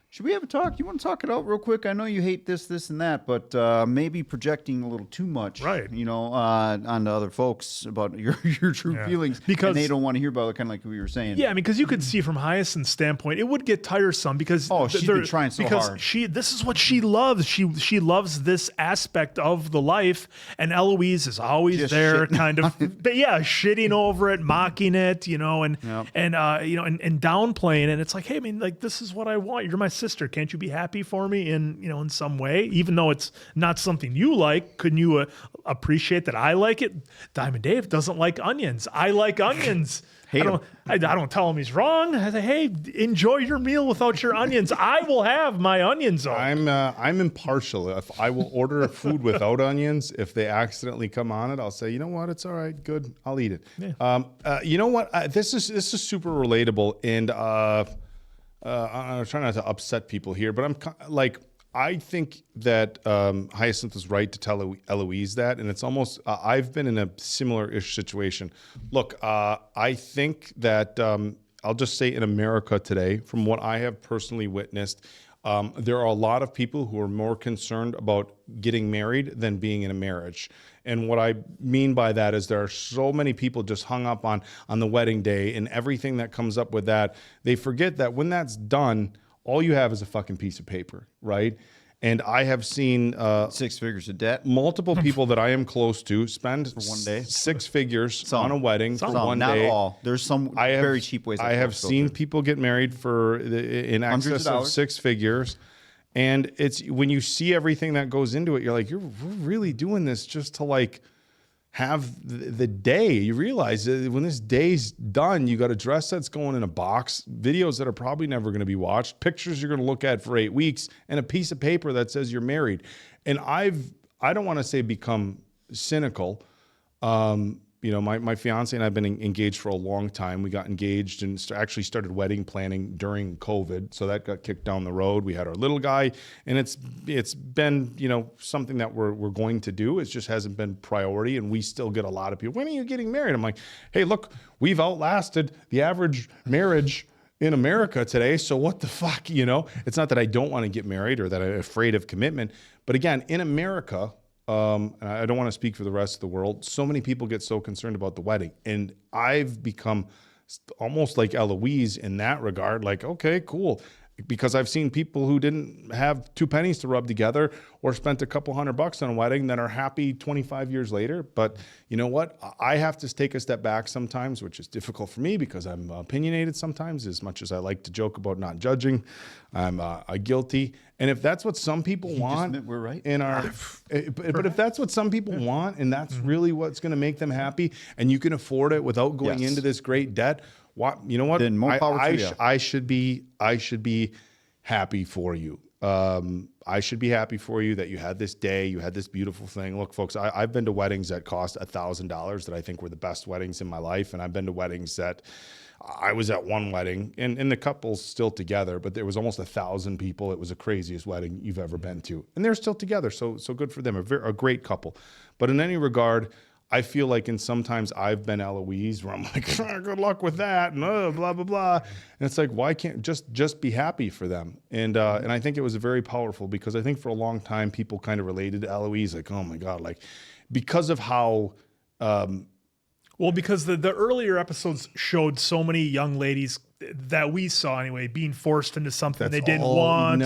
should we have a talk? You want to talk it out real quick? I know you hate this, and that, but maybe projecting a little too much, right? Onto other folks about your true feelings, because they don't want to hear about it, kind of like we were saying. Yeah, because you could see from Hyacinth's standpoint, it would get tiresome because she's been trying so hard. This is what she loves. She loves this aspect of the life, and Eloise is always just there, kind of, but shitting over it, mocking it, and downplaying it. It's like, hey, this is what I want. You're my sister. Can't you be happy for me in some way, even though it's not something you like? Couldn't you appreciate that I like it? Diamond Dave doesn't like onions. I like onions. I don't tell him he's wrong. I say, hey, enjoy your meal without your onions. I will have my onions on. I'm impartial. If I will order food without onions, if they accidentally come on it, I'll say, you know what, it's all right, good, I'll eat it. Yeah. You know what? This is super relatable, and I'm trying not to upset people here, but I think that Hyacinth was right to tell Eloise that, and it's almost, I've been in a similar-ish situation. Look, I think that, I'll just say in America today, from what I have personally witnessed, there are a lot of people who are more concerned about getting married than being in a marriage. And what I mean by that is there are so many people just hung up on the wedding day and everything that comes up with that. They forget that when that's done, all you have is a fucking piece of paper, right? And I have seen 6 figures of debt. Multiple people that I am close to spend for one day 6 figures on a wedding for one not day. Not all. There's some very cheap ways. I have seen people get married for in excess of 6 figures. And it's when you see everything that goes into it, you're like, we're really doing this just to have the day. You realize that when this day's done, you got a dress that's going in a box, videos that are probably never going to be watched, pictures you're going to look at for 8 weeks, and a piece of paper that says you're married. And I don't want to say become cynical. My fiance and I have been engaged for a long time. We got engaged and actually started wedding planning during COVID. So that got kicked down the road. We had our little guy, and it's been, something that we're going to do. It just hasn't been priority. And we still get a lot of people, when are you getting married? I'm like, hey, look, we've outlasted the average marriage in America today. So what the fuck, It's not that I don't want to get married or that I'm afraid of commitment. But again, in America, I don't want to speak for the rest of the world. So many people get so concerned about the wedding. And I've become almost like Eloise in that regard. Like, okay, cool. Because I've seen people who didn't have 2 pennies to rub together or spent a couple $100 on a wedding that are happy 25 years later. But you know what? I have to take a step back sometimes, which is difficult for me because I'm opinionated sometimes. As much as I like to joke about not judging, I'm guilty. And if that's what some people want, we're right in our. But if that's what some people want, and that's really what's going to make them happy, and you can afford it without going into this great debt. You know what? Then more power to you. I should be happy for you. I should be happy for you that you had this day, you had this beautiful thing. Look, folks, I've been to weddings that cost $1,000 that I think were the best weddings in my life, and I've been to weddings that I was at one wedding, and the couple's still together, but there was almost 1,000 people. It was the craziest wedding you've ever been to, and they're still together. So good for them. A great couple. But in any regard, I feel like sometimes I've been Eloise where I'm like, good luck with that, and blah, blah, blah. And it's like, why can't just be happy for them? And I think it was very powerful because I think for a long time, people kind of related to Eloise, like, oh my God, like because of how Well, because the earlier episodes showed so many young ladies that we saw anyway being forced into something they didn't want,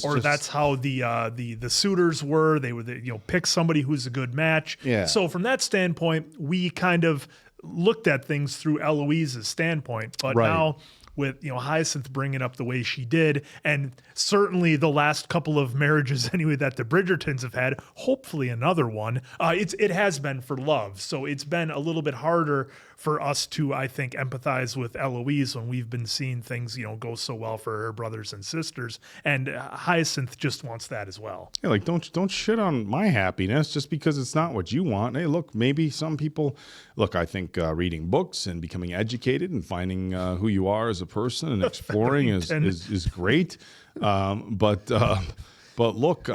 or that's how the suitors were. They would pick somebody who's a good match. Yeah. So from that standpoint, we kind of looked at things through Eloise's standpoint, but now with Hyacinth bringing up the way she did, and certainly the last couple of marriages anyway that the Bridgertons have had, hopefully another one, it has been for love. So it's been a little bit harder for us to, I think, empathize with Eloise when we've been seeing things go so well for her brothers and sisters, and Hyacinth just wants that as well. Yeah, like don't shit on my happiness just because it's not what you want. Hey, look, maybe some people I think reading books and becoming educated and finding who you are as a person and exploring is great. But look,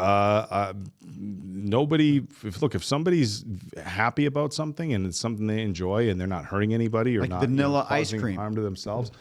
if somebody's happy about something and it's something they enjoy and they're not hurting anybody or like not vanilla ice causing cream harm to themselves.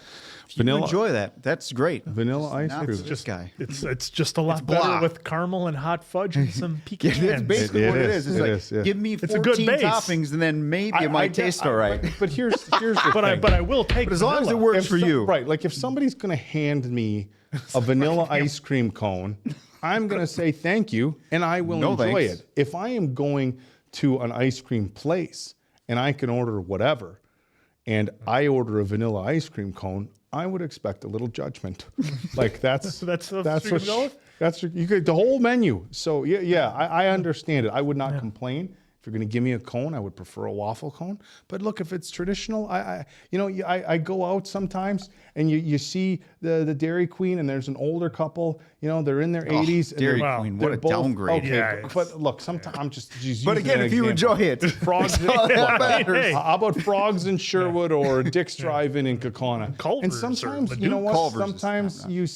If you enjoy that, that's great. Vanilla ice cream. It's just guy. It's just a lot better with caramel and hot fudge and some pecans. That's basically what it is. It's like, give me 14 toppings and then maybe it might taste all right. But here's the thing. But I will take. But as long as it works for you, right? Like if somebody's going to hand me a vanilla ice cream cone, I'm going to say thank you and I will enjoy it. If I am going to an ice cream place and I can order whatever, and I order a vanilla ice cream cone, I would expect a little judgment. Like that's what you could, the whole menu. So yeah, I understand it. I would not complain. If you're going to give me a cone, I would prefer a waffle cone. But look, if it's traditional, I go out sometimes and you see the Dairy Queen and there's an older couple, they're in their 80s. Dairy Queen, what a downgrade. Okay, yeah, but look, sometimes I'm just but again, if you enjoy it, frogs. How about Frogs in Sherwood or Dick's Drive-In in Kaukauna? And sometimes, you know what? Culver's sometimes you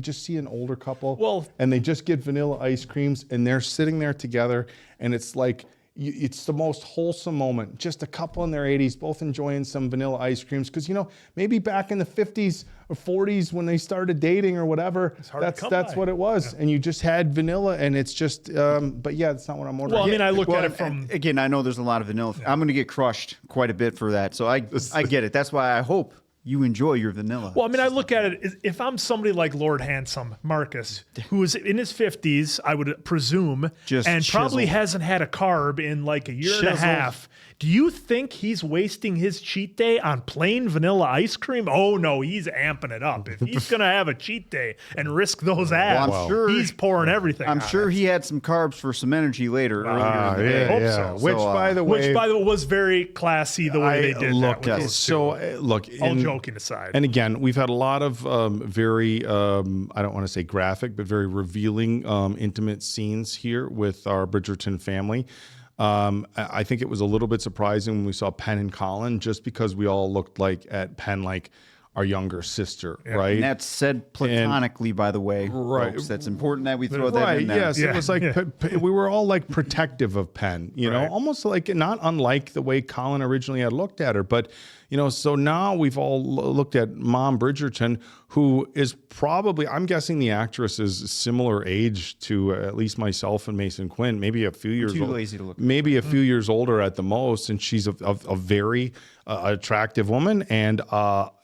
just see an older couple, and they just get vanilla ice creams, and they're sitting there together, and it's like. It's the most wholesome moment. Just a couple in their 80s, both enjoying some vanilla ice creams. Because, maybe back in the 50s or 40s when they started dating or whatever, that's what it was. Yeah. And you just had vanilla and it's just, but yeah, that's not what I'm ordering. Well, I mean, I look at it from... Again, I know there's a lot of vanilla. I'm going to get crushed quite a bit for that. So I get it. That's why I hope you enjoy your vanilla. Well, I mean, I look at it, if I'm somebody like Lord Handsome, Marcus, who is in his 50s, I would presume, and probably hasn't had a carb in like a year and a half, do you think he's wasting his cheat day on plain vanilla ice cream? Oh, no, he's amping it up. If he's going to have a cheat day and risk those abs, I'm sure he's pouring everything I'm sure he had some carbs for some energy later. Earlier in the day. I hope so. Which, by the way, was very classy the way they did that. Look, all joking aside. And again, we've had a lot of very, I don't want to say graphic, but very revealing, intimate scenes here with our Bridgerton family. I think it was a little bit surprising when we saw Penn and Colin, just because we all looked at Penn like our younger sister, right? And that's said platonically, by the way, folks. That's important that we throw that in there. Yes, it was like we were all like protective of Penn, almost like not unlike the way Colin originally had looked at her, but so now we've all looked at Mom Bridgerton, who is probably, I'm guessing the actress is similar age to at least myself and Mason Quinn, maybe a few years too lazy to look. Maybe a few years older at the most, and she's a very attractive woman, and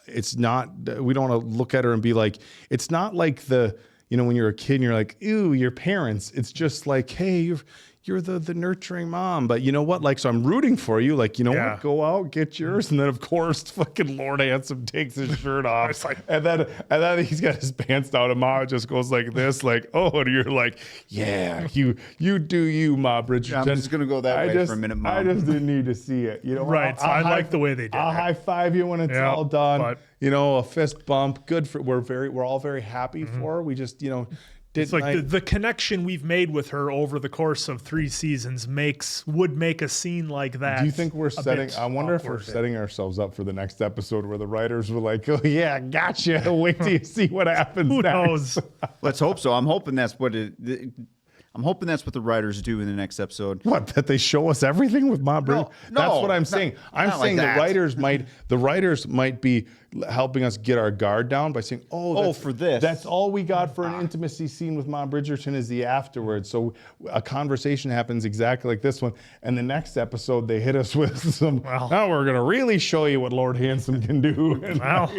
it's not, we don't want to look at her and be like, it's not like when you're a kid and you're like, ew, your parents. It's just like, hey, you're the nurturing mom. But you know what? Like, so I'm rooting for you. Like, what? Go out, get yours. And then, of course, fucking Lord Handsome takes his shirt off. and then he's got his pants down and Ma just goes like this, like, oh, and you're like, yeah, you do you, Ma Bridgerton. Yeah, I'm just going to go that way for a minute, Mom. I just didn't need to see it. Right. I like the way they did I'll high five you when it's all done. But, a fist bump. Good for, we're all very happy for her. We just, it's like the connection we've made with her over the course of 3 seasons would make a scene like that. Do you think we're setting? I wonder if we're setting ourselves up for the next episode where the writers were like, "Oh yeah, gotcha. Wait till you see what happens." Who next. knows? Let's hope so. I'm hoping that's what I'm hoping that's what the writers do in the next episode. What, that they show us everything with Mom Bridgerton? No, that's what I'm saying. I'm saying the writers might be helping us get our guard down by saying, for this. That's all we got for an intimacy scene with Mom Bridgerton is the afterwards. So a conversation happens exactly like this one. And the next episode, they hit us with some, now we're going to really show you what Lord Handsome can do. And Well,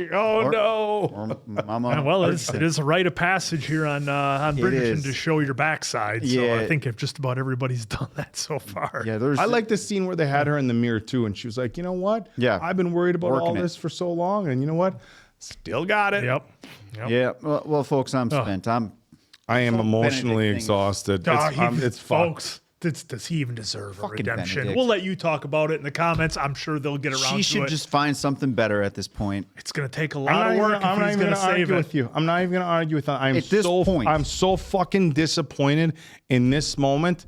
it is a rite of passage here on Bridgerton to show your backside. So I think if just about everybody's done that so far. Yeah, I like the scene where they had her in the mirror too, and she was like, you know what? Yeah. I've been worried about all Working this for so long, and you know what? Still got it. Yep. Yeah. Well, folks, I'm spent. I am emotionally exhausted. It's folks. Does he even deserve a redemption? Benedict. We'll let you talk about it in the comments. I'm sure they'll get around to it. She should just find something better at this point. It's going to take a lot of work if he's going to save it. With you. I'm not even going to argue with that. At this point. I'm so fucking disappointed in this moment.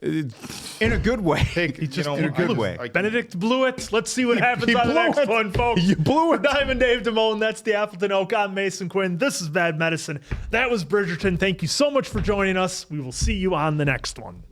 In a good way. In a good way. Benedict blew it. Let's see what happens on the next one, folks. You blew it. Diamond Dave Damone, that's the Appleton Oak. I'm Mason Quinn. This is Bad Medicine. That was Bridgerton. Thank you so much for joining us. We will see you on the next one.